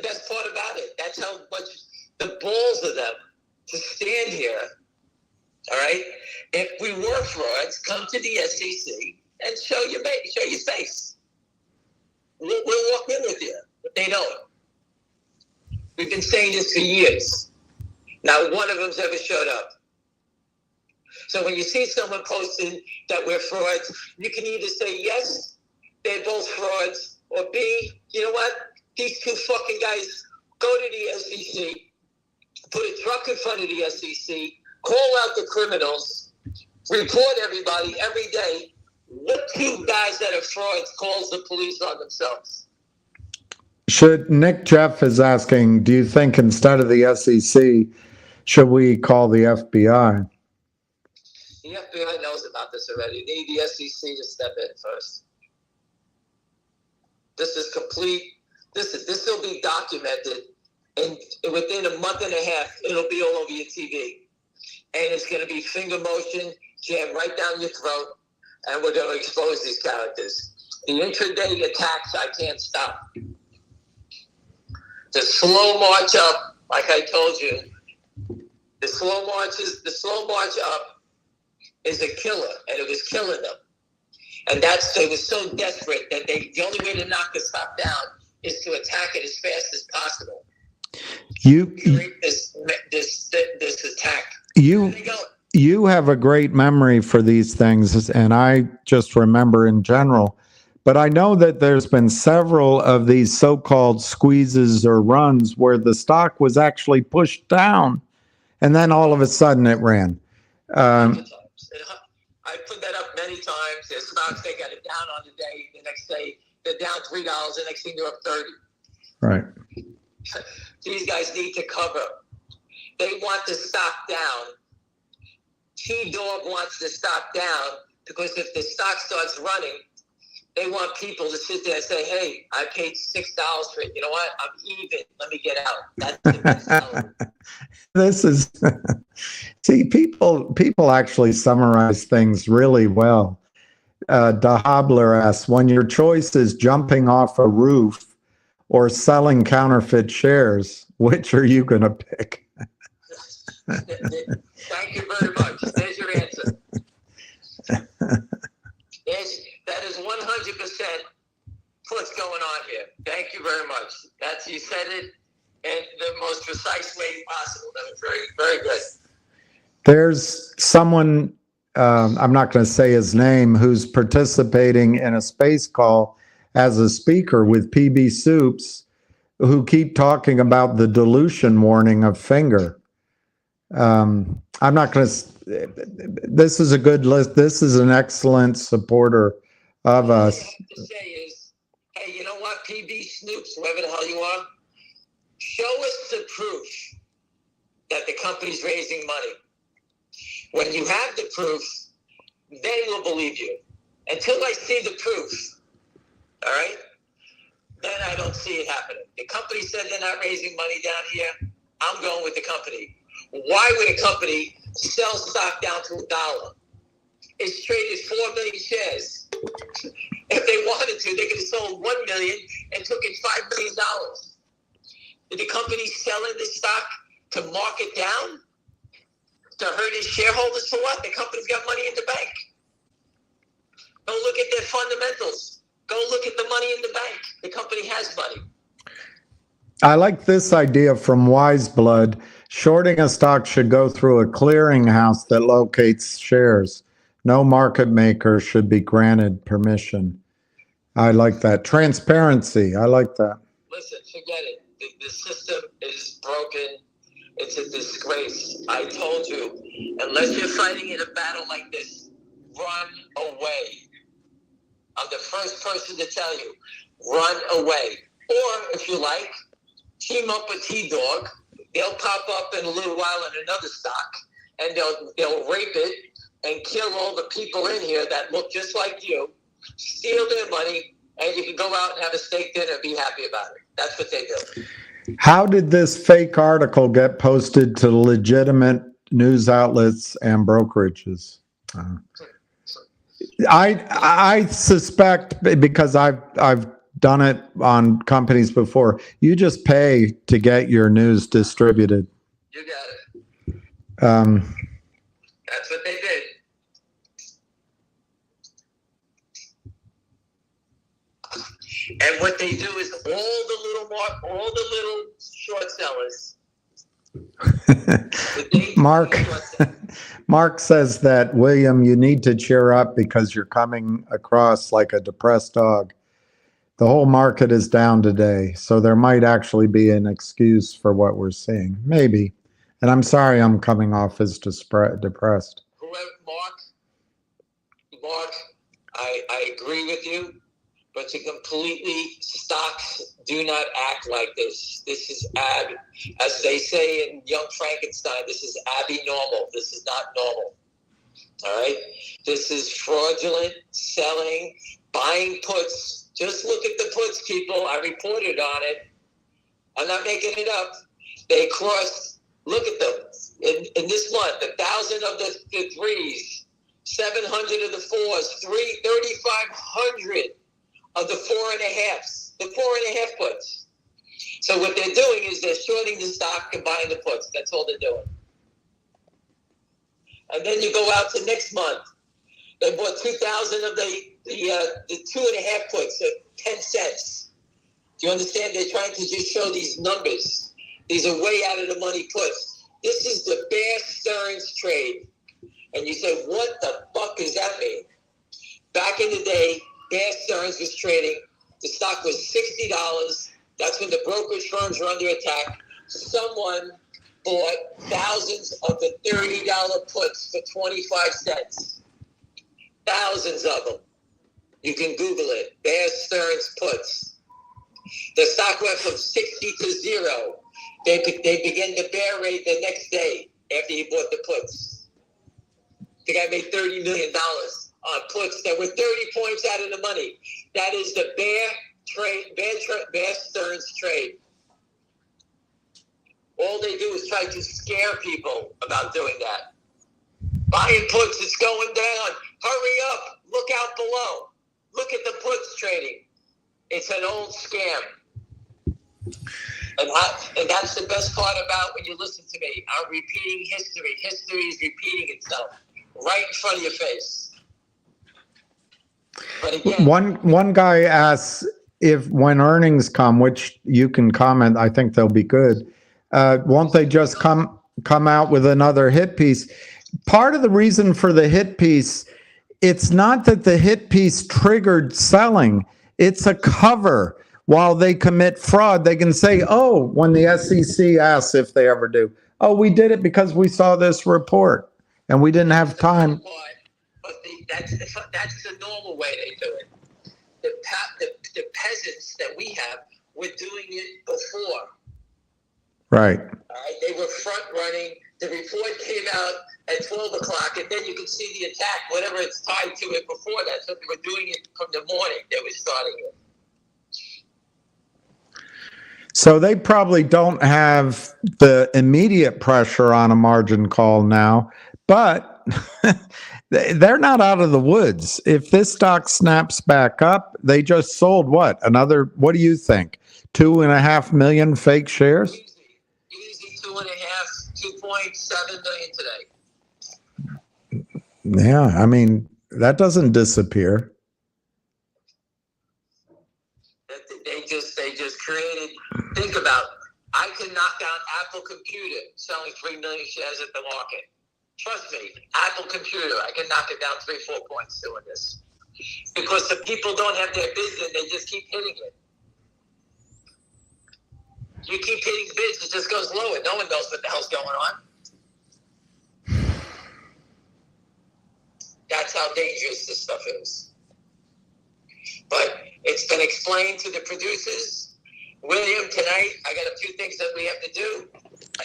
best part about it. That's how much the balls of them to stand here. All right. If we were frauds, come to the SEC and show your face. We'll walk in with you, but they don't. We've been saying this for years. Not one of them's ever showed up. So when you see someone posting that we're frauds, you can either say yes, they're both frauds, or B, you know what? These two fucking guys go to the SEC, put a truck in front of the SEC, call out the criminals, report everybody every day. What two guys that are frauds calls the police on themselves? Nick Jeff is asking, do you think instead of the SEC, should we call the FBI? The FBI knows about this already. You need the SEC to step in first. This is complete. This will be documented, and within a month and a half, it'll be all over your TV. And it's going to be finger motion, jammed right down your throat, and we're going to expose these characters. The intraday attacks, I can't stop. The slow march up, like I told you, the slow march up is a killer, and it was killing them. And they were so desperate that the only way to knock the stock down is to attack it as fast as possible. Create this attack. You have a great memory for these things, and I just remember in general. But I know that there's been several of these so-called squeezes or runs where the stock was actually pushed down, and then all of a sudden it ran. I put that up many times. There's stocks, they got it down on the day. The next day, they're down $3. The next thing, they're up 30. Right. These guys need to cover. They want the stock down. T-Dog wants the stock down because if the stock starts running, they want people to sit there and say, hey, I paid $6 for it. You know what? I'm even. Let me get out. That's the best seller. This is, see, people actually summarize things really well. De Hobler asks, when your choice is jumping off a roof or selling counterfeit shares, which are you going to pick? Thank you very much. There's your answer. That is 100% what's going on here. Thank you very much. You said it in the most precise way possible. That was very, very good. There's someone, I'm not going to say his name, who's participating in a space call as a speaker with PB Soups, who keep talking about the dilution warning of finger. I'm not going to, this is a good list. This is an excellent supporter of us. What I have to say is, hey, you know what, PB Snoops, whoever the hell you are, show us the proof that the company's raising money. When you have the proof, they will believe you. Until I see the proof, all right, then I don't see it happening. The company said they're not raising money down here. I'm going with the company. Why would a company sell stock down to $1? It's traded 4 million shares. If they wanted to, they could have sold 1 million and took in $5 million. Did the company selling this stock to mark it down? To hurt his shareholders for what? The company's got money in the bank. Go look at their fundamentals. Go look at the money in the bank. The company has money. I like this idea from Wiseblood. Shorting a stock should go through a clearinghouse that locates shares. No market maker should be granted permission. I like that. Transparency. I like that. Listen, forget it. The system is broken. It's a disgrace. I told you, unless you're fighting in a battle like this, run away. I'm the first person to tell you, run away. Or, if you like, team up with T-Dog. They'll pop up in a little while in another stock, and they'll rape it and kill all the people in here that look just like you, steal their money, and you can go out and have a steak dinner and be happy about it. That's what they do. How did this fake article get posted to legitimate news outlets and brokerages? I suspect, because I've done it on companies before, you just pay to get your news distributed. You got it. That's what they did. And what they do is all the little short sellers. Mark says that, William, you need to cheer up because you're coming across like a depressed dog. The whole market is down today, so there might actually be an excuse for what we're seeing. Maybe. And I'm sorry I'm coming off as depressed. Mark, I agree with you. But to completely, stocks do not act like this. This is as they say in Young Frankenstein, this is abnormal. This is not normal. All right? This is fraudulent selling, buying puts. Just look at the puts, people. I reported on it. I'm not making it up. They crossed, look at them. In this month, 1,000 of the threes, 700 of the fours, 3,500 of the 4.5s, the 4.5 puts. So what they're doing is they're shorting the stock and buying the puts. That's all they're doing. And then you go out to next month. They bought 2,000 of the 2.5 puts at 10 cents. Do you understand? They're trying to just show these numbers. These are way out of the money puts. This is the Bear Stearns trade. And you say, what the fuck does that mean? Back in the day, Bear Stearns was trading. The stock was $60. That's when the brokerage firms were under attack. Someone bought thousands of the $30 puts for 25 cents. Thousands of them. You can Google it. Bear Stearns puts. The stock went from 60 to 0. They began to bear rate the next day after he bought the puts. The guy made $30 million on puts that were 30 points out of the money. That is the Bear Stearns trade. All they do is try to scare people about doing that. Buying puts, it's going down. Hurry up. Look out below. Look at the puts trading. It's an old scam. And that's the best part about when you listen to me. I'm repeating history. History is repeating itself right in front of your face. But again, one guy asks if when earnings come, which you can comment, I think they'll be good. Won't they just come out with another hit piece? Part of the reason for the hit piece, it's not that the hit piece triggered selling. It's a cover. While they commit fraud, they can say, oh, when the SEC asks if they ever do, oh, we did it because we saw this report and we didn't have time. But that's the normal way they do it. The peasants that we have were doing it before. Right. All right. They were front running. The report came out at 12 o'clock, and then you could see the attack, whatever it's tied to it before that. So they were doing it from the morning. They were starting it. So they probably don't have the immediate pressure on a margin call now, but they're not out of the woods. If this stock snaps back up, they just sold what? Another, what do you think? 2.5 million fake shares? Easy 2.5, 2.7 million today. Yeah, I mean, that doesn't disappear. They just created. Think about. I can knock down Apple Computer selling 3 million shares at the market. Trust me, Apple Computer. I can knock it down 3-4 points doing this because the people don't have their bids and they just keep hitting it. You keep hitting bids, it just goes lower. No one knows what the hell's going on. That's how dangerous this stuff is. But it's been explained to the producers. William, tonight, I got a few things that we have to do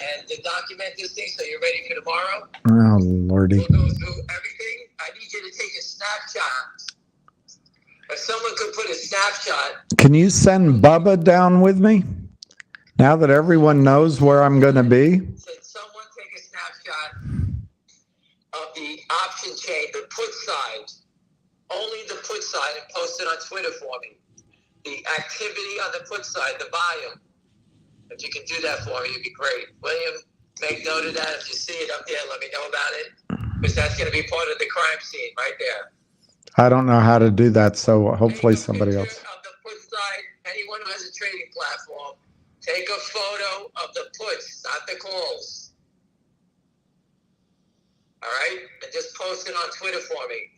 and to document this thing so you're ready for tomorrow. Oh, Lordy. We'll go through everything. I need you to take a snapshot. If someone could put a snapshot. Can you send Bubba down with me? Now that everyone knows where I'm going to be? Said someone take a snapshot of the option chain, the put side. Only the put side, and post it on Twitter for me. The activity on the put side, the volume. If you can do that for me, it'd be great. William, make note of that. If you see it up there, let me know about it. Because that's going to be part of the crime scene right there. I don't know how to do that, so hopefully somebody else. Of the put side, anyone who has a trading platform, take a photo of the puts, not the calls. All right? And just post it on Twitter for me.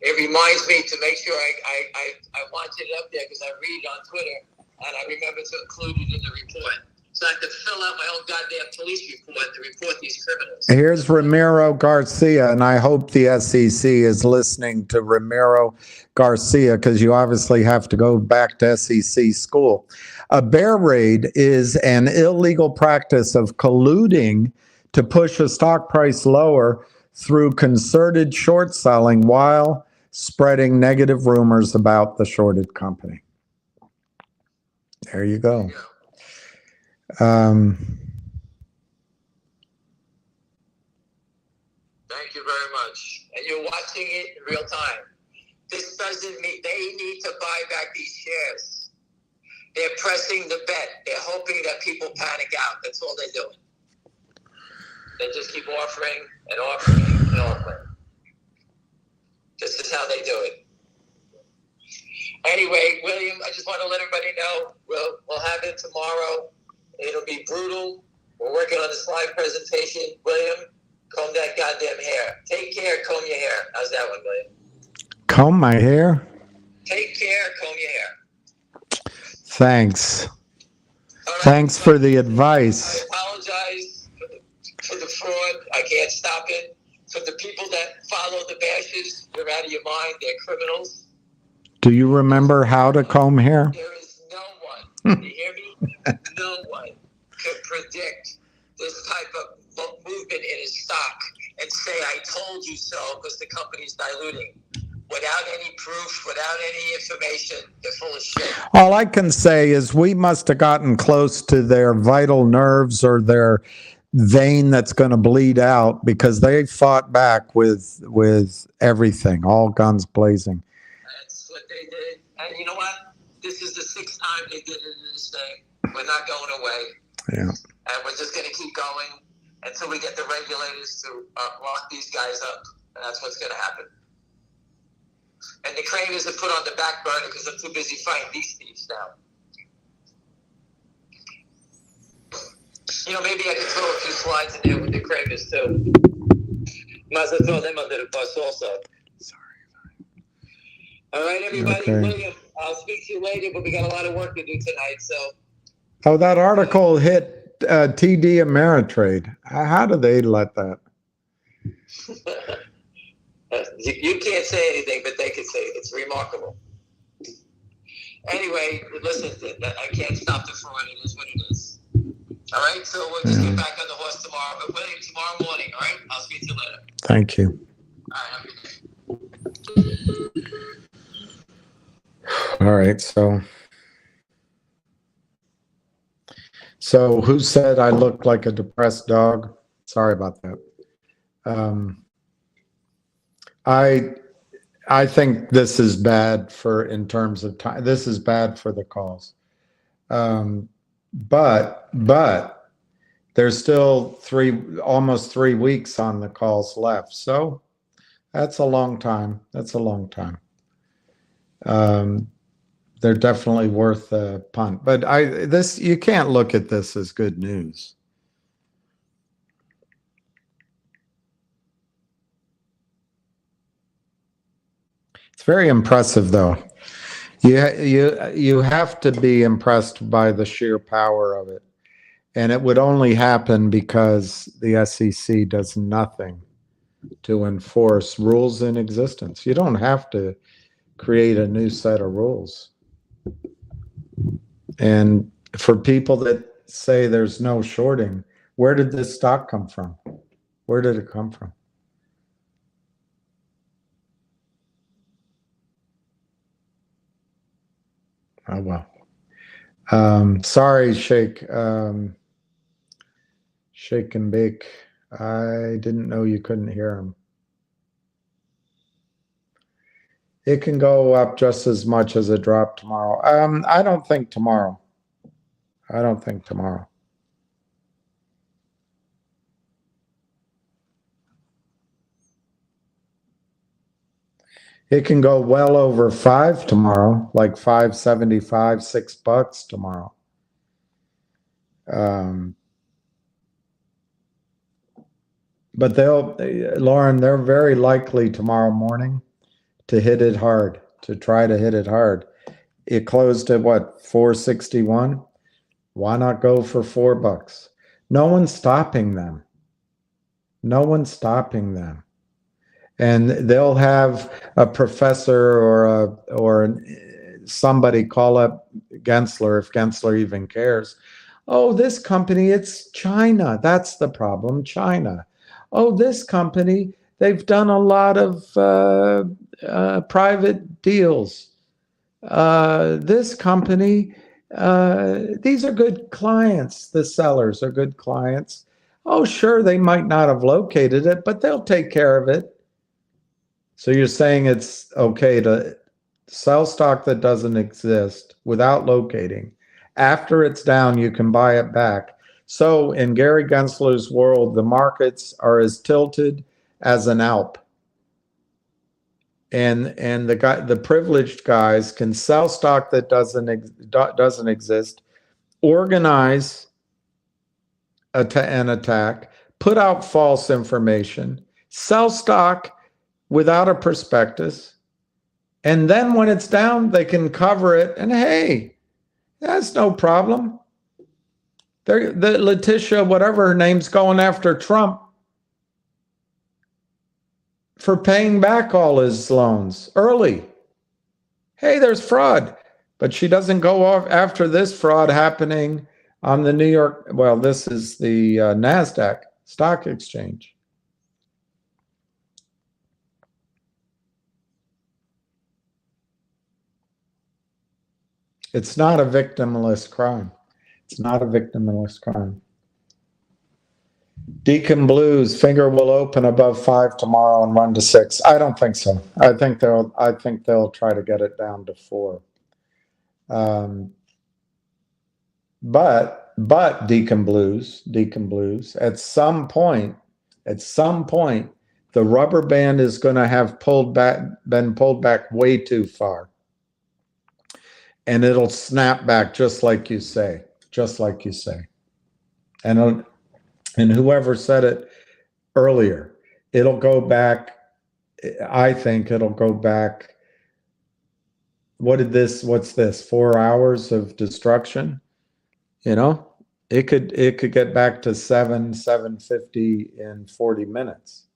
It reminds me to make sure I want it up there because I read on Twitter and I remember to include it in the report. So I have to fill out my own goddamn police report to report these criminals. Here's Ramiro Garcia, and I hope the SEC is listening to Ramiro Garcia because you obviously have to go back to SEC school. A bear raid is an illegal practice of colluding to push a stock price lower through concerted short selling while spreading negative rumors about the shorted company. There you go. Thank you very much. And you're watching it in real time. This doesn't mean they need to buy back these shares. They're pressing the bet. They're hoping that people panic out. That's all they're doing. They just keep offering and offering and offering. This is how they do it. Anyway, William, I just want to let everybody know we'll have it tomorrow. It'll be brutal. We're working on the slide presentation. William, comb that goddamn hair. Take care, comb your hair. How's that one, William? Comb my hair? Take care, comb your hair. Thanks. All right. Thanks for the advice. I apologize for the fraud. I can't stop it. For the people that follow the bashes, you're out of your mind. They're criminals. Do you remember how to comb hair? There is no one, you hear me? No one could predict this type of movement in his stock and say, I told you so, because the company's diluting. Without any proof, without any information, they're full of shit. All I can say is we must have gotten close to their vital nerves or their vein that's going to bleed out because they fought back with everything, all guns blazing. That's what they did. And you know what? This is the 6th time they did it in this thing. We're not going away. Yeah. And we're just going to keep going until we get the regulators to lock these guys up. And that's what's going to happen. And the cravers are put on the back burner because I'm too busy fighting these thieves now. You know, maybe I could throw a few slides in there with the cravers too. Might as well throw them under the bus also. Sorry. All right, everybody. Okay. William, I'll speak to you later, but we got a lot of work to do tonight. So. Oh, that article hit TD Ameritrade. How do they let that? You can't say anything, but they can say it. It's remarkable. Anyway, listen, I can't stop the fraud. It is what it is. All right, so we'll just get back on the horse tomorrow. But William, tomorrow morning, all right? I'll speak to you later. Thank you. All right, have a good day. All right, so So who said I looked like a depressed dog? Sorry about that. I think this is bad in terms of time. This is bad for the calls. But there's still almost 3 weeks on the calls left. So that's a long time. That's a long time. They're definitely worth a punt. But you can't look at this as good news. It's very impressive, though. You have to be impressed by the sheer power of it. And it would only happen because the SEC does nothing to enforce rules in existence. You don't have to create a new set of rules. And for people that say there's no shorting, where did this stock come from? Where did it come from? Oh, well. Sorry, Shake and Bake. I didn't know you couldn't hear him. It can go up just as much as it dropped tomorrow. I don't think tomorrow. I don't think tomorrow. It can go well over 5 tomorrow, like 5.75, $6 tomorrow. But Lauren, they're very likely tomorrow morning to hit it hard, to try to hit it hard. It closed at what, 461? Why not go for $4? No one's stopping them. No one's stopping them. And they'll have a professor or somebody call up Gensler, if Gensler even cares. Oh, this company, it's China. That's the problem, China. Oh, this company, they've done a lot of private deals. This company, these are good clients. The sellers are good clients. Oh, sure, they might not have located it, but they'll take care of it. So you're saying it's okay to sell stock that doesn't exist without locating. After it's down, you can buy it back. So in Gary Gensler's world, the markets are as tilted as an Alp. And the privileged guys can sell stock that doesn't exist, organize an attack, put out false information, sell stock without a prospectus, and then when it's down, they can cover it, and hey, that's no problem. The Letitia, whatever her name's, going after Trump for paying back all his loans early. Hey, there's fraud. But she doesn't go off after this fraud happening on the New York, well, this is the NASDAQ stock exchange. It's not a victimless crime. It's not a victimless crime. Deacon Blues, finger will open above 5 tomorrow and run to 6. I don't think so. I think they'll try to get it down to 4. But Deacon Blues, at some point, the rubber band is going to have been pulled back way too far. And it'll snap back just like you say. And whoever said it earlier, it'll go back. I think it'll go back. What's this? 4 hours of destruction? You know, it could get back to 750 in 40 minutes.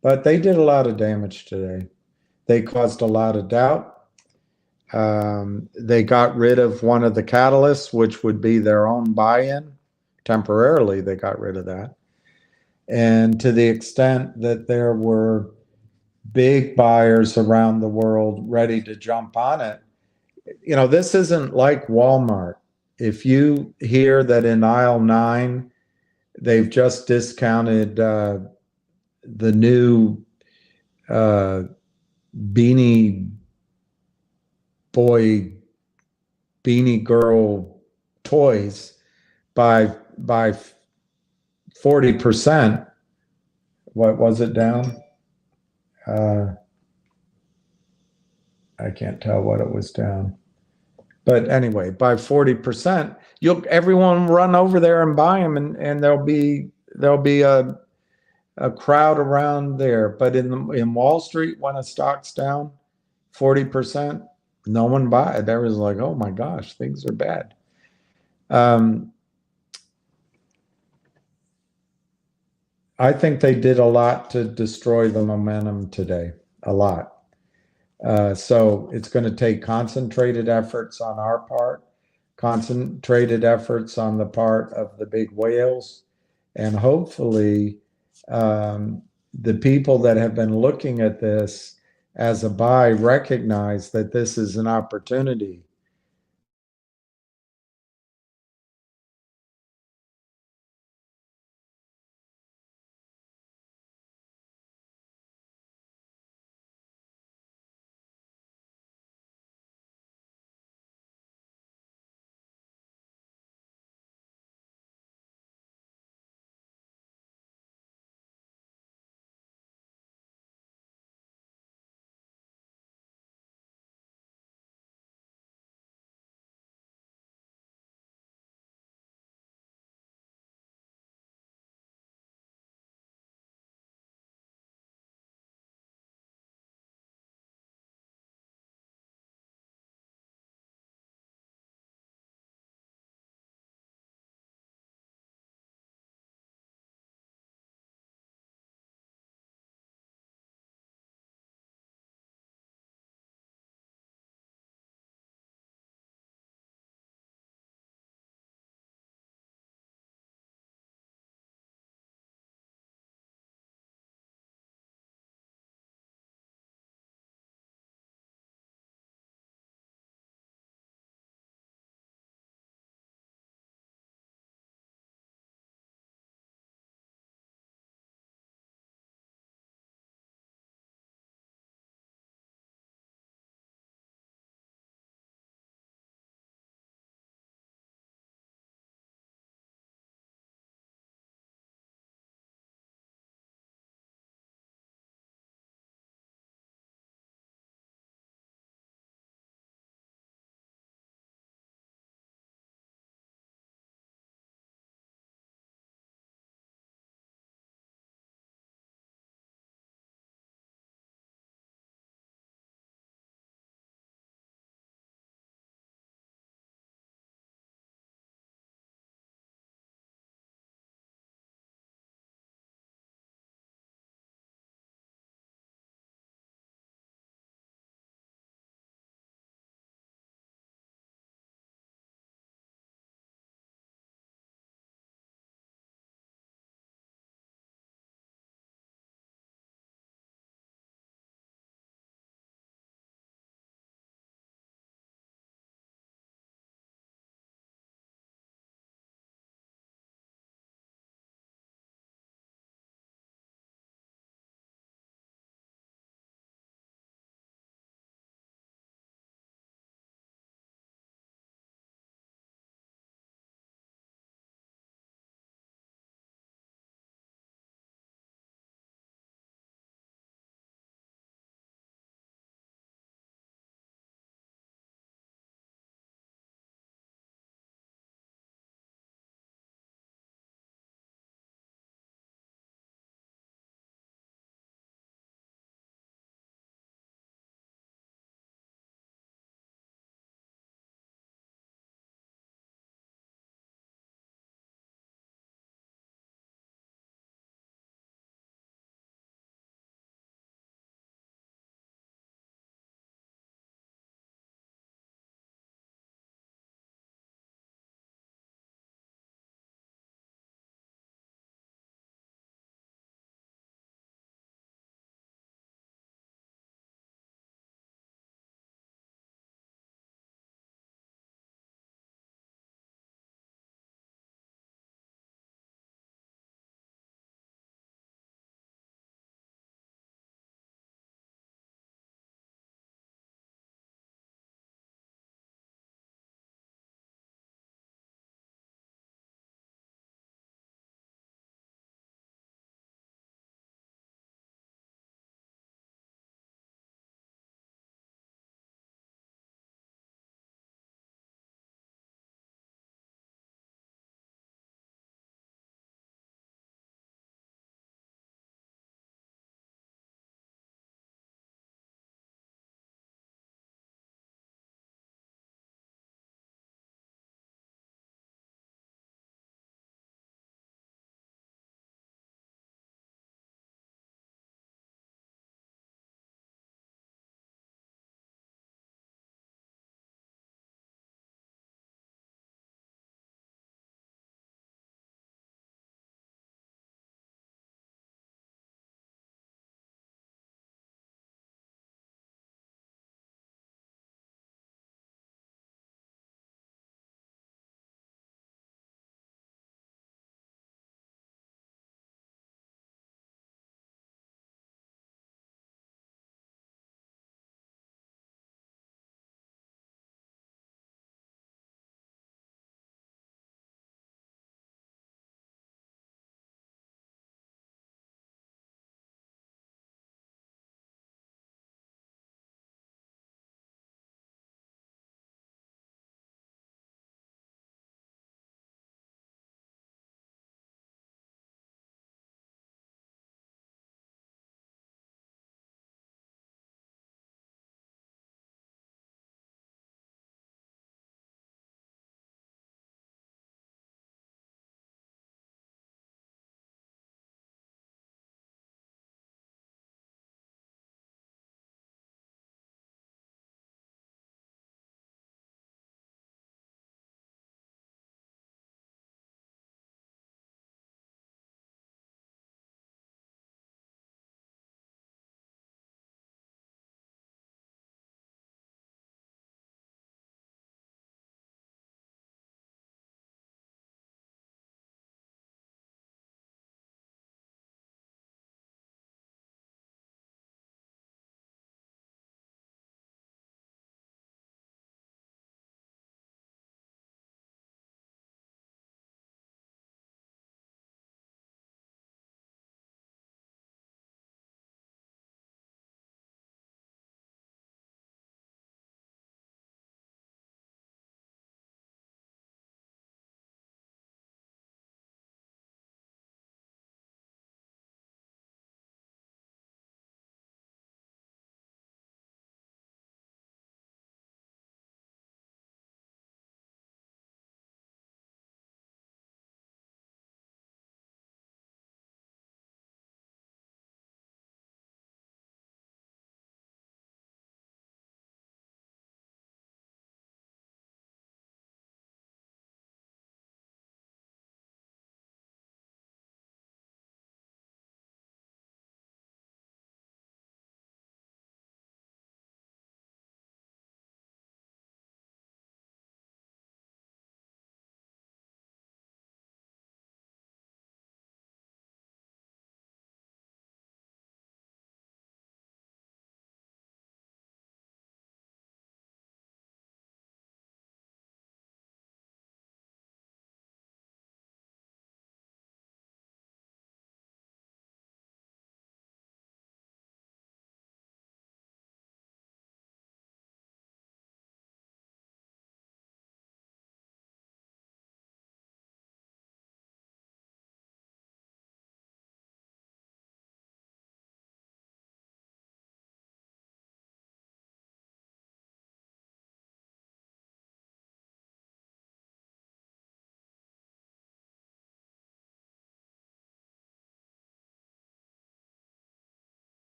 But they did a lot of damage today. They caused a lot of doubt. They got rid of one of the catalysts, which would be their own buy-in. Temporarily, they got rid of that. And to the extent that there were big buyers around the world ready to jump on it, you know, this isn't like Walmart. if you hear that in aisle 9, they've just discounted the new beanie boy, beanie girl toys by 40%. What was it down? I can't tell what it was down. But anyway, by 40%, everyone run over there and buy them, and there'll be a crowd around there. But in Wall Street, when a stock's down 40%, no one buy it. Everyone's like, oh my gosh, things are bad. I think they did a lot to destroy the momentum today, a lot. So it's going to take concentrated efforts on our part, concentrated efforts on the part of the big whales, and hopefully the people that have been looking at this as a buy recognize that this is an opportunity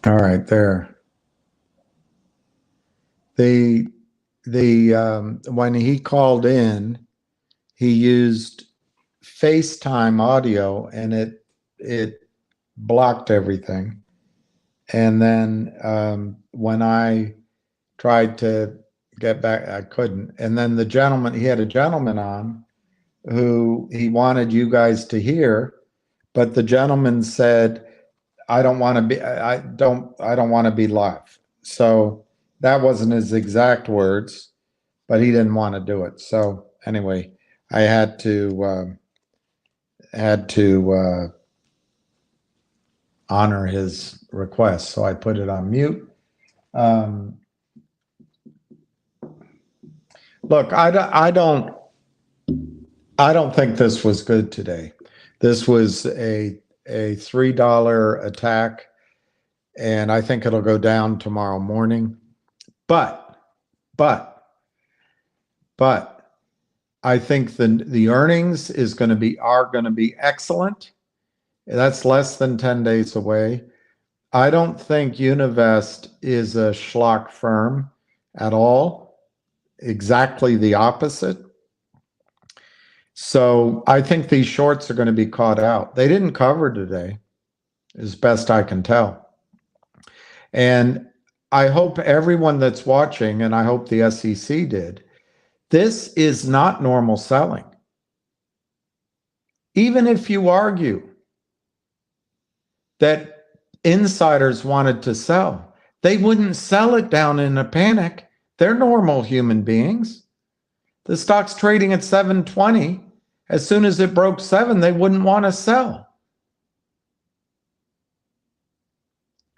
All right, there. The when he called in, he used FaceTime audio, and it blocked everything. And then when I tried to get back, I couldn't. And then the gentleman, he had a gentleman on who he wanted you guys to hear, but the gentleman said, I don't want to be, I don't want to be live. So that wasn't his exact words, but he didn't want to do it. So anyway, I had to honor his request. So I put it on mute. Look, I don't think this was good today. This was a $3 attack, and I think it'll go down tomorrow morning. But I think the earnings are going to be excellent. That's less than 10 days away. I don't think Univest is a schlock firm at all. Exactly the opposite. So I think these shorts are going to be caught out. They didn't cover today, as best I can tell. And I hope everyone that's watching, and I hope the SEC did, this is not normal selling. Even if you argue that insiders wanted to sell, they wouldn't sell it down in a panic. They're normal human beings. The stock's trading at 720. As soon as it broke 7, they wouldn't want to sell.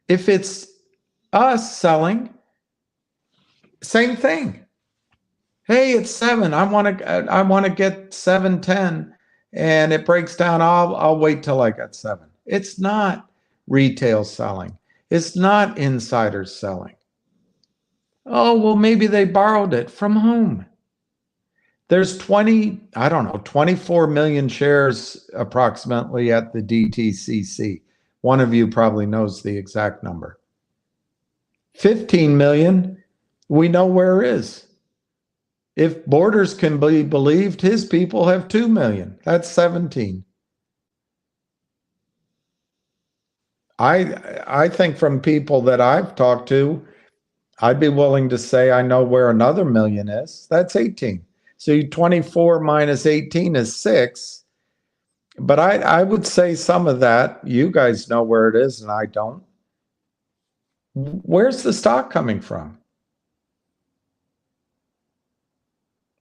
If it's us selling, same thing. Hey, it's 7. I want to get 710, and it breaks down. I'll wait till I get 7. It's not retail selling. It's not insiders selling. Oh, well, maybe they borrowed it. From whom? There's 24 million shares approximately at the DTCC. One of you probably knows the exact number. 15 million, we know where is. If Borders can be believed, his people have 2 million. That's 17. I think from people that I've talked to, I'd be willing to say I know where another million is. That's 18. So 24 minus 18 is 6. But I would say some of that, you guys know where it is and I don't. Where's the stock coming from?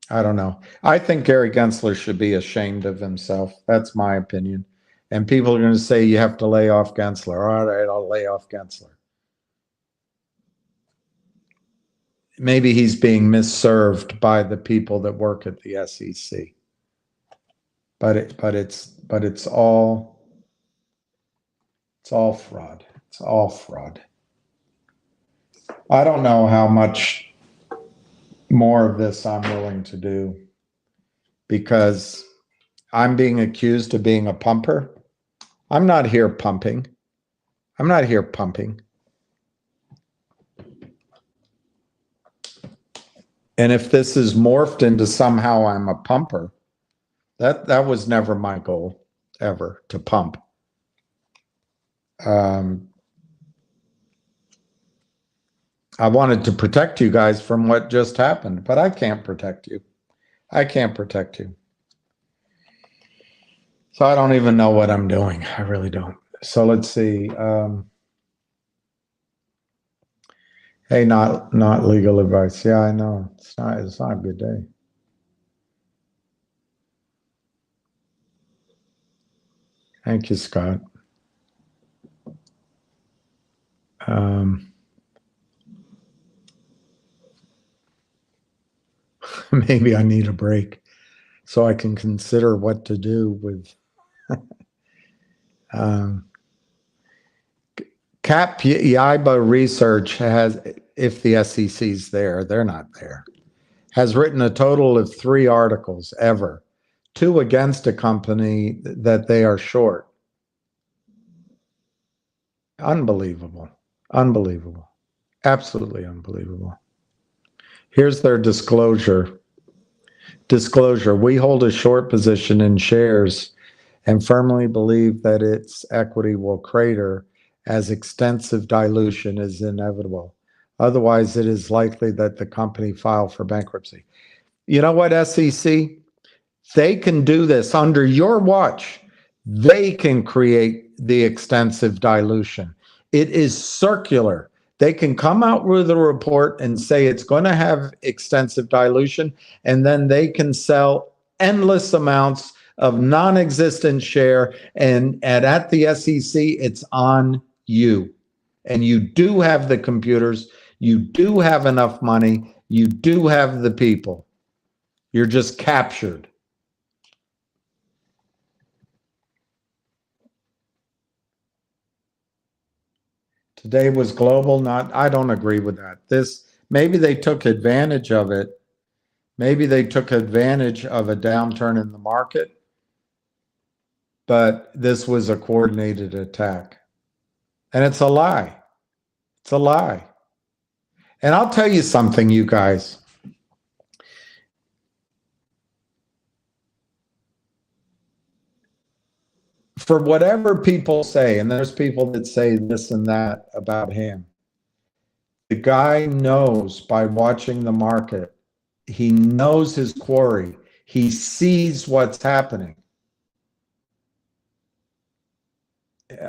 I don't know. I think Gary Gensler should be ashamed of himself. That's my opinion. And people are going to say you have to lay off Gensler. All right, I'll lay off Gensler. Maybe he's being misserved by the people that work at the SEC. But it's all fraud. It's all fraud. I don't know how much more of this I'm willing to do, because I'm being accused of being a pumper. I'm not here pumping. I'm not here pumping. And if this is morphed into somehow I'm a pumper, that was never my goal, ever, to pump. I wanted to protect you guys from what just happened, but I can't protect you. I can't protect you. So I don't even know what I'm doing. I really don't. So let's see. Hey, not legal advice. Yeah, I know. It's not a good day. Thank you, Scott. Maybe I need a break so I can consider what to do with Cap Yiba Research has, if the SEC's there, they're not there, has written a total of 3 articles ever, 2 against a company that they are short. Unbelievable. Unbelievable. Absolutely unbelievable. Here's their disclosure. Disclosure, we hold a short position in shares and firmly believe that its equity will crater as extensive dilution is inevitable. Otherwise, it is likely that the company file for bankruptcy. You know what, SEC? They can do this under your watch. They can create the extensive dilution. It is circular. They can come out with a report and say it's going to have extensive dilution, and then they can sell endless amounts of non-existent share. And at the SEC, it's on you. And you do have the computers. You do have enough money. You do have the people. You're just captured. Today was global, not, I don't agree with that. Maybe they took advantage of it. Maybe they took advantage of a downturn in the market, but this was a coordinated attack. And it's a lie. It's a lie. And I'll tell you something, you guys. For whatever people say, and there's people that say this and that about him, the guy knows by watching the market, he knows his quarry. He sees what's happening.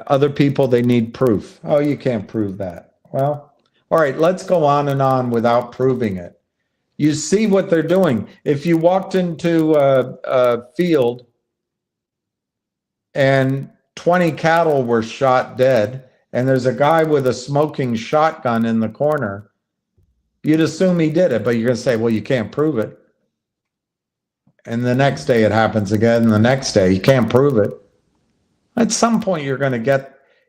Other people, they need proof. Oh, you can't prove that. Well, all right, let's go on and on without proving it. You see what they're doing. If you walked into a field and 20 cattle were shot dead, and there's a guy with a smoking shotgun in the corner, you'd assume he did it, but you're going to say, well, you can't prove it. And the next day it happens again, and the next day you can't prove it. At some point you're going to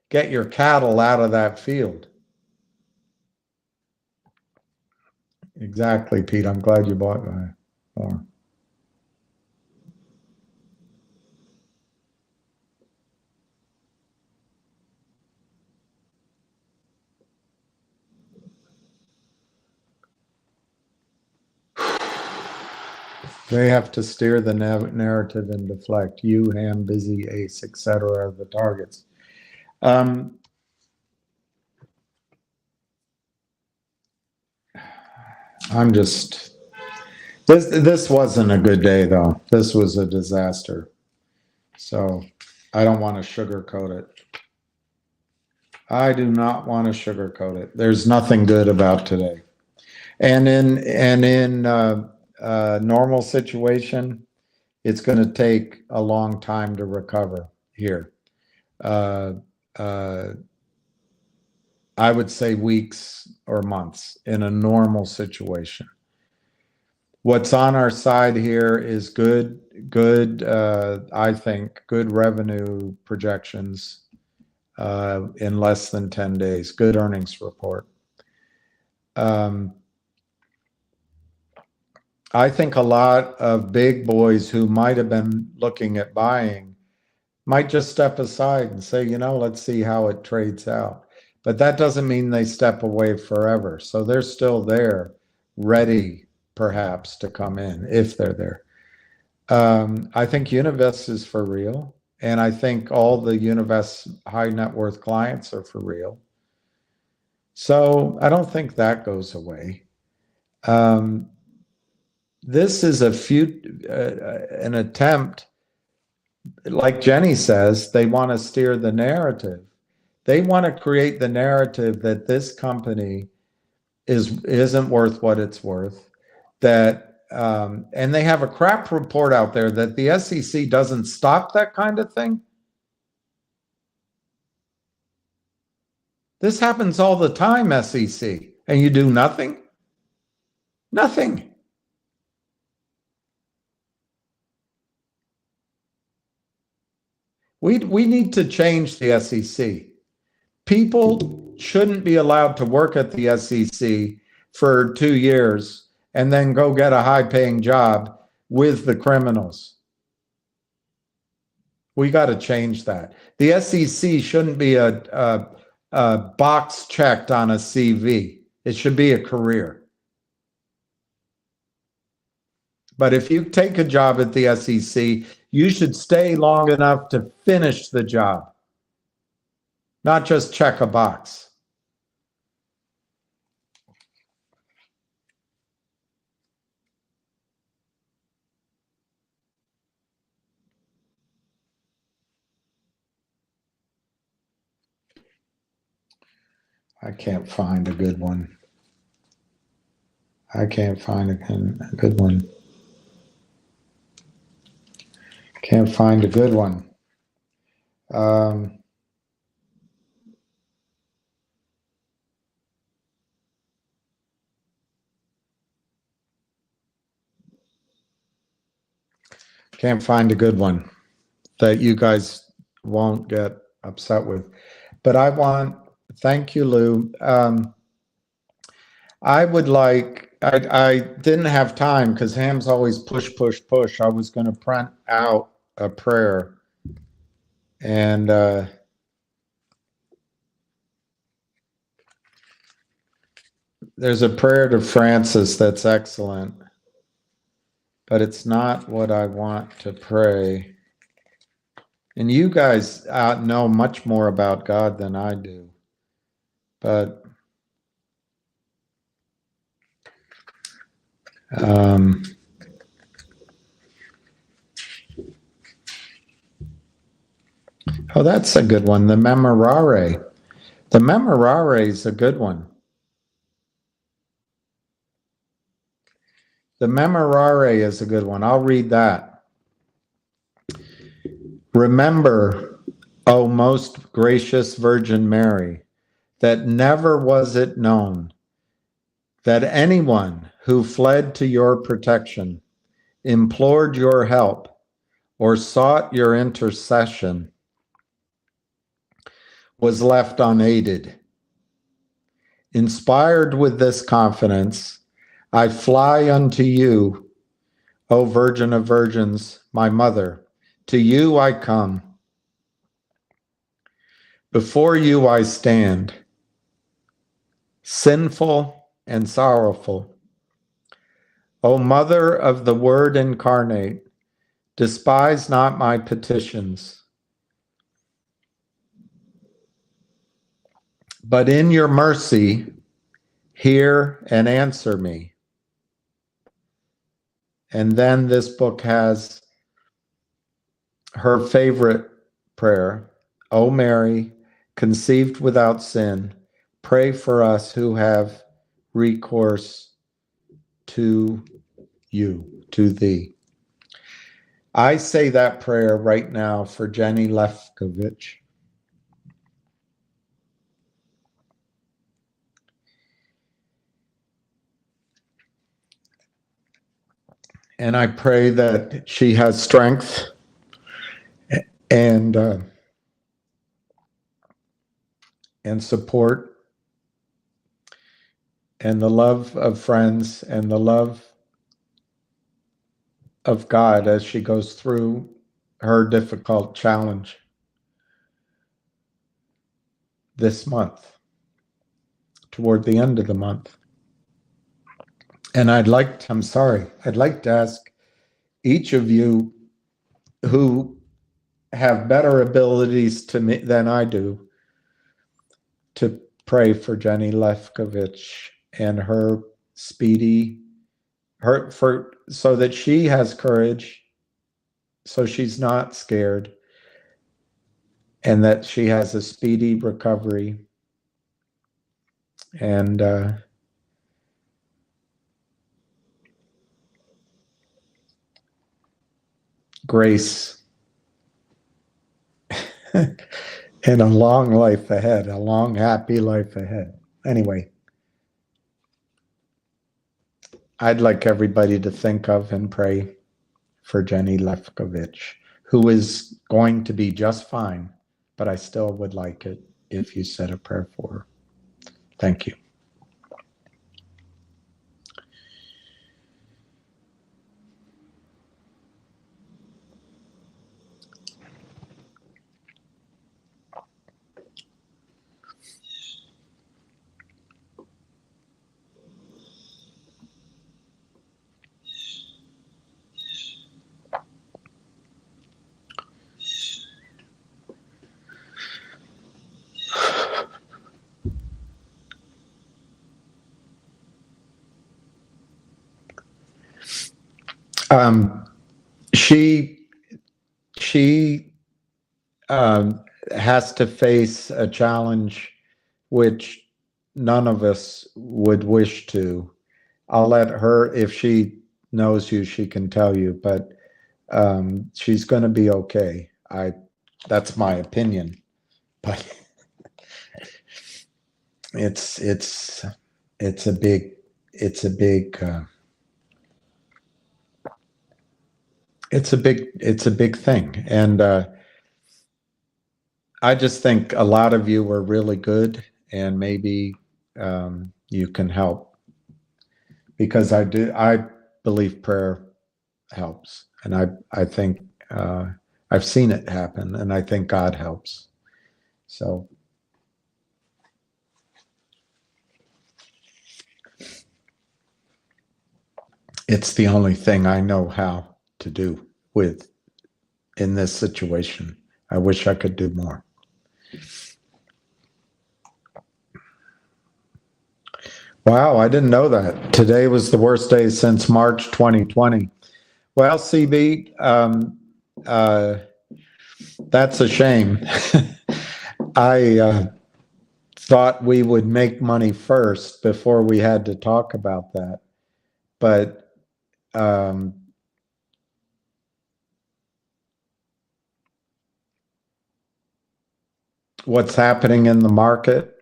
get your cattle out of that field. Exactly, Pete. I'm glad you bought more. They have to steer the narrative and deflect. You, Ham, Busy, Ace, etc. are the targets. I'm just, this wasn't a good day, though. This was a disaster. So I don't want to sugarcoat it. I do not want to sugarcoat it. There's nothing good about today. And in normal situation, it's going to take a long time to recover here. I would say weeks or months in a normal situation. What's on our side here is good, I think, good revenue projections in less than 10 days, good earnings report. I think a lot of big boys who might have been looking at buying might just step aside and say, you know, let's see how it trades out. But that doesn't mean they step away forever. So they're still there, ready perhaps to come in if they're there. I think Univest is for real. And I think all the Univest high net worth clients are for real. So I don't think that goes away. This is an attempt, like Jenny says, they want to steer the narrative. They want to create the narrative that this company isn't worth what it's worth. That and they have a crap report out there that the SEC doesn't stop that kind of thing. This happens all the time, SEC, and you do nothing. Nothing. We need to change the SEC. People shouldn't be allowed to work at the SEC for 2 years and then go get a high-paying job with the criminals. We got to change that. The SEC shouldn't be a box checked on a CV. It should be a career. But if you take a job at the SEC, you should stay long enough to finish the job, not just check a box. I can't find a good one. I can't find a good one. Can't find a good one. Can't find a good one that you guys won't get upset with. But thank you, Lou. I would like, I didn't have time because Ham's always push, push, push. I was going to print out a prayer. And there's a prayer to Francis that's excellent. But it's not what I want to pray. And you guys know much more about God than I do. But oh, that's a good one. The Memorare. The Memorare is a good one. The Memorare is a good one. I'll read that. Remember, O most gracious Virgin Mary, that never was it known that anyone who fled to your protection, implored your help, or sought your intercession was left unaided. Inspired with this confidence, I fly unto you, O Virgin of Virgins, my mother. To you I come. Before you I stand, sinful and sorrowful. O Mother of the Word incarnate, despise not my petitions, but in your mercy, hear and answer me. And then this book has her favorite prayer. O Mary, conceived without sin, pray for us who have recourse to you, to thee. I say that prayer right now for Jenny Lefkovich. And I pray that she has strength and support and the love of friends and the love of God as she goes through her difficult challenge this month, toward the end of the month. And I'd like to ask each of you who have better abilities than I do to pray for Jenny Lefkovich and her so that she has courage, so she's not scared, and that she has a speedy recovery and grace and a long life ahead, a long, happy life ahead. Anyway, I'd like everybody to think of and pray for Jenny Lefkovich, who is going to be just fine, but I still would like it if you said a prayer for her. Thank you. She has to face a challenge which none of us would wish to. I'll let her, if she knows you, she can tell you, but she's going to be okay. That's my opinion, but it's a big thing. And I just think a lot of you were really good, and maybe you can help, because I believe prayer helps, and I think I've seen it happen, and I think God helps. So it's the only thing I know how to do in this situation. I wish I could do more. Wow, I didn't know that. Today was the worst day since March 2020. Well, CB, that's a shame. I thought we would make money first before we had to talk about that. But what's happening in the market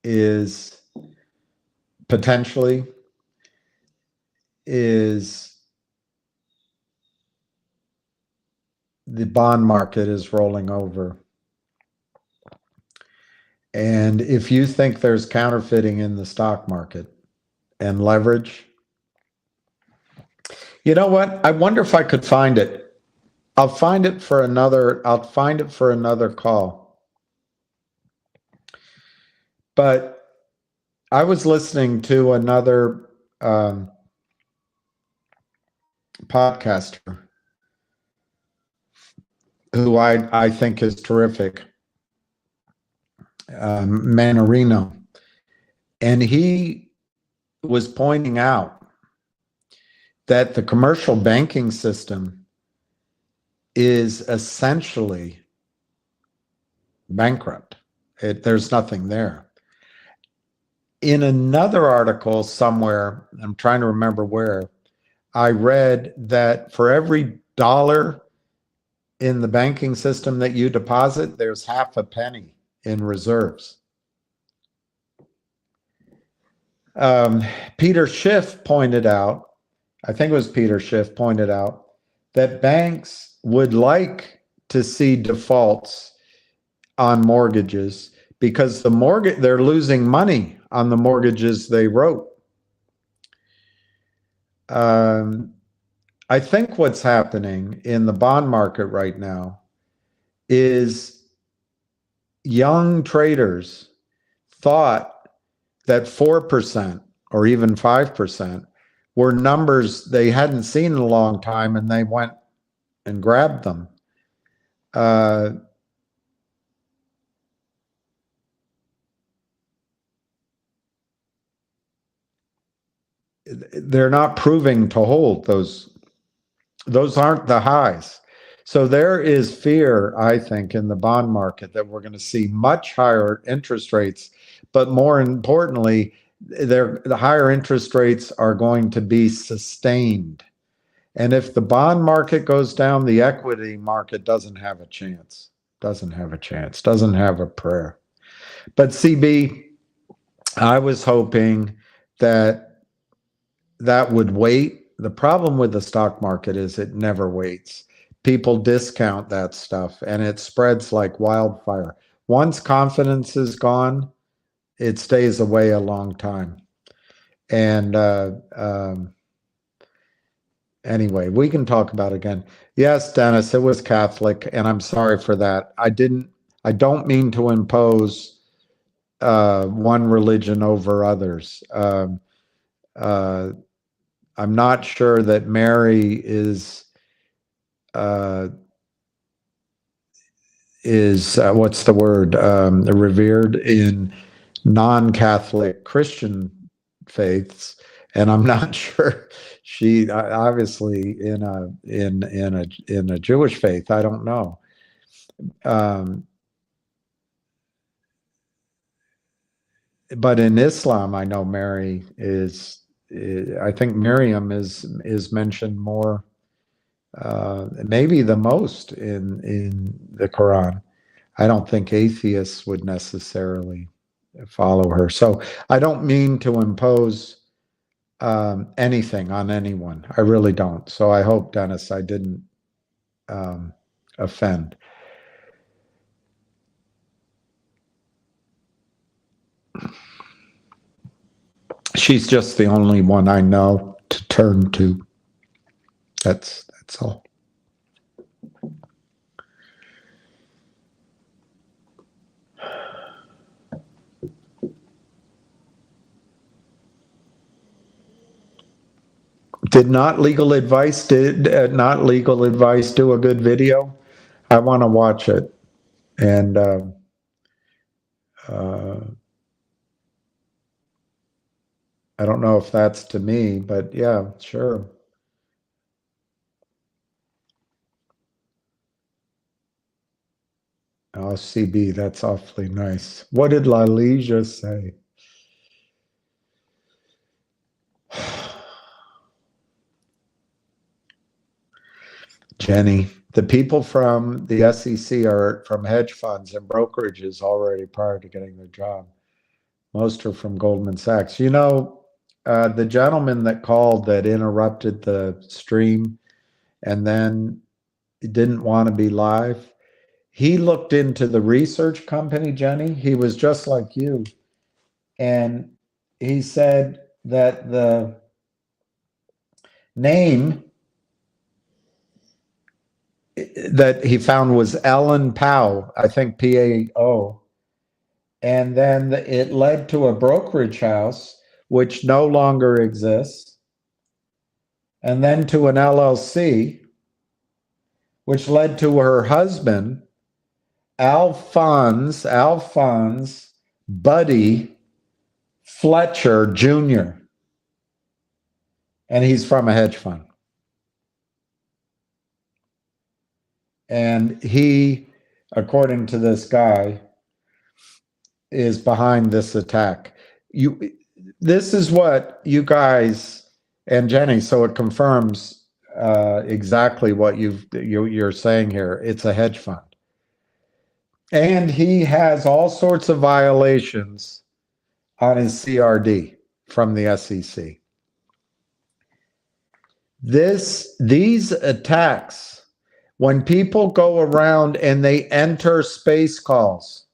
is potentially the bond market is rolling over. And if you think there's counterfeiting in the stock market and leverage, you know what? I wonder if I could find it. I'll find it for another call. But I was listening to another podcaster who I think is terrific, Manarino, and he was pointing out that the commercial banking system is essentially bankrupt. There's nothing there. In another article somewhere, I'm trying to remember where, I read that for every dollar in the banking system that you deposit, there's half a penny in reserves. Peter Schiff pointed out, I think it was Peter Schiff pointed out, that banks would like to see defaults on mortgages because they're losing money on the mortgages they wrote. I think what's happening in the bond market right now is young traders thought that 4% or even 5% were numbers they hadn't seen in a long time, and they went and grabbed them. They're not proving to hold. Those aren't the highs. So there is fear, I think, in the bond market that we're going to see much higher interest rates, but more importantly, the higher interest rates are going to be sustained. And if the bond market goes down, the equity market doesn't have a chance, doesn't have a prayer. But CB, I was hoping that would wait. The problem with the stock market is it never waits. People discount that stuff and it spreads like wildfire. Once confidence is gone, it stays away a long time. And anyway, we can talk about it again. Yes, Dennis, it was Catholic, and I'm sorry for that. I don't mean to impose one religion over others. I'm not sure that Mary is what's the word, revered in non-Catholic Christian faiths, and I'm not sure She obviously in a Jewish faith. I don't know. But in Islam, I know Mary is. I think Miriam is mentioned more, maybe the most in the Quran. I don't think atheists would necessarily follow her. So I don't mean to impose anything on anyone. I really don't. So I hope, Dennis, I didn't offend. She's just the only one I know to turn to. That's all. Did not legal advice do a good video? I want to watch it, and I don't know if that's to me, but yeah, sure. Oh, CB, that's awfully nice. What did Lalija say? Jenny, the people from the SEC are from hedge funds and brokerages already prior to getting their job. Most are from Goldman Sachs. You know, the gentleman that called that interrupted the stream and then didn't want to be live, he looked into the research company, Jenny. He was just like you. And he said that the name that he found was Ellen Pao, I think PAO. And then it led to a brokerage house, which no longer exists, and then to an LLC, which led to her husband, Alphonse Buddy Fletcher Jr., and he's from a hedge fund. And he, according to this guy, is behind this attack. This is what you guys and Jenny, so it confirms exactly what you're saying here. It's a hedge fund. And he has all sorts of violations on his CRD from the SEC. These attacks, when people go around and they enter space calls,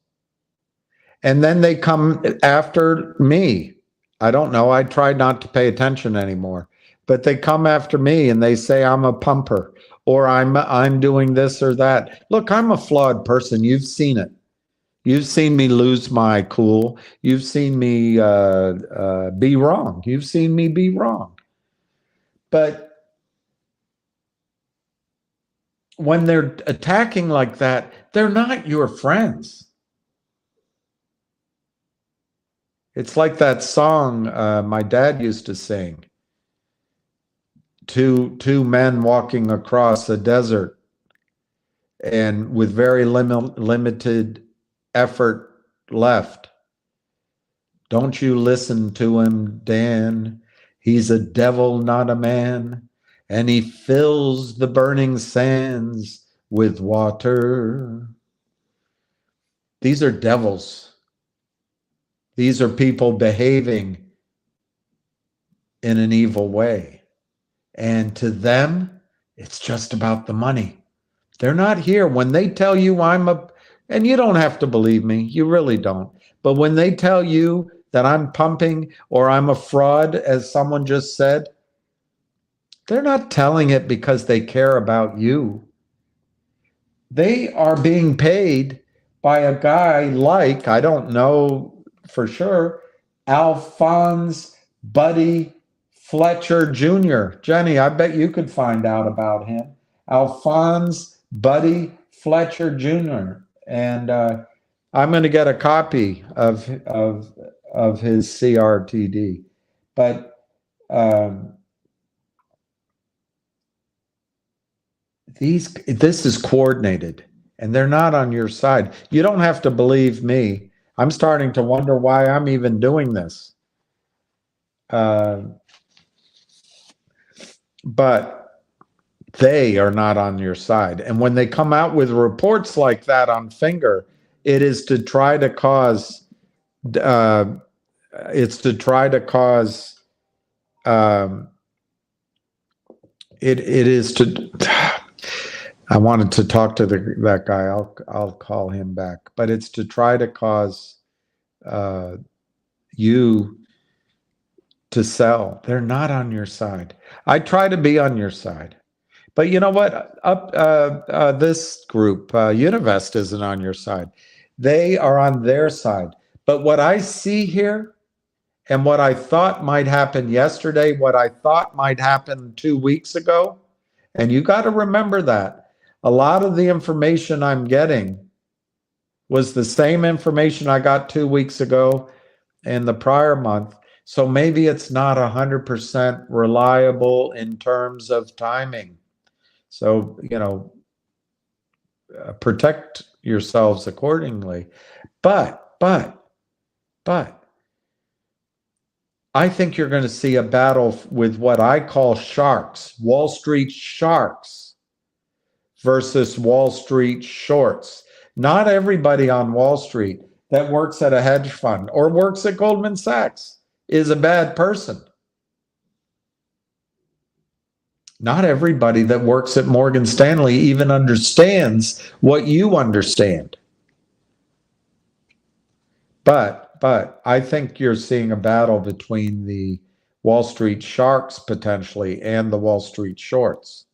and then they come after me. I don't know. I try not to pay attention anymore. But they come after me and they say I'm a pumper or I'm doing this or that. Look, I'm a flawed person. You've seen it. You've seen me lose my cool. You've seen me be wrong. You've seen me be wrong. But when they're attacking like that, they're not your friends. It's like that song my dad used to sing. Two men walking across a desert and with very limited effort left. Don't you listen to him, Dan. He's a devil, not a man. And he fills the burning sands with water. These are devils. These are people behaving in an evil way. And to them, it's just about the money. They're not here. When they tell you and you don't have to believe me, you really don't. But when they tell you that I'm pumping or I'm a fraud, as someone just said, they're not telling it because they care about you. They are being paid by a guy like, I don't know for sure, Alphonse Buddy Fletcher Jr. Jenny, I bet you could find out about him. Alphonse Buddy Fletcher Jr. And I'm going to get a copy of his CRTD. But This is coordinated, and they're not on your side. You don't have to believe me. I'm starting to wonder why I'm even doing this. But they are not on your side. And when they come out with reports like that on Finger, it is to try to cause, it's to try to cause, it is to, I wanted to talk to that guy. I'll call him back, but it's to try to cause you to sell. They're not on your side. I try to be on your side. But you know what? This group, Univest, isn't on your side. They are on their side. But what I see here, and what I thought might happen yesterday, what I thought might happen 2 weeks ago, and you got to remember that a lot of the information I'm getting was the same information I got 2 weeks ago and the prior month. So maybe it's not 100% reliable in terms of timing. So, protect yourselves accordingly. But I think you're going to see a battle with what I call sharks, Wall Street sharks versus Wall Street shorts. Not everybody on Wall Street that works at a hedge fund or works at Goldman Sachs is a bad person. Not everybody that works at Morgan Stanley even understands what you understand. But I think you're seeing a battle between the Wall Street sharks potentially and the Wall Street shorts.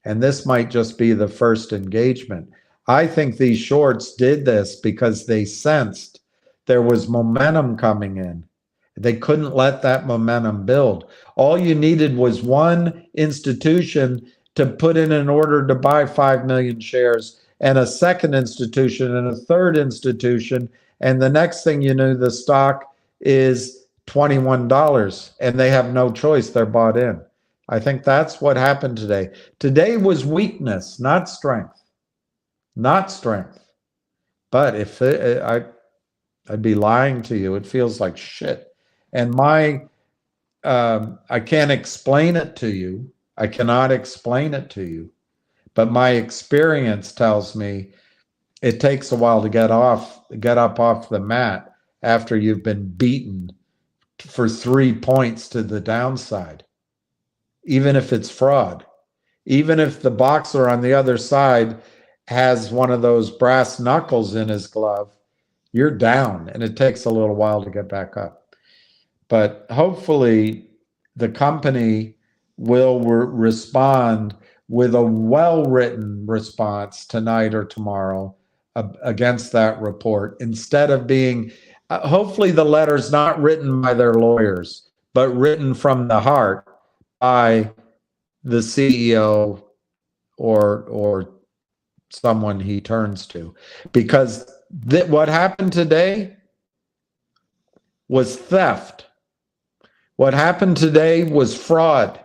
And this might just be the first engagement. I think these shorts did this because they sensed there was momentum coming in. They couldn't let that momentum build. All you needed was one institution to put in an order to buy 5 million shares, and a second institution and a third institution. And the next thing you knew, the stock is $21 and they have no choice. They're bought in. I think that's what happened today. Today was weakness, not strength. Not strength. But if I'd be lying to you, it feels like shit. And I can't explain it to you. I cannot explain it to you. But my experience tells me it takes a while to get up off the mat after you've been beaten for 3 points to the downside. Even if it's fraud. Even if the boxer on the other side has one of those brass knuckles in his glove, you're down, and it takes a little while to get back up. But hopefully the company will respond with a well-written response tonight or tomorrow against that report, instead of being, hopefully the letter's not written by their lawyers, but written from the heart by the CEO or someone he turns to. Because what happened today was theft. What happened today was fraud.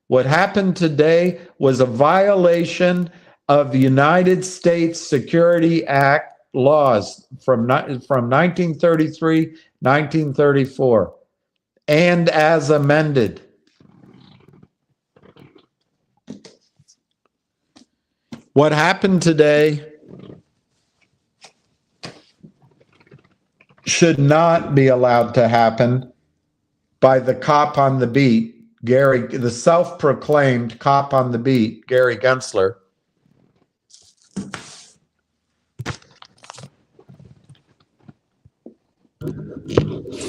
What happened today was a violation of the United States Security Act laws from 1933, 1934, and as amended. What happened today should not be allowed to happen by the cop on the beat, Gary, the self-proclaimed cop on the beat, Gary Gensler.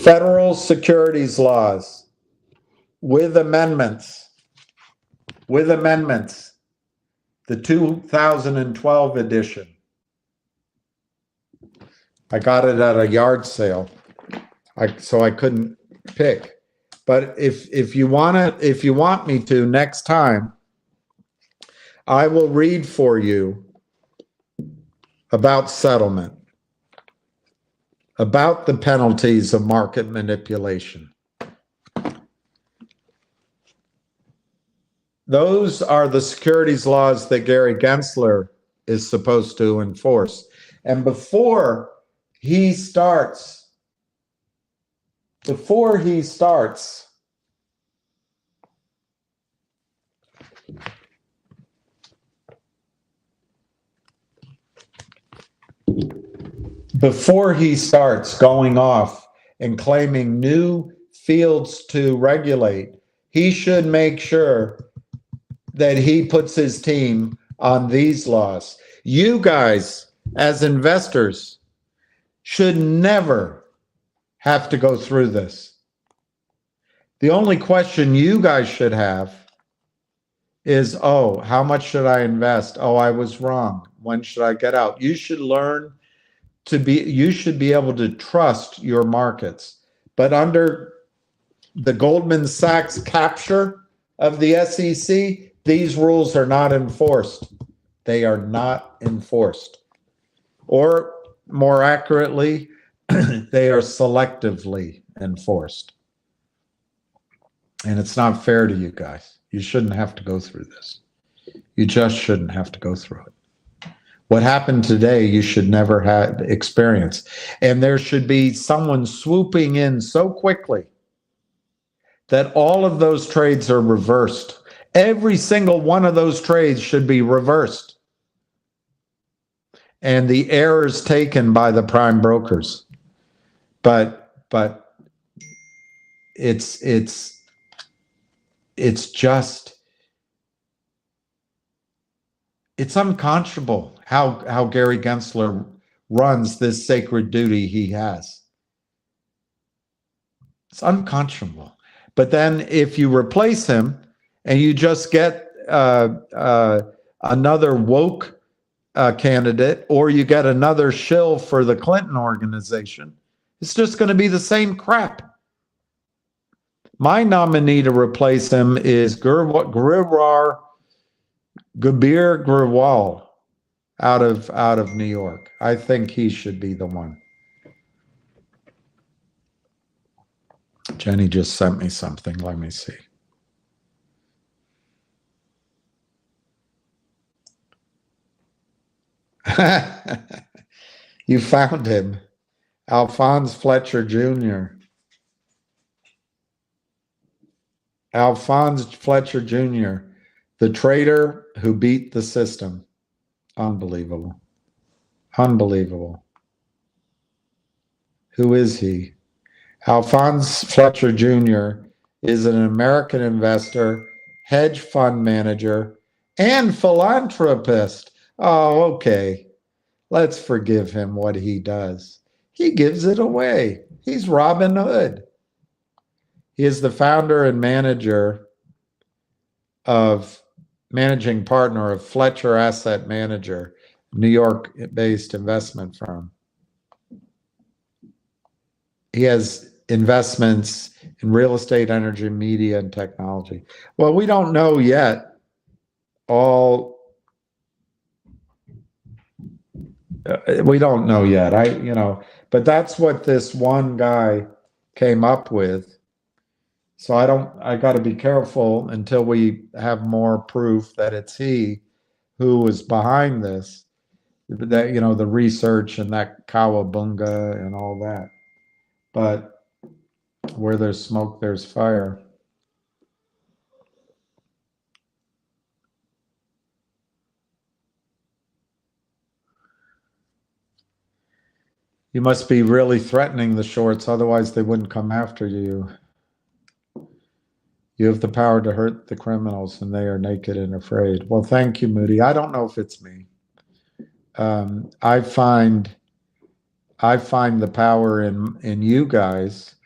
Federal securities laws with amendments, the 2012 edition. I got it at a yard sale, so I couldn't pick. But if you want me to next time, I will read for you about settlement, about the penalties of market manipulation. those are the securities laws that Gary Gensler is supposed to enforce. And before he starts, going off and claiming new fields to regulate, he should make sure that he puts his team on these laws. You guys, as investors, should never have to go through this. The only question you guys should have is, oh, how much should I invest? Oh, I was wrong. When should I get out? You should learn you should be able to trust your markets. But under the Goldman Sachs capture of the SEC, these rules are not enforced. They are not enforced. Or more accurately, they are selectively enforced. And it's not fair to you guys. You shouldn't have to go through this. You just shouldn't have to go through it. What happened today, you should never have experienced. And there should be someone swooping in so quickly that all of those trades are reversed. Every single one of those trades should be reversed. And the errors taken by the prime brokers. But it's just, it's unconscionable how Gary Gensler runs this sacred duty he has. It's unconscionable. But then if you replace him and you just get another woke candidate, or you get another shill for the Clinton organization, it's just going to be the same crap. My nominee to replace him is Gabir Grewal out of New York. I think he should be the one. Jenny just sent me something. Let me see. You found him. Alphonse Fletcher Jr. Alphonse Fletcher Jr., the trader who beat the system. Unbelievable. Unbelievable. Who is he? Alphonse Fletcher Jr. is an American investor, hedge fund manager, and philanthropist. Oh, okay. Let's forgive him what he does. He gives it away. He's Robin Hood. He is the founder and managing partner of Fletcher Asset Manager, New York-based investment firm. He has investments in real estate, energy, media, and technology. Well, we don't know yet we don't know yet. But that's what this one guy came up with. So I got to be careful until we have more proof that it's he who was behind this, that, the research and that cowabunga and all that. But where there's smoke, there's fire. You must be really threatening the shorts, otherwise they wouldn't come after you. You have the power to hurt the criminals, and they are naked and afraid. Well, thank you, Moody. I don't know if it's me. I find the power in you guys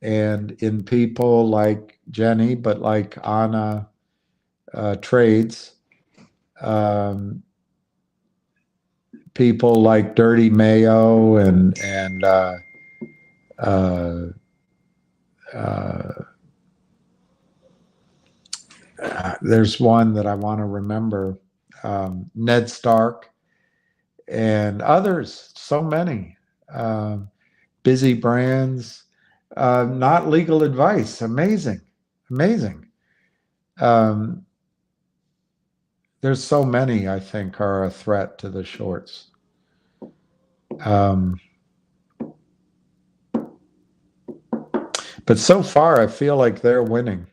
and in people like Jenny, but like Anna Trades, people like Dirty Mayo and there's one that I want to remember, Ned Stark and others, so many. Busy Brands, not legal advice, amazing. There's so many, I think, are a threat to the shorts. But so far, I feel like they're winning.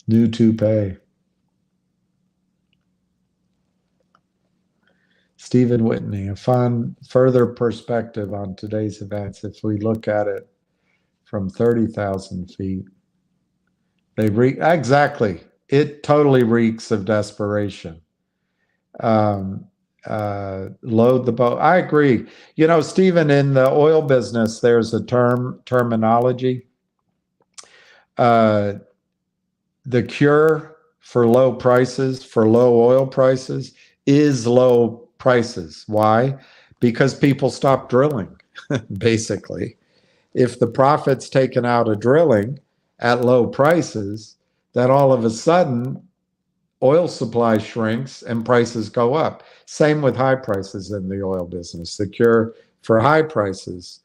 New toupee. Stephen Whitney, a fun further perspective on today's events. If we look at it from 30,000 feet, exactly. It totally reeks of desperation. Load the boat. I agree. You know, Stephen, in the oil business, there's a terminology. The cure for low prices, for low oil prices, is low prices. Why? Because people stop drilling, basically. If the profit's taken out of drilling at low prices, then all of a sudden oil supply shrinks and prices go up. Same with high prices in the oil business. The cure for high prices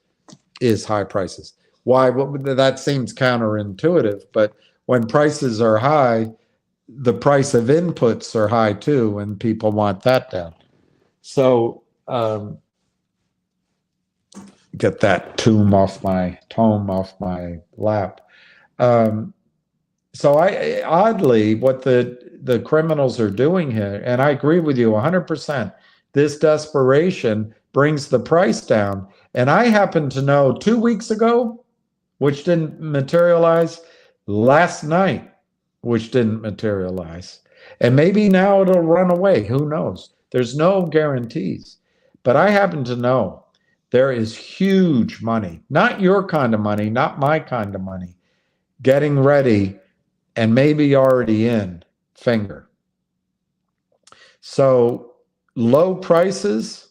is high prices. Why? Well, that seems counterintuitive, but when prices are high, the price of inputs are high too, and people want that down. So get that tome off my lap. So oddly, what the criminals are doing here, and I agree with you 100%, this desperation brings the price down. And I happen to know 2 weeks ago, which didn't materialize, last night, which didn't materialize. And maybe now it'll run away. Who knows? There's no guarantees. But I happen to know there is huge money, not your kind of money, not my kind of money, getting ready and maybe already in finger. So low prices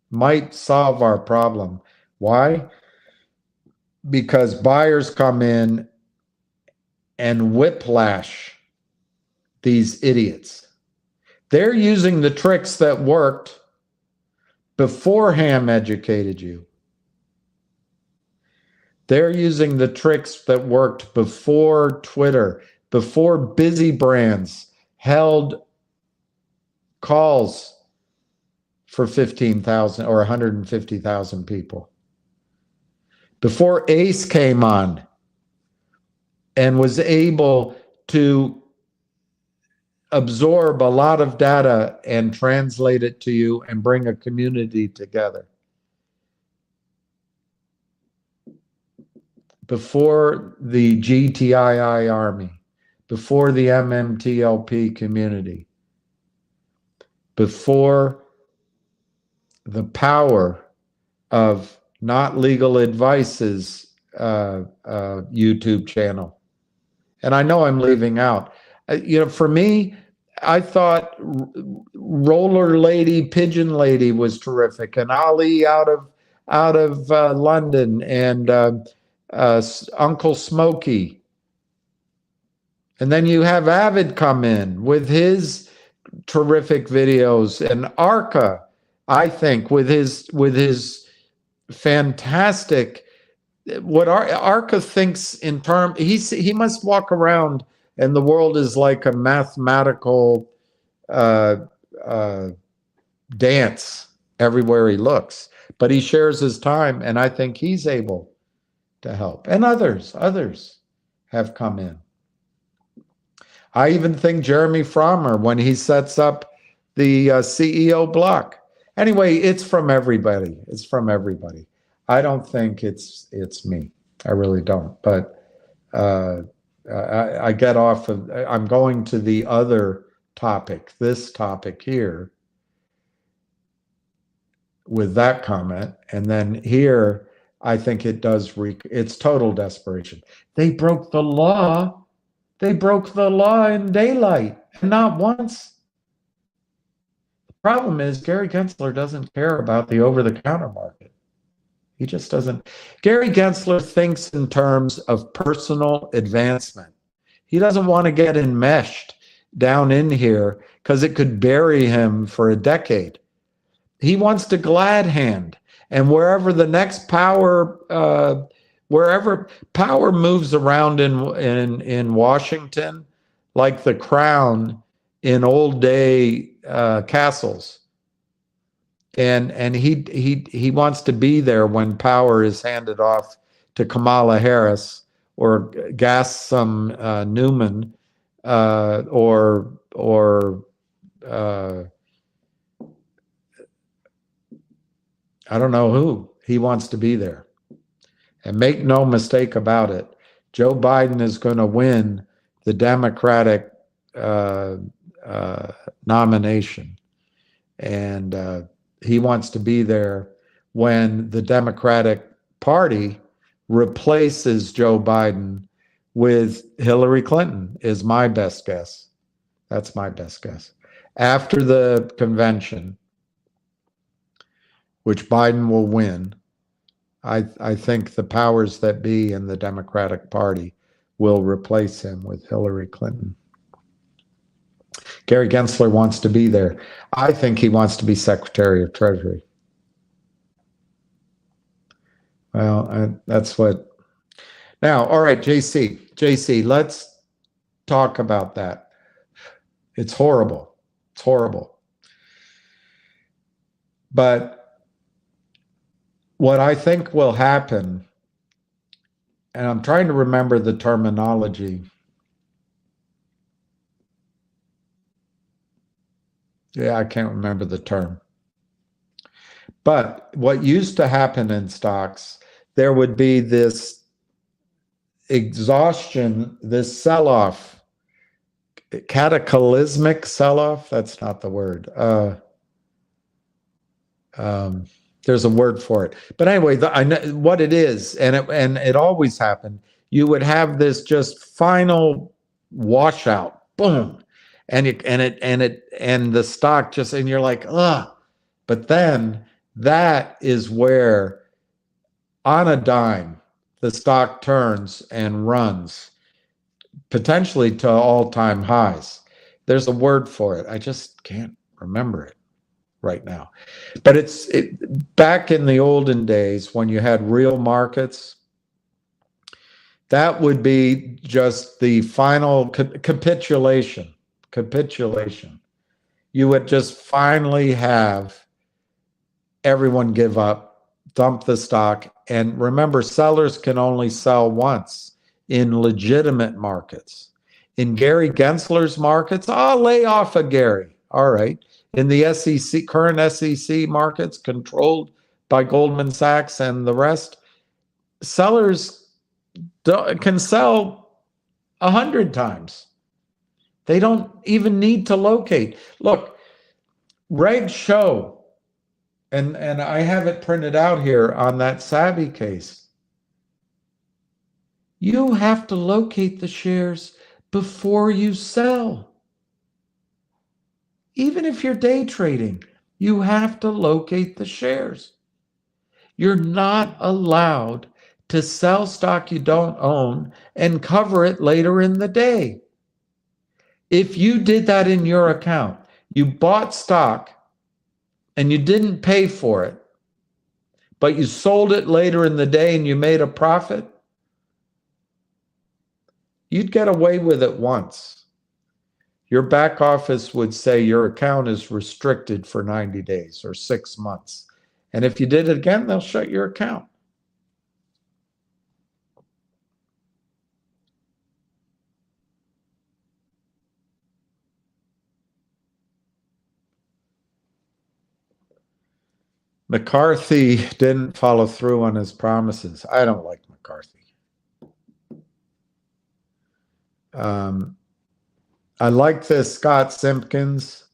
might solve our problem. Why? Because buyers come in and whiplash these idiots. They're using the tricks that worked before Ham educated you. They're using the tricks that worked before Twitter, before busy brands held calls for 15,000 or 150,000 people. Before Ace came on and was able to absorb a lot of data and translate it to you and bring a community together. Before the GTII Army, before the MMTLP community, before the power of Not Legal Advice's YouTube channel. And I know I'm leaving out. You know, for me, I thought Roller Lady, Pigeon Lady was terrific, and Ali out of London, and Uncle Smokey. And then you have Avid come in with his terrific videos, and Arca, I think, with his fantastic, what Arca thinks in terms, he must walk around and the world is like a mathematical dance everywhere he looks. But he shares his time, and I think he's able to help. And others have come in. I even think Jeremy Frommer, when he sets up the CEO block. Anyway, it's from everybody. It's from everybody. I don't think it's me. I really don't. But I get off of, I'm going to the other topic, this topic here, with that comment. And then here, I think it does it's total desperation. They broke the law. They broke the law in daylight, and not once. The problem is Gary Gensler doesn't care about the over-the-counter market. He just doesn't. Gary Gensler thinks in terms of personal advancement. He doesn't want to get enmeshed down in here because it could bury him for a decade. He wants to glad hand, and wherever the next power wherever power moves around in Washington, like the crown in old day castles. And he wants to be there when power is handed off to Kamala Harris or Gassom Newman or I don't know who. He wants to be there. And make no mistake about it, Joe Biden is going to win the Democratic nomination. And he wants to be there when the Democratic Party replaces Joe Biden with Hillary Clinton, is my best guess. That's my best guess. After the convention, which Biden will win, I think the powers that be in the Democratic Party will replace him with Hillary Clinton. Gary Gensler wants to be there. I think he wants to be Secretary of Treasury. Well, that's what. Now, all right, JC, let's talk about that. It's horrible. It's horrible. But what I think will happen, and I'm trying to remember the terminology. Yeah, I can't remember the term. But what used to happen in stocks, there would be this exhaustion, this sell-off, cataclysmic sell-off. That's not the word. There's a word for it. But anyway, I know what it is, and it always happened. You would have this just final washout, boom, and the stock just, and you're like, ugh. But then that is where, on a dime, the stock turns and runs, potentially to all-time highs. There's a word for it. I just can't remember it right now. But it's back in the olden days when you had real markets, that would be just the final capitulation. You would just finally have everyone give up, dump the stock. And remember, sellers can only sell once in legitimate markets. In Gary Gensler's markets, I'll lay off of Gary. All right. In the SEC, current SEC markets controlled by Goldman Sachs and the rest, sellers can sell 100 times. They don't even need to locate. Look, Reg Show, and I have it printed out here on that Savvy case. You have to locate the shares before you sell. Even if you're day trading, you have to locate the shares. You're not allowed to sell stock you don't own and cover it later in the day. If you did that in your account, you bought stock and you didn't pay for it, but you sold it later in the day and you made a profit, you'd get away with it once. Your back office would say your account is restricted for 90 days or 6 months. And if you did it again, they'll shut your account. McCarthy didn't follow through on his promises. I don't like McCarthy. I like this Scott Simpkins.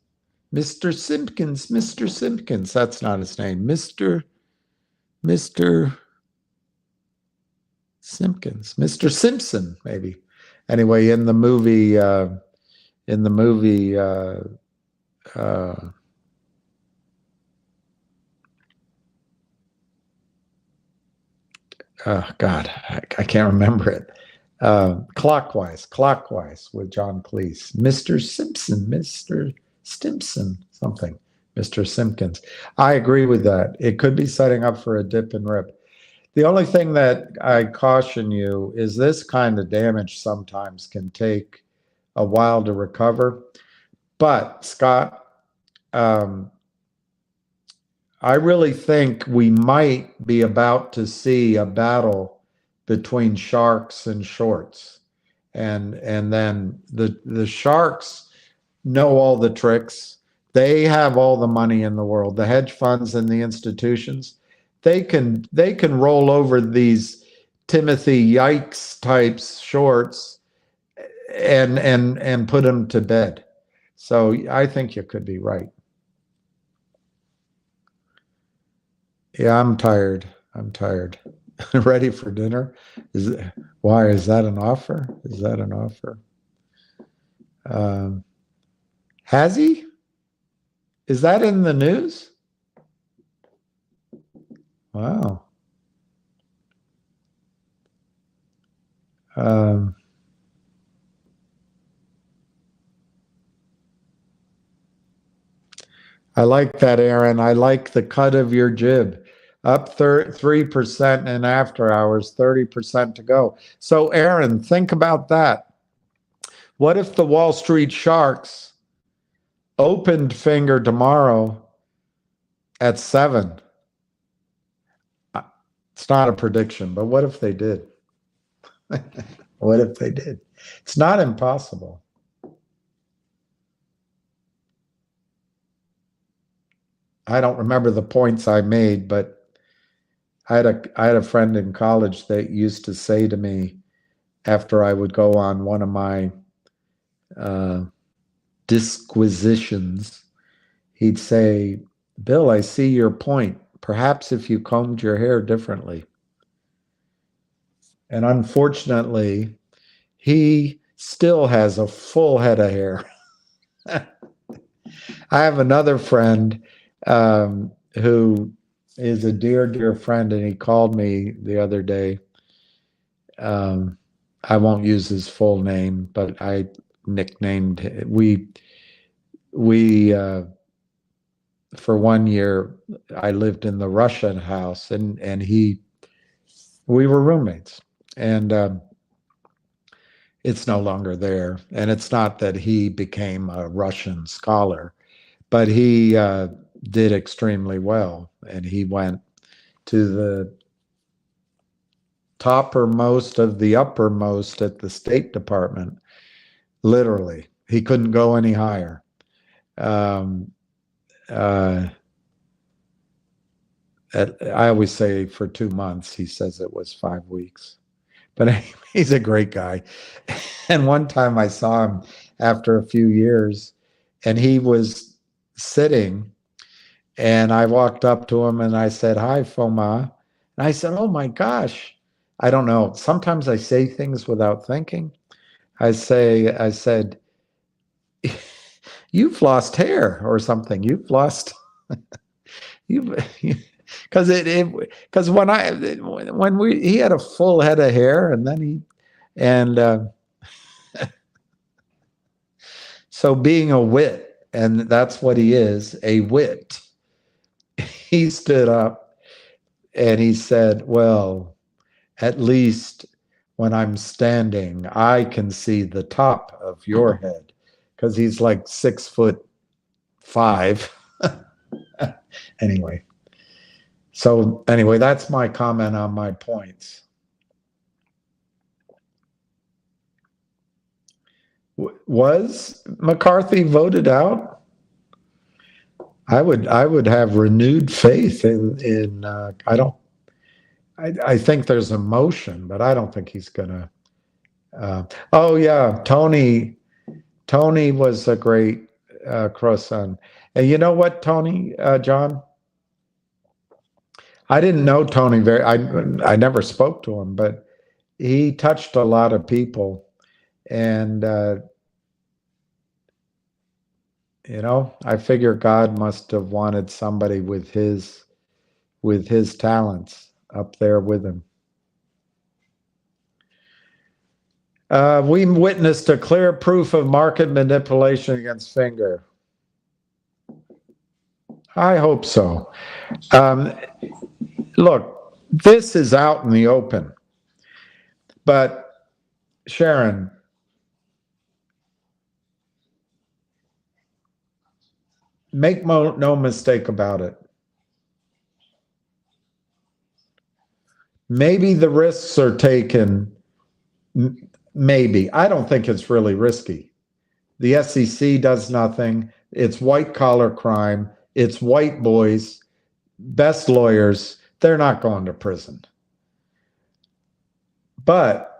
Mr. Simpkins. That's not his name. Mr. Simpkins. Mr. Simpson, maybe. Anyway, in the movie, oh God, I can't remember it. Clockwise with John Cleese. Mr. Simpson, Mr. Stimson, something. Mr. Simpkins. I agree with that. It could be setting up for a dip and rip. The only thing that I caution you is this kind of damage sometimes can take a while to recover. But Scott, um, I really think we might be about to see a battle between sharks and shorts. And then the sharks know all the tricks. They have all the money in the world. The hedge funds and the institutions, they can roll over these Timothy Yikes types shorts and put them to bed. So I think you could be right. Yeah, I'm tired. I'm tired. Ready for dinner? Why is that an offer? Is that an offer? Has he? Is that in the news? Wow. I like that, Aaron. I like the cut of your jib. Up 3% in after hours, 30% to go. So, Aaron, think about that. What if the Wall Street Sharks opened finger tomorrow at 7? It's not a prediction, but what if they did? What if they did? It's not impossible. I don't remember the points I made, but I had a friend in college that used to say to me after I would go on one of my disquisitions, he'd say, "Bill, I see your point. Perhaps if you combed your hair differently." And unfortunately, he still has a full head of hair. I have another friend who is a dear, dear friend, and he called me the other day. I won't use his full name, but I nicknamed we for 1 year I lived in the Russian house, and we were roommates, and it's no longer there. And it's not that he became a Russian scholar, but he did extremely well, and he went to the toppermost of the uppermost at the State Department. Literally, he couldn't go any higher. I always say for 2 months. He says it was 5 weeks. But anyway, he's a great guy. And one time I saw him after a few years, and he was sitting, and I walked up to him and I said, "Hi, Foma." And I said, "Oh my gosh." I don't know. Sometimes I say things without thinking. I said, "You've lost hair or something. You've lost you." Because he had a full head of hair, and then so being a wit, and that's what he is, a wit. He stood up and he said, "Well, at least when I'm standing, I can see the top of your head," because he's like 6'5". Anyway. So anyway, that's my comment on my points. Was McCarthy voted out? I would have renewed faith in I think there's a motion, but I don't think he's gonna. Oh yeah, Tony was a great croissant. And you know what, Tony, John? I didn't know Tony I never spoke to him, but he touched a lot of people, and I figure God must have wanted somebody with his talents up there with him. We witnessed a clear proof of market manipulation against Finger. I hope so. Look, This is out in the open. But Sharon, make no mistake about it. Maybe the risks are taken. Maybe. I don't think it's really risky. The SEC does nothing. It's white collar crime. It's white boys, best lawyers. They're not going to prison. But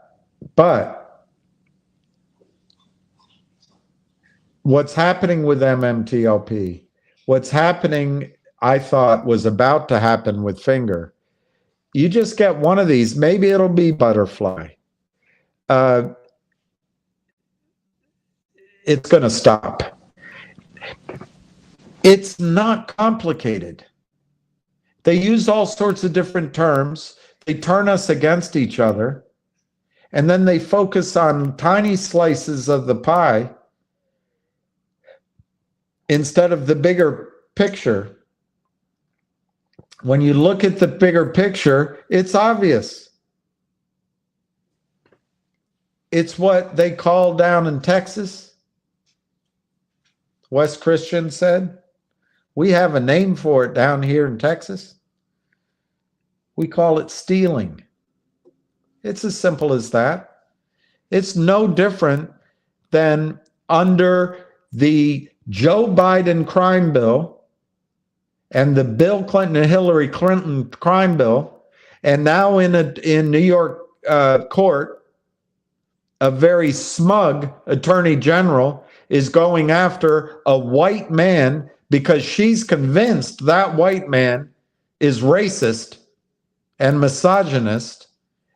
what's happening with MMTLP, what's happening, I thought was about to happen with Finger. You just get one of these, maybe it'll be Butterfly. It's going to stop. It's not complicated. They use all sorts of different terms. They turn us against each other. And then they focus on tiny slices of the pie instead of the bigger picture. When you look at the bigger picture, it's obvious. It's what they call down in Texas. Wes Christian said, we have a name for it down here in Texas. We call it stealing. It's as simple as that. It's no different than under the Joe Biden crime bill and the Bill Clinton and Hillary Clinton crime bill, and now in New York court, a very smug attorney general is going after a white man because she's convinced that white man is racist and misogynist.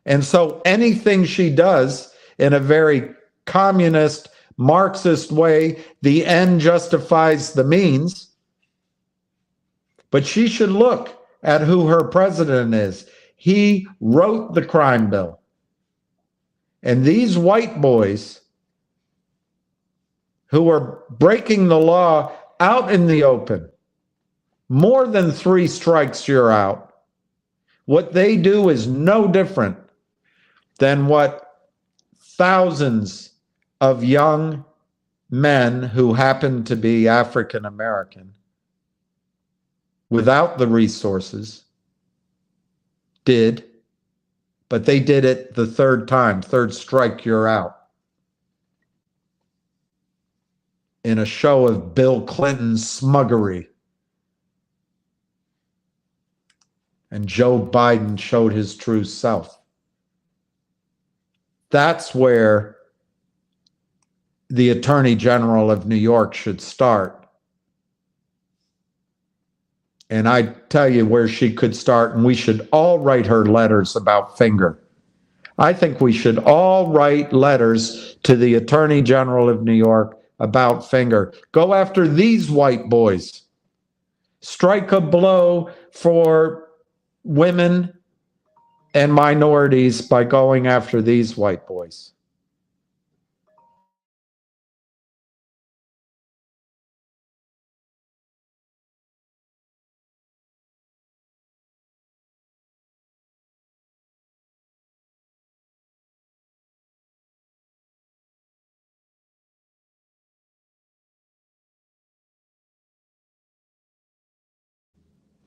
And so anything she does in a very communist, Marxist way, the end justifies the means. But she should look at who her president is. He wrote the crime bill. And these white boys who are breaking the law out in the open, more than 3 strikes, you're out. What they do is no different than what thousands of young men who happen to be African American without the resources did, but they did it the 3rd time. 3rd strike, you're out. In a show of Bill Clinton's smuggery. And Joe Biden showed his true self. That's where the Attorney General of New York should start. And I tell you where she could start, and we should all write her letters about Finger. I think we should all write letters to the Attorney General of New York about Finger. Go after these white boys. Strike a blow for women and minorities by going after these white boys.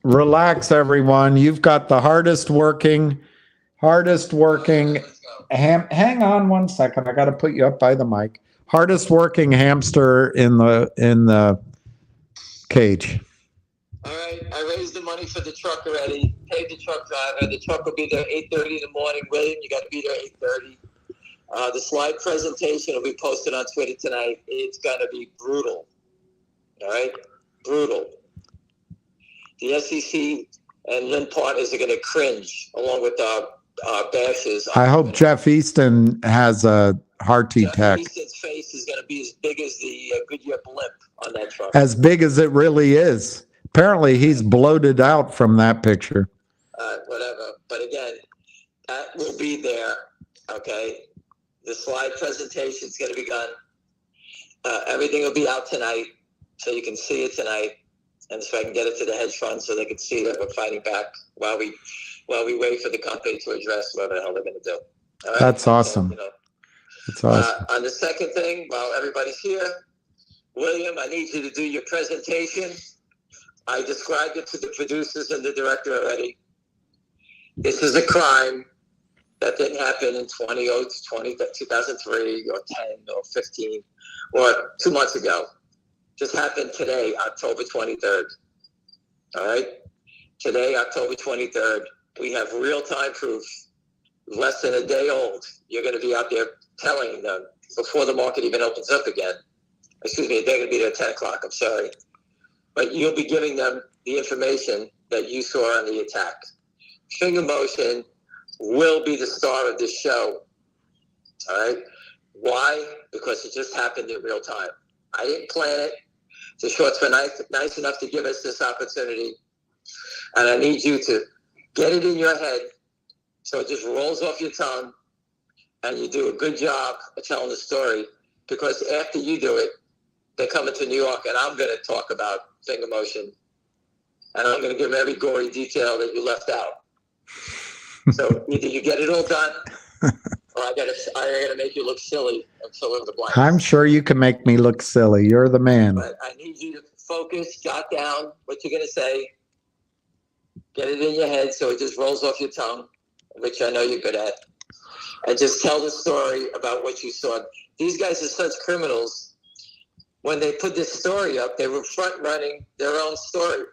Relax, everyone. You've got the hardest working. Hang on one second. I got to put you up by the mic. Hardest working hamster in the cage. All right, I raised the money for the truck already. Paid the truck driver. The truck will be there 8:30 in the morning. William, you got to be there 8:30. The slide presentation will be posted on Twitter tonight. It's gonna be brutal. All right, brutal. The SEC and Lynn partners are going to cringe along with our bashes. I hope Jeff Easton has a heart attack. Jeff Easton's face is going to be as big as the Goodyear blimp on that truck. As big as it really is. Apparently, he's bloated out from that picture. Whatever. But again, that will be there. Okay. The slide presentation is going to be done. Everything will be out tonight, so you can see it tonight. And so I can get it to the hedge fund so they can see that we're fighting back while we while we wait for the company to address whatever the hell they're going to do. All right? That's awesome. So, you know, That's awesome. on the second thing, while everybody's here, William, I need you to do your presentation. I described it to the producers and the director already. This is a crime that didn't happen in 2003 or 10 or 15 or 2 months ago. Just happened today, October 23rd. All right? Today, October 23rd, we have real-time proof, less than a day old. You're going to be out there telling them before the market even opens up again. Excuse me, they're going to be there at 10 o'clock, I'm sorry. But you'll be giving them the information that you saw on the attack. Finger motion will be the star of this show. All right? Why? Because it just happened in real time. I didn't plan it. The shorts were nice enough to give us this opportunity. And I need you to get it in your head so it just rolls off your tongue and you do a good job of telling the story, because after you do it, they're coming to New York and I'm going to talk about finger motion and I'm going to give them every gory detail that you left out. So either you get it all done or I gotta make you look silly and fill in the blanks. I'm sure you can make me look silly. You're the man. But I need you to focus, jot down what you're going to say, get it in your head so it just rolls off your tongue, which I know you're good at, and just tell the story about what you saw. These guys are such criminals. When they put this story up, they were front-running their own story,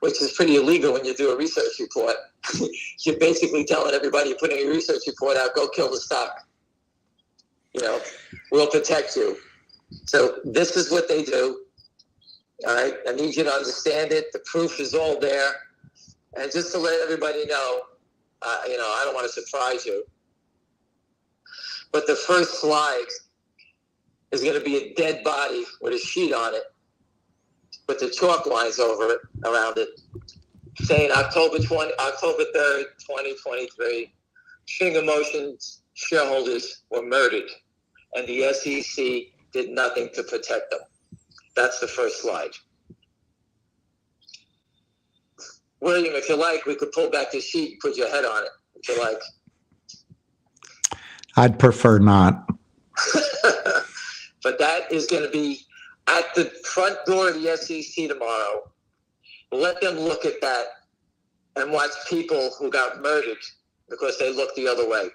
which is pretty illegal when you do a research report. You're basically telling everybody you're putting a research report out, go kill the stock. You know, we'll protect you. So this is what they do. All right, I need you to understand it. The proof is all there. And just to let everybody know, you know, I don't want to surprise you, but the first slide is going to be a dead body with a sheet on it, with the chalk lines over it, around it, saying October 3rd, 2023, finger motions shareholders were murdered, and the SEC did nothing to protect them. That's the first slide. William, if you like, we could pull back the sheet and put your head on it, if you like. I'd prefer not. But that is going to be at the front door of the SEC tomorrow. Let them look at that and watch people who got murdered because they looked the other way.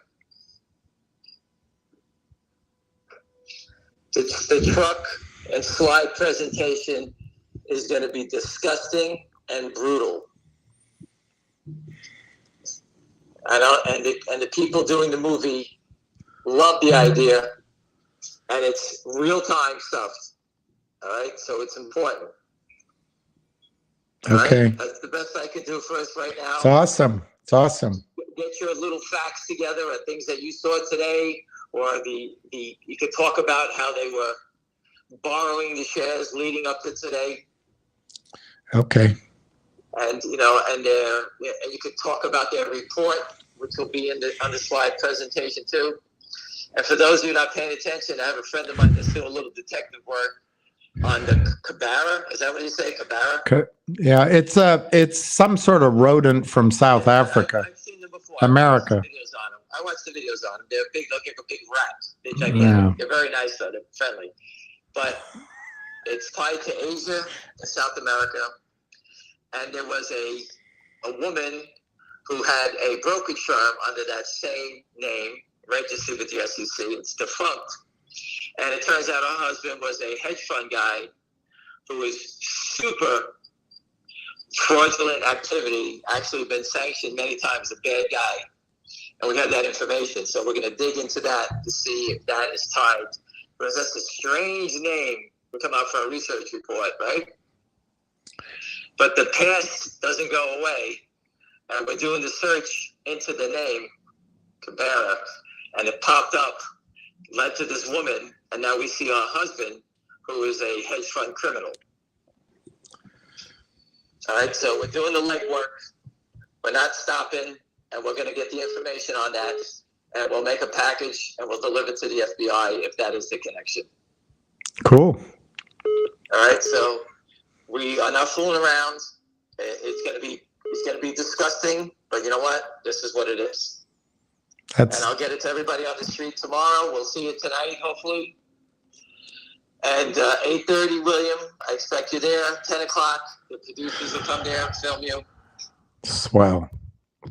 The truck and slide presentation is going to be disgusting and brutal. And the people doing the movie love the idea, and it's real-time stuff. All right, so it's important. All Okay. right? That's the best I can do for us right now. It's awesome. It's awesome. Get your little facts together or things that you saw today, or you could talk about how they were borrowing the shares leading up to today. Okay. And you know, and you could talk about their report, which will be on the slide presentation too. And for those of you not paying attention, I have a friend of mine that's doing a little detective work on the cabara. Is that what you say, cabara? Yeah, it's some sort of rodent from South Africa. I've seen them before. America. I watched the videos on them. They're big. They look like a big rat. They're gigantic. Yeah. They're very nice though. They're friendly. But it's tied to Asia and South America. And there was a woman who had a brokerage firm under that same name, registered with the SEC. It's defunct. And it turns out her husband was a hedge fund guy who was super fraudulent activity, actually been sanctioned many times, a bad guy. And we have that information. So we're going to dig into that to see if that is tied. Because that's a strange name to come out for a research report, right? But the past doesn't go away. And we're doing the search into the name, Cabara, and it popped up, led to this woman, and now we see her husband, who is a hedge fund criminal. All right, so we're doing the legwork. We're not stopping, and we're going to get the information on that, and we'll make a package, and we'll deliver it to the FBI if that is the connection. Cool. All right, so we are not fooling around. It's going to be It's going to be disgusting, but you know what? This is what it is. That's And I'll get it to everybody on the street tomorrow. We'll see you tonight, hopefully. And 8:30, William, I expect you there. 10 o'clock, the producers will come there and film you swell.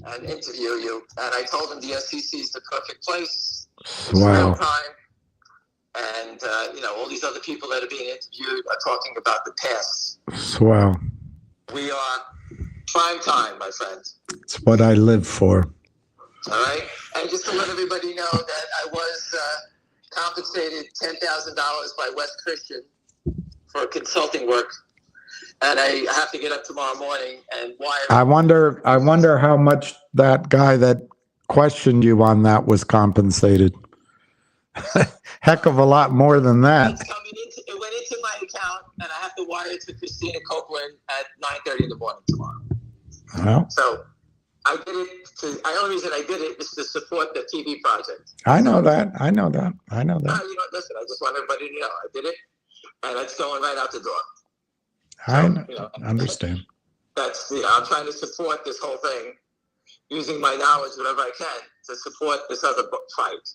and interview you. And I told them the SEC is the perfect place. It's Wow. real time. And, all these other people that are being interviewed are talking about the past. Swell. We are prime time, my friend. It's what I live for. All right? And just to let everybody know that I was compensated $10,000 by West Christian for consulting work. And I have to get up tomorrow morning and wire. I wonder how much that guy that questioned you on that was compensated. Heck of a lot more than that. It went into my account, and I have to wire it to Christina Copeland at 9:30 in the morning tomorrow. Well, So I did it. The only reason I did it is to support the TV project. I know that. I know that. Listen, I just want everybody to know I did it, and it's going right out the door. I understand. That's I'm trying to support this whole thing using my knowledge, whatever I can, to support this other fight.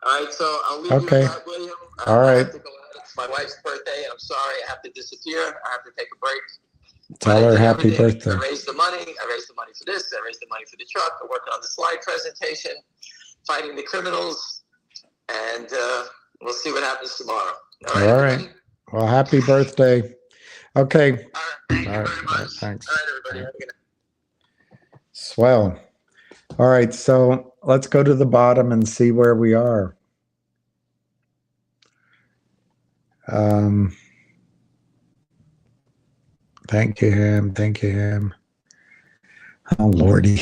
All right, so I'll leave you with that, William. All right. I have to go out. It's my wife's birthday, and I'm sorry I have to disappear. I have to take a break. Tell her happy birthday. I raised the money. I raised the money for this. I raised the money for the truck. I'm working on the slide presentation, fighting the criminals, and we'll see what happens tomorrow. All right. everybody? Well, happy birthday. Okay. All right. Thank you All right. very All right, much. thanks. All right, everybody. Have a good night. Swell. All right. So let's go to the bottom and see where we are. Thank you, Ham. Thank you, Ham. Oh, Lordy.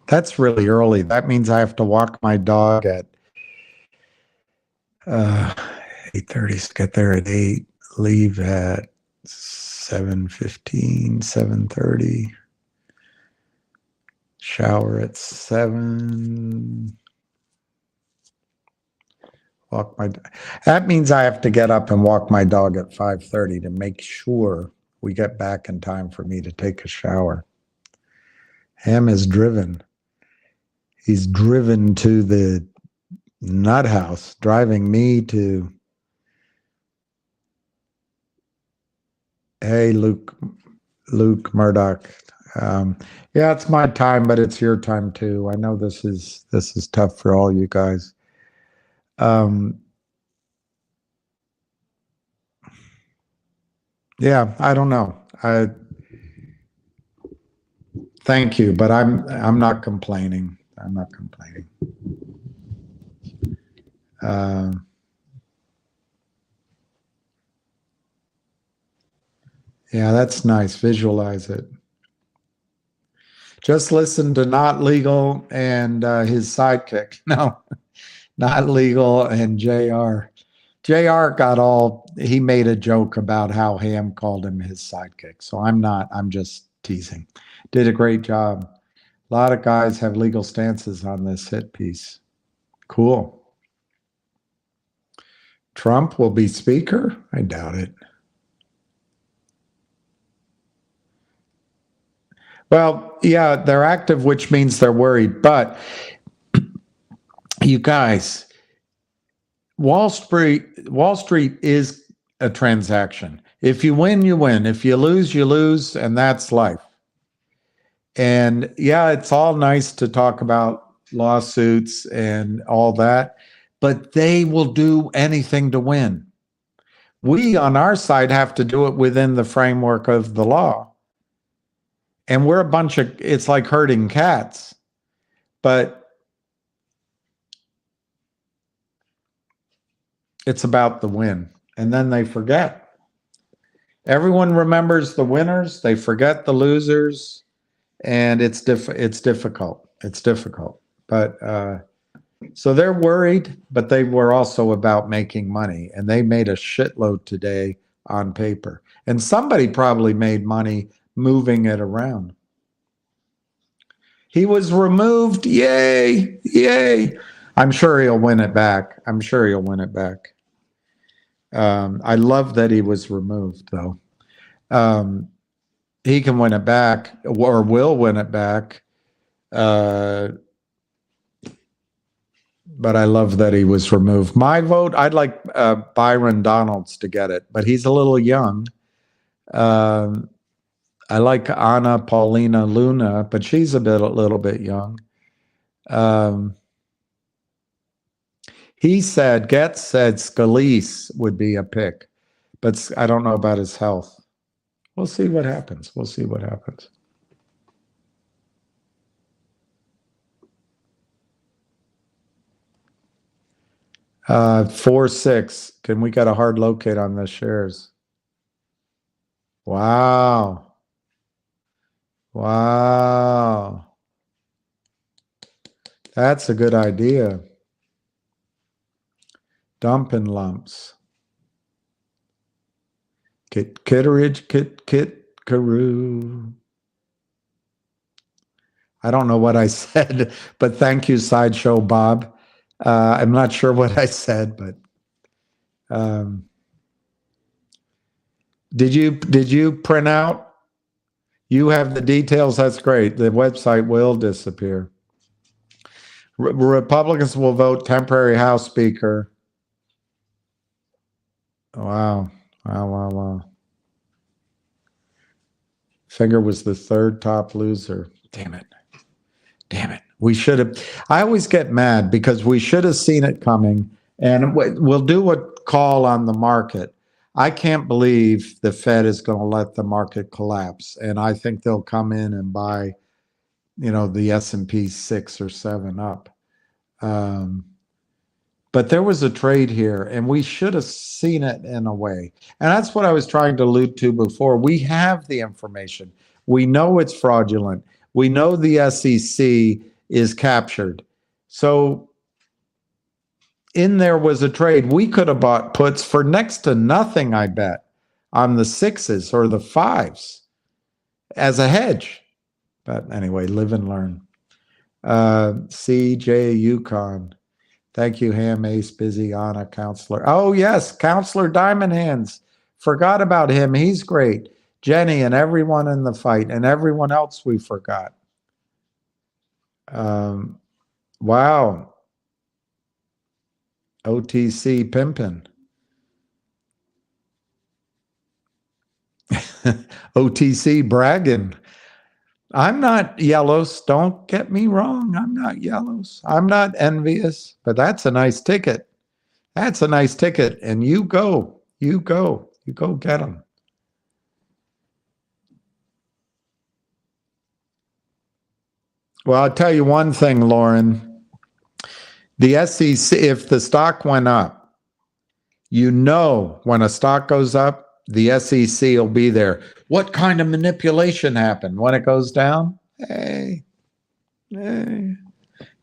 That's really early. That means I have to walk my dog at 8:30, get there at 8, leave at 7:15, 7:30, shower at 7, walk my that means I have to get up and walk my dog at 5:30 to make sure we get back in time for me to take a shower. Ham is driven. He's driven to the nut house, driving me to. Hey, Luke Murdoch. Yeah, it's my time, but it's your time too. I know this is tough for all you guys. Yeah, I don't know. Thank you, but I'm not complaining. I'm not complaining. Yeah, that's nice. Visualize it. Just listen to Not Legal and his sidekick. No, Not Legal and JR. JR he made a joke about how Ham called him his sidekick. So I'm just teasing. Did a great job. A lot of guys have legal stances on this hit piece. Cool. Trump will be speaker? I doubt it. Well, yeah, they're active, which means they're worried. But you guys, Wall Street is a transaction. If you win, you win. If you lose, and that's life. And yeah, it's all nice to talk about lawsuits and all that, but they will do anything to win. We on our side have to do it within the framework of the law. And we're it's like herding cats, but it's about the win. And then they forget. Everyone remembers the winners. They forget the losers. And it's difficult. It's difficult. But so they're worried, but they were also about making money. And they made a shitload today on paper. And somebody probably made money moving it around. He was removed. Yay. Yay. I'm sure he'll win it back. I'm sure he'll win it back. I love that he was removed, though. he can win it back or will win it back. But I love that he was removed. My vote, I'd like Byron Donalds to get it, but he's a little young. I like Anna Paulina Luna, but she's a little bit young. Getz said Scalise would be a pick, but I don't know about his health. We'll see what happens. 4-6. Can we get a hard locate on the shares? Wow. That's a good idea. Dumping lumps. Kitteridge, Karoo. I don't know what I said, but thank you, Sideshow Bob. I'm not sure what I said, but did you print out? You have the details. That's great. The website will disappear. Republicans will vote temporary House Speaker. Wow. Finger was the third top loser. Damn it. We should have. I always get mad because we should have seen it coming. And we'll do a call on the market. I can't believe the Fed is going to let the market collapse. And I think they'll come in and buy, the S&P 6 or 7 up. But there was a trade here, and we should have seen it in a way. And that's what I was trying to allude to before. We have the information. We know it's fraudulent. We know the SEC is captured. So in there was a trade. We could have bought puts for next to nothing, I bet, on the 6s or the 5s as a hedge. But anyway, live and learn. CJ Yukon. Thank you, Ham Ace, Busy, Anna, Counselor. Oh, yes, Counselor Diamond Hands. Forgot about him. He's great. Jenny and everyone in the fight and everyone else we forgot. Wow. OTC pimpin'. OTC bragging. I'm not yellows. Don't get me wrong. I'm not yellows. I'm not envious, but that's a nice ticket. That's a nice ticket. And you go get them. Well, I'll tell you one thing, Lauren. The SEC, if the stock went up, when a stock goes up, the SEC will be there. What kind of manipulation happened when it goes down? Hey,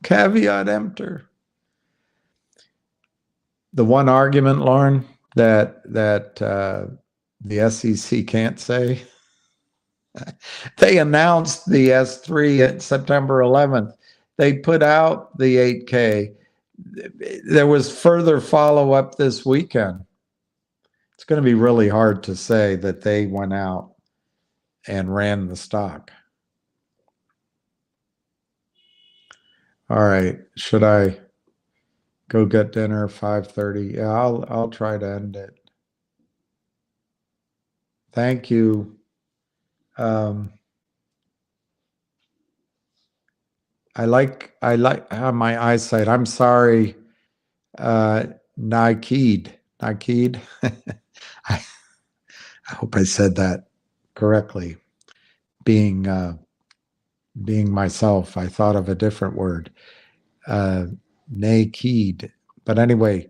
caveat emptor. The one argument, Lauren, that the SEC can't say, they announced the S3 at September 11th. They put out the 8K. There was further follow-up this weekend. It's going to be really hard to say that they went out and ran the stock. All right. Should I go get dinner 5:30? Yeah, I'll try to end it. Thank you. I like my eyesight. I'm sorry, Niked. I hope I said that correctly. Being myself, I thought of a different word. Naked. But anyway,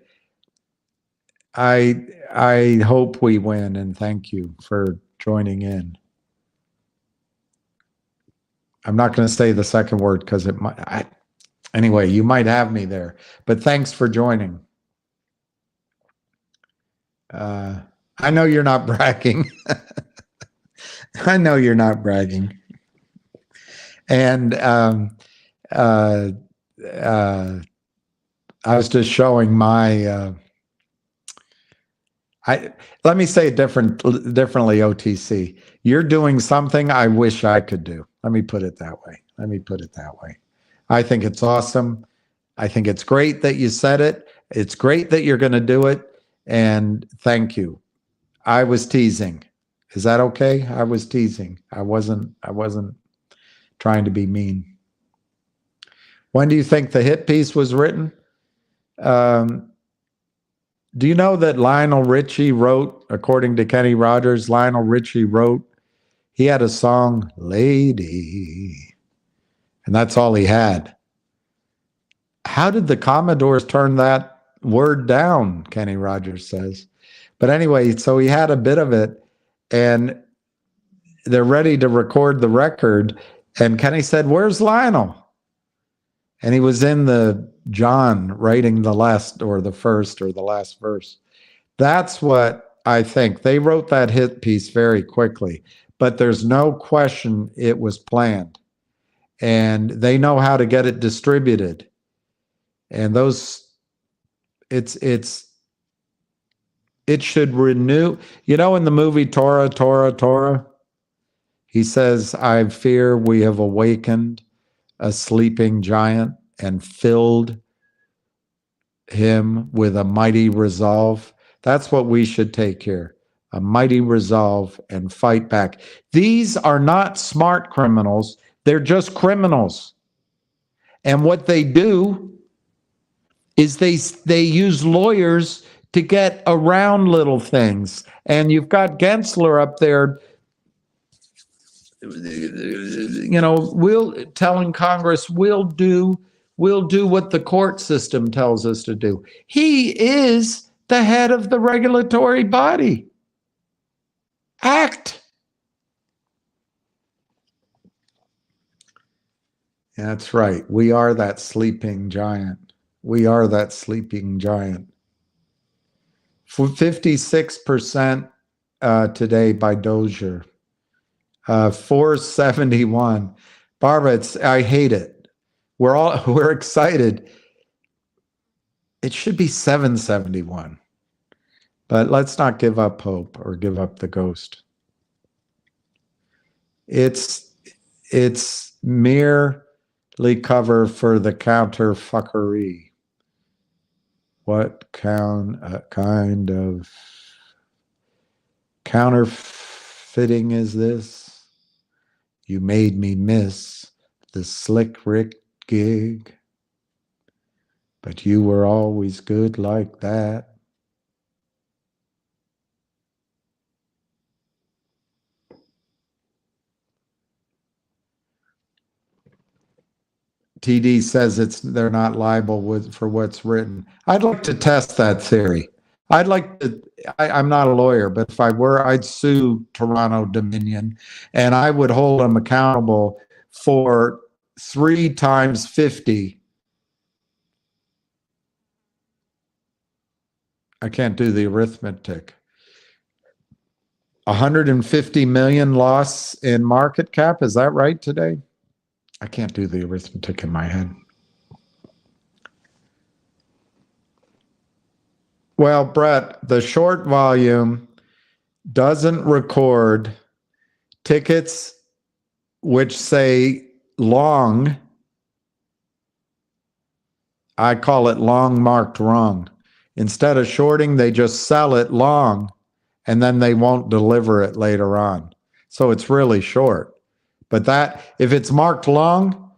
I hope we win, and thank you for joining in. I'm not going to say the second word because it might. Anyway, you might have me there. But thanks for joining. I know you're not bragging. I know you're not bragging. And I was just showing my Let me say it differently, OTC. You're doing something I wish I could do. Let me put it that way. I think it's awesome. I think it's great that you said it. It's great that you're going to do it. And thank you. I was teasing. Is that okay? I was teasing. I wasn't trying to be mean. When do you think the hit piece was written? Do you know that Lionel Richie wrote, according to Kenny Rogers, he had a song, Lady, and that's all he had. How did the Commodores turn that word down, Kenny Rogers says. But anyway, so he had a bit of it, and they're ready to record the record, and Kenny said, where's Lionel? And he was in the John writing the last or the first or the last verse. That's what I think. They wrote that hit piece very quickly, but there's no question it was planned. And they know how to get it distributed. And it should renew. You know, in the movie Torah, he says, I fear we have awakened a sleeping giant and filled him with a mighty resolve. That's what we should take here, a mighty resolve, and fight back. These are not smart criminals. They're just criminals. And what they do is they use lawyers to get around little things. And you've got Gensler up there, telling Congress, we'll do what the court system tells us to do. He is the head of the regulatory body. Act. That's right. We are that sleeping giant. For 56% today by Dozier. 471. Barbara, I hate it. We're excited. It should be 771. But let's not give up hope or give up the ghost. It's merely cover for the counterfuckery. What kind of counterfeiting is this? You made me miss the Slick Rick gig, but you were always good like that. TD says they're not liable for what's written. I'd like to test that theory. I'm not a lawyer, but if I were, I'd sue Toronto Dominion, and I would hold them accountable for 3 times 50. I can't do the arithmetic. 150 million loss in market cap. Is that right today? I can't do the arithmetic in my head. Well, Brett, the short volume doesn't record tickets which say long. I call it long marked wrong. Instead of shorting, they just sell it long, and then they won't deliver it later on. So it's really short. But if it's marked long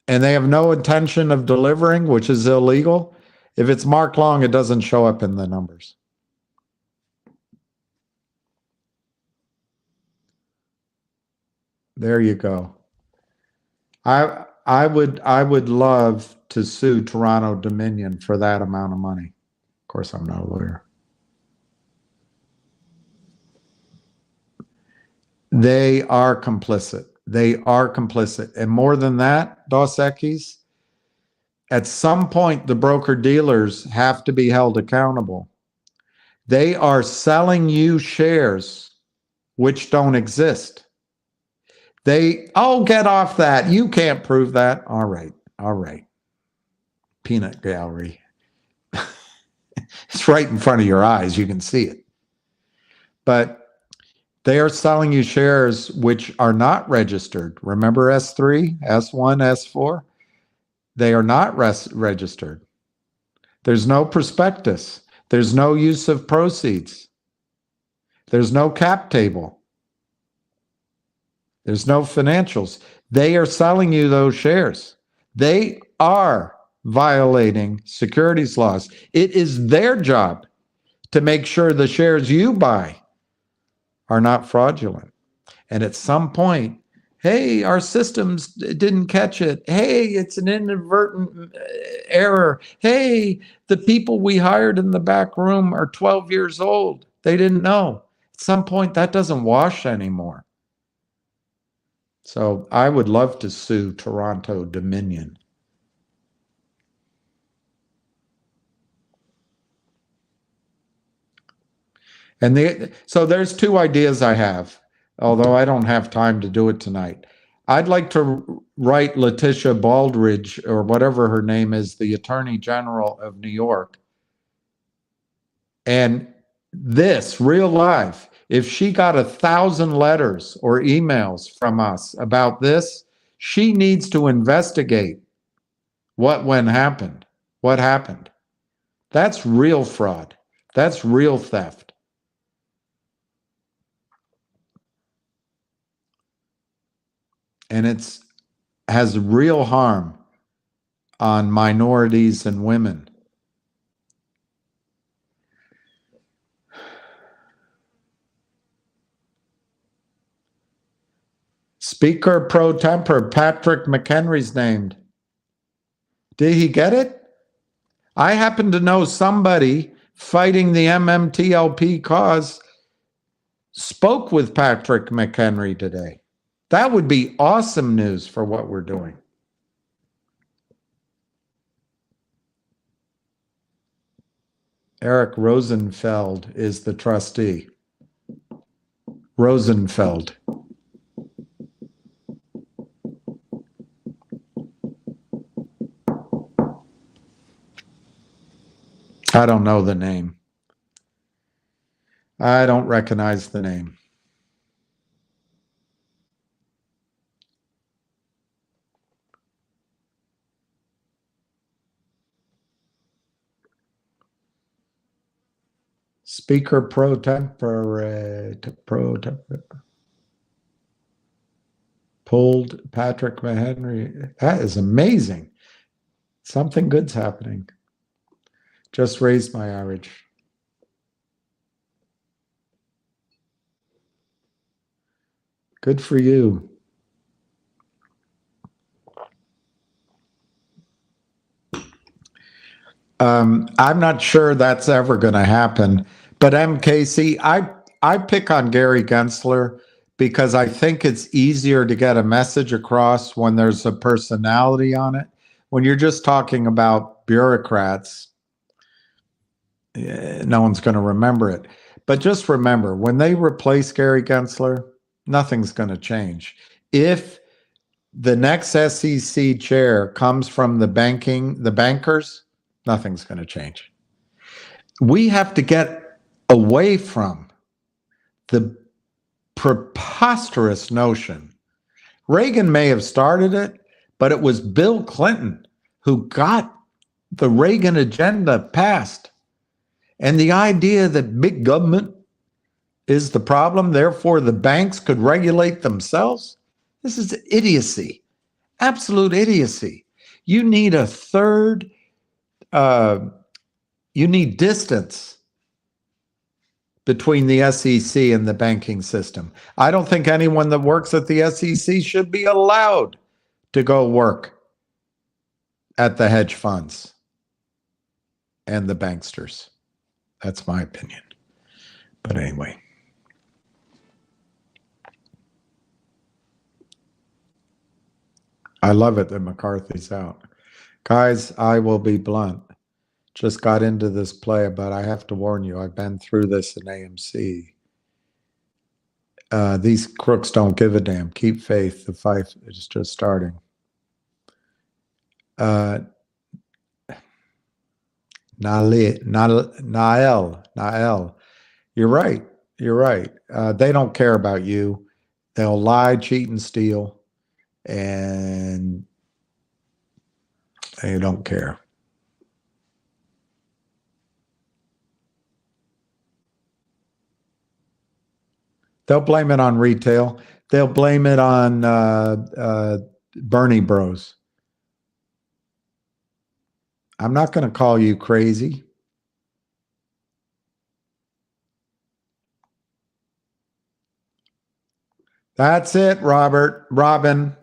and they have no intention of delivering, which is illegal, if it's marked long, it doesn't show up in the numbers. There you go. I would love to sue Toronto Dominion for that amount of money. Of course, I'm not a lawyer. They are complicit. And more than that, Dos Equis, at some point, the broker-dealers have to be held accountable. They are selling you shares which don't exist. Get off that. You can't prove that. All right. Peanut gallery. It's right in front of your eyes. You can see it. But they are selling you shares which are not registered. Remember S3, S1, S4? They are not registered. There's no prospectus. There's no use of proceeds. There's no cap table. There's no financials. They are selling you those shares. They are violating securities laws. It is their job to make sure the shares you buy are not fraudulent. And at some point, hey, our systems didn't catch it. Hey, it's an inadvertent error. Hey, the people we hired in the back room are 12 years old. They didn't know. At some point, that doesn't wash anymore. So I would love to sue Toronto Dominion. And so there's two ideas I have, although I don't have time to do it tonight. I'd like to write Letitia Baldridge, or whatever her name is, the Attorney General of New York. And this, real life, if she got 1,000 letters or emails from us about this, she needs to investigate what happened. That's real fraud. That's real theft. And it has real harm on minorities and women. Speaker pro tempore Patrick McHenry's named. Did he get it? I happen to know somebody fighting the MMTLP cause spoke with Patrick McHenry today. That would be awesome news for what we're doing. Eric Rosenfeld is the trustee. Rosenfeld. I don't know the name. I don't recognize the name. Speaker pro tempore. Pulled Patrick McHenry. That is amazing. Something good's happening. Just raised my average. Good for you. I'm not sure that's ever going to happen. But MKC, I pick on Gary Gensler because I think it's easier to get a message across when there's a personality on it. When you're just talking about bureaucrats, no one's going to remember it. But just remember, when they replace Gary Gensler, nothing's going to change. If the next SEC chair comes from the bankers, nothing's going to change. We have to get away from the preposterous notion. Reagan may have started it, but it was Bill Clinton who got the Reagan agenda passed. And the idea that big government is the problem, therefore the banks could regulate themselves, this is idiocy, absolute idiocy. You need a third, you need distance between the SEC and the banking system. I don't think anyone that works at the SEC should be allowed to go work at the hedge funds and the banksters. That's my opinion. But anyway. I love it that McCarthy's out. Guys, I will be blunt. Just got into this play, but I have to warn you, I've been through this in AMC. These crooks don't give a damn. Keep faith. The fight is just starting. Nael. You're right. You're right. They don't care about you. They'll lie, cheat, and steal, and they don't care. They'll blame it on retail. They'll blame it on Bernie Bros. I'm not going to call you crazy. That's it, Robin,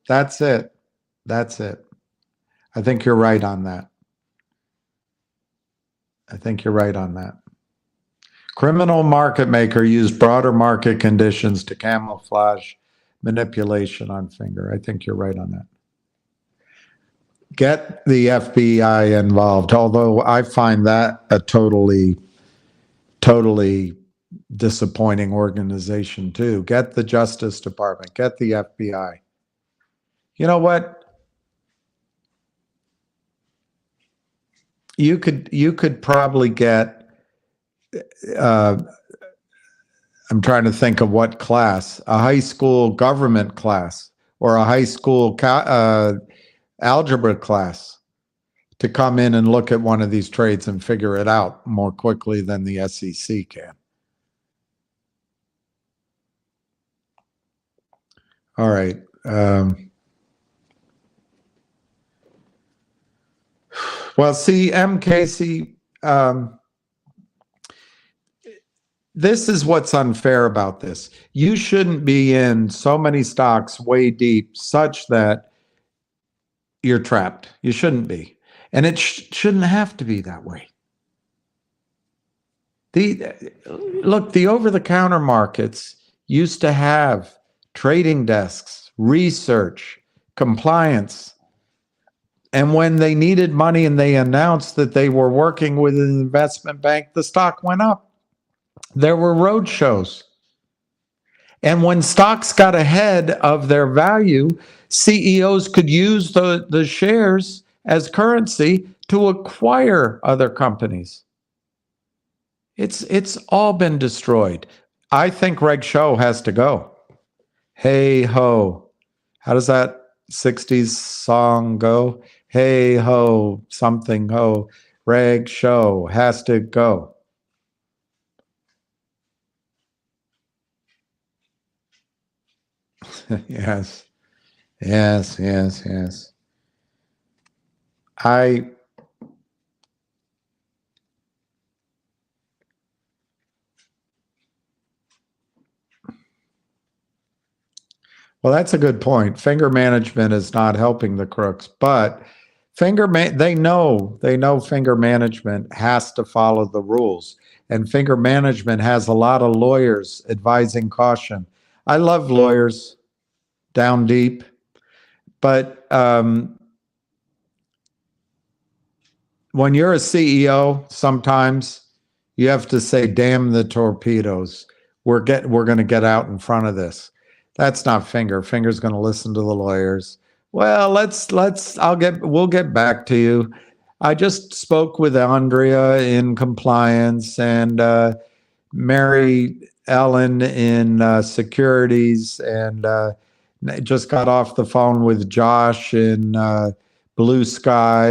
that's it. That's it. I think you're right on that. I think you're right on that. Criminal market maker used broader market conditions to camouflage manipulation on finger. I think you're right on that. Get the FBI involved, although I find that a totally disappointing organization too. Get the Justice Department, get the FBI. You know what? You could probably get, I'm trying to think of what class, a high school government class or a high school algebra class to come in and look at one of these trades and figure it out more quickly than the SEC can. All right. Well, see, MKC, this is what's unfair about this. You shouldn't be in so many stocks way deep such that you're trapped. You shouldn't be. And it shouldn't have to be that way. Look, the over-the-counter markets used to have trading desks, research, compliance. And when they needed money and they announced that they were working with an investment bank, the stock went up. There were road shows. And when stocks got ahead of their value, CEOs could use the shares as currency to acquire other companies. It's all been destroyed. I think Reg Show has to go. Hey ho. How does that 60s song go? Hey ho, something ho. Reg Show has to go. Yes. Yes, yes, yes. Well, that's a good point. Finger management is not helping the crooks, but they know finger management has to follow the rules, and finger management has a lot of lawyers advising caution. I love lawyers down deep, but when you're a CEO, sometimes you have to say, "Damn the torpedoes! We're going to get out in front of this." That's not Finger. Finger's going to listen to the lawyers. Well, we'll get back to you. I just spoke with Andrea in compliance and Mary Ellen in securities, and just got off the phone with Josh in Blue Sky,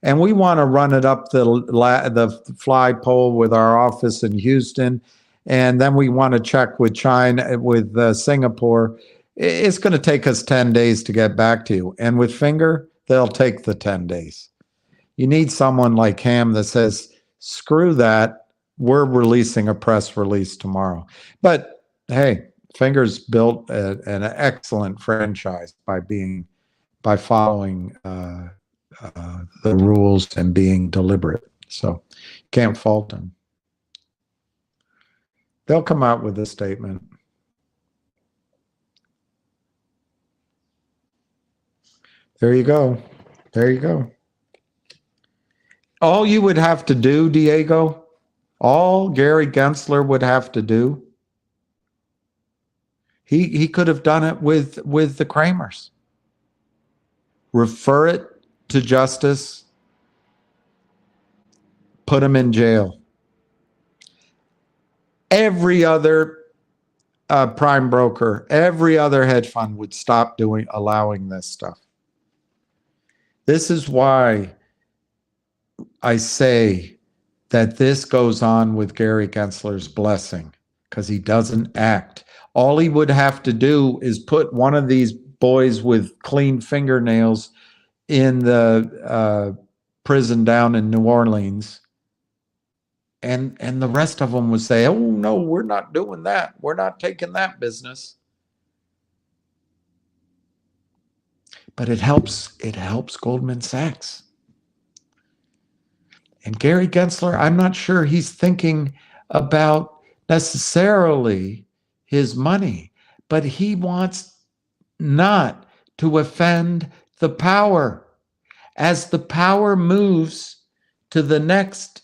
and we want to run it up the flagpole with our office in Houston. And then we want to check with China, with Singapore. It's going to take us 10 days to get back to you. And with Finger, they'll take the 10 days. You need someone like Ham that says, screw that. We're releasing a press release tomorrow. But hey, Finger's built an excellent franchise by following the rules and being deliberate. So can't fault them. They'll come out with a statement. There you go. There you go. All you would have to do, Diego, all Gary Gensler would have to do, he could have done it with the Kramers. Refer it to justice. put him in jail. Every other prime broker, every other hedge fund would stop allowing this stuff. This is why I say that this goes on with Gary Gensler's blessing, because he doesn't act. All he would have to do is put one of these boys with clean fingernails in the prison down in New Orleans, and the rest of them would say, "Oh no, we're not doing that. We're not taking that business." But it helps Goldman Sachs. And Gary Gensler, I'm not sure he's thinking about necessarily his money, but he wants not to offend the power. As the power moves to the next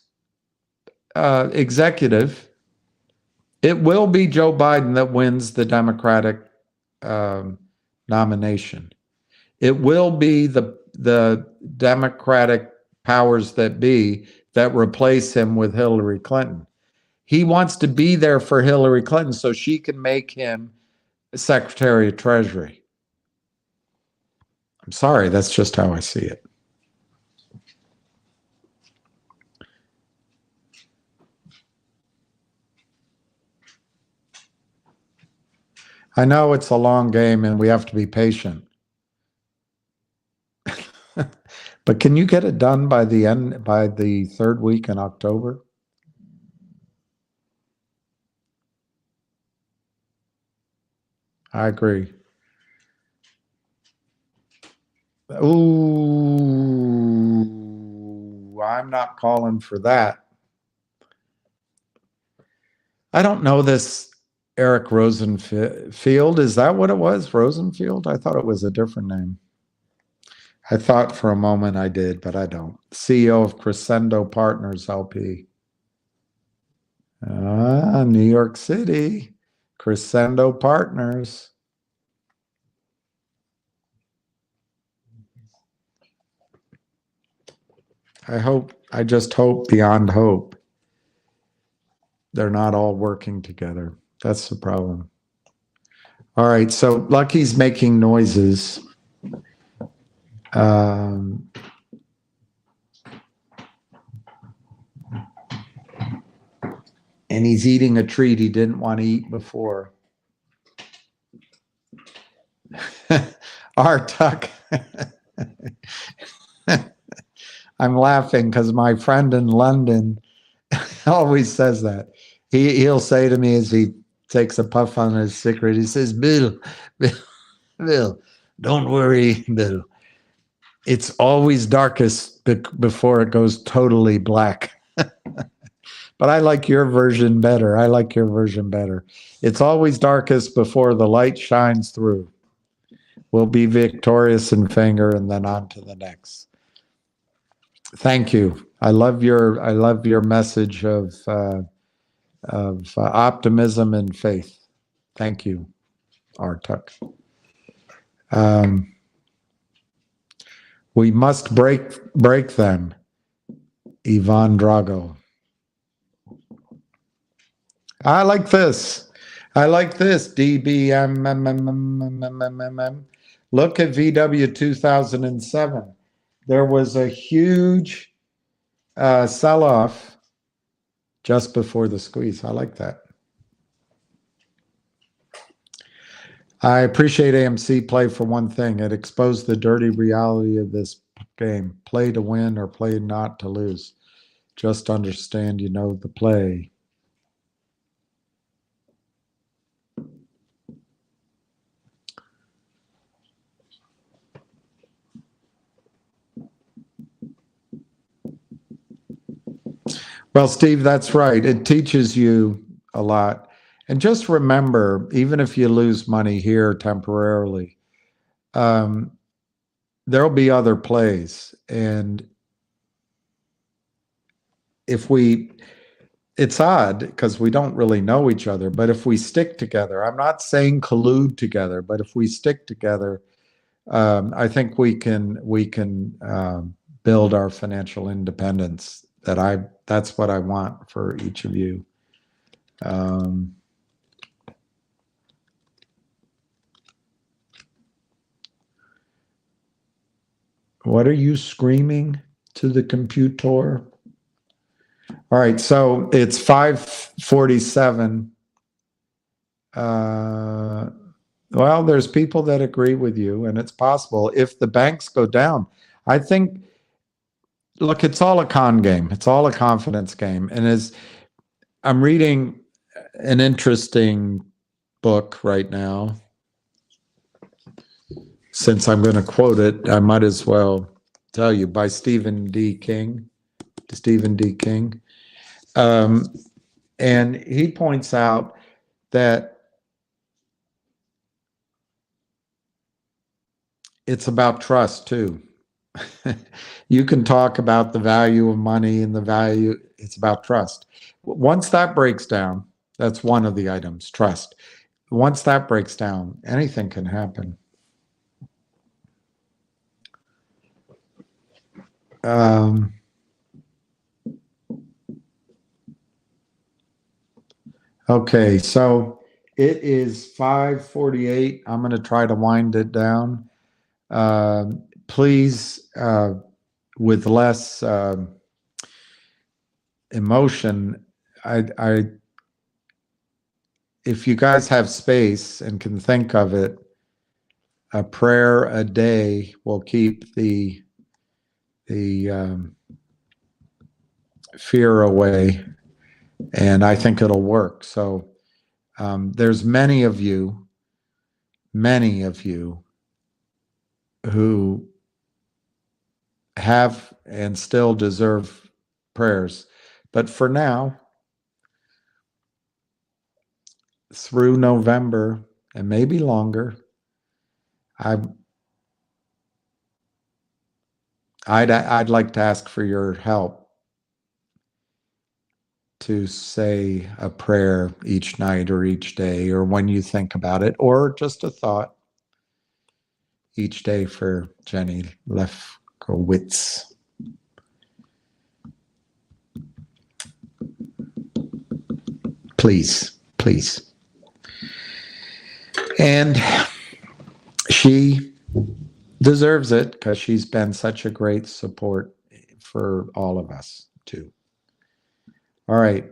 executive, it will be Joe Biden that wins the Democratic nomination. It will be the Democratic powers that be that replace him with Hillary Clinton. He wants to be there for Hillary Clinton so she can make him Secretary of Treasury. I'm sorry, that's just how I see it. I know it's a long game and we have to be patient. But can you get it done by the third week in October? I agree. Ooh, I'm not calling for that. I don't know this Eric Rosenfield. Is that what it was? Rosenfield? I thought it was a different name. I thought for a moment I did, but I don't. CEO of Crescendo Partners LP. New York City. Crescendo Partners. I just hope beyond hope they're not all working together. That's the problem. All right, so Lucky's making noises. And he's eating a treat he didn't want to eat before. Tuck. I'm laughing because my friend in London always says that. He'll say to me as he takes a puff on his cigarette, he says, Bill, don't worry, Bill. It's always darkest before it goes totally black. But I like your version better. It's always darkest before the light shines through. We'll be victorious in finger and then on to the next. Thank you. I love your message of optimism and faith. Thank you, Tuck. We must break them. Ivan Drago. I like this. DBM. Look at VW 2007. There was a huge sell-off just before the squeeze. I like that. I appreciate AMC play for one thing. It exposed the dirty reality of this game. Play to win or play not to lose. Just understand you know the play. Well, Steve, that's right. It teaches you a lot. And just remember, even if you lose money here temporarily, there'll be other plays. And it's odd because we don't really know each other, but if we stick together, I'm not saying collude together, but if we stick together, I think we can build our financial independence that That's what I want for each of you. What are you screaming to the computer? All right, so it's 5:47. Well, there's people that agree with you, and it's possible if the banks go down. I think, look, it's all a con game. It's all a confidence game. And as I'm reading an interesting book right now, since I'm going to quote it, I might as well tell you, by Stephen D. King. And he points out that it's about trust too. You can talk about the value of money and the value, it's about trust. Once that breaks down, that's one of the items, trust. Once that breaks down, anything can happen. Okay, so it is 5:48. I'm going to try to wind it down. Please, with less emotion, if you guys have space and can think of it, a prayer a day will keep the fear away, and I think it'll work. So there's many of you who have and still deserve prayers. But for now, through November and maybe longer, I'd like to ask for your help to say a prayer each night or each day or when you think about it, or just a thought each day for Jenny Lefkowitz. Please, please. And she deserves it because she's been such a great support for all of us too. All right.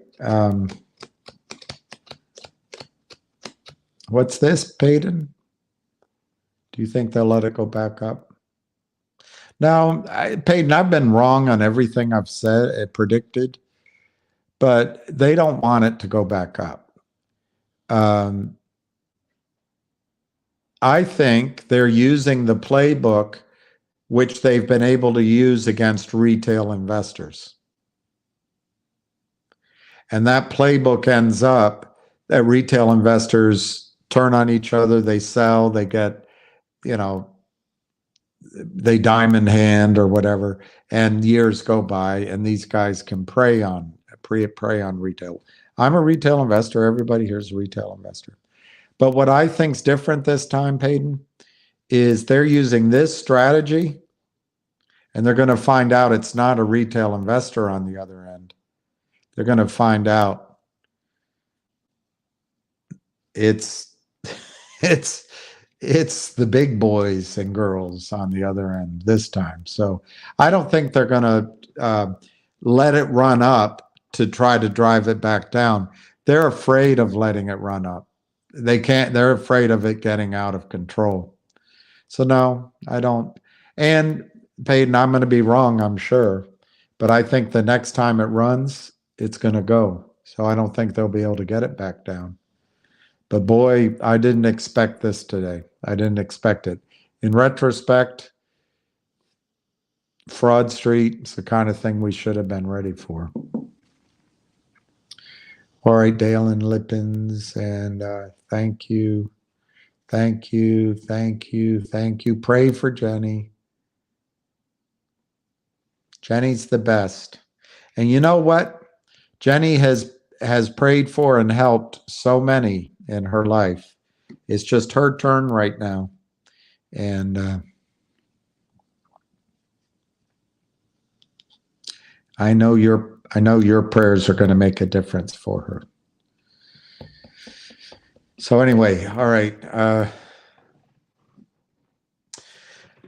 What's this, Peyton? Do you think they'll let it go back up? Now, Peyton, I've been wrong on everything I've said, predicted, but they don't want it to go back up. I think they're using the playbook which they've been able to use against retail investors. And that playbook ends up that retail investors turn on each other, they sell, they get, they diamond hand or whatever, and years go by and these guys can prey on retail. I'm a retail investor. Everybody here is a retail investor. But what I think's different this time, Peyton, is they're using this strategy and they're going to find out it's not a retail investor on the other end. They're going to find out it's the big boys and girls on the other end this time. So I don't think they're going to let it run up to try to drive it back down. They're afraid of letting it run up. They're afraid of it getting out of control. So no, I don't. And Peyton, I'm going to be wrong, I'm sure. But I think the next time it runs, it's going to go. So I don't think they'll be able to get it back down. But boy, I didn't expect this today. I didn't expect it. In retrospect, Fraud Street is the kind of thing we should have been ready for. All right, Dale and Lippens, and thank you. Thank you, thank you, thank you. Pray for Jenny. Jenny's the best. And you know what? Jenny has prayed for and helped so many in her life. It's just her turn right now. And I know I know your prayers are going to make a difference for her. So anyway, all right.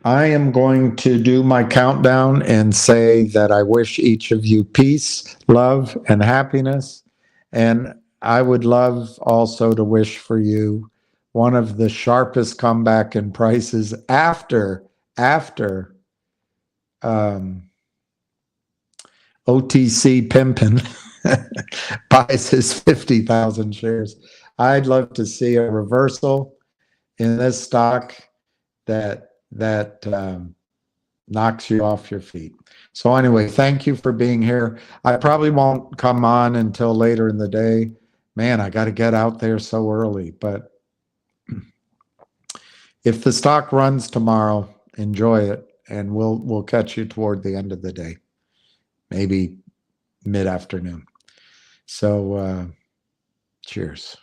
I am going to do my countdown and say that I wish each of you peace, love, and happiness. And I would love also to wish for you one of the sharpest comeback in prices after OTC Pimpin buys his 50,000 shares. I'd love to see a reversal in this stock that knocks you off your feet. So anyway, thank you for being here. I probably won't come on until later in the day. Man, I got to get out there so early. But if the stock runs tomorrow, enjoy it, and we'll catch you toward the end of the day, maybe mid-afternoon. So cheers.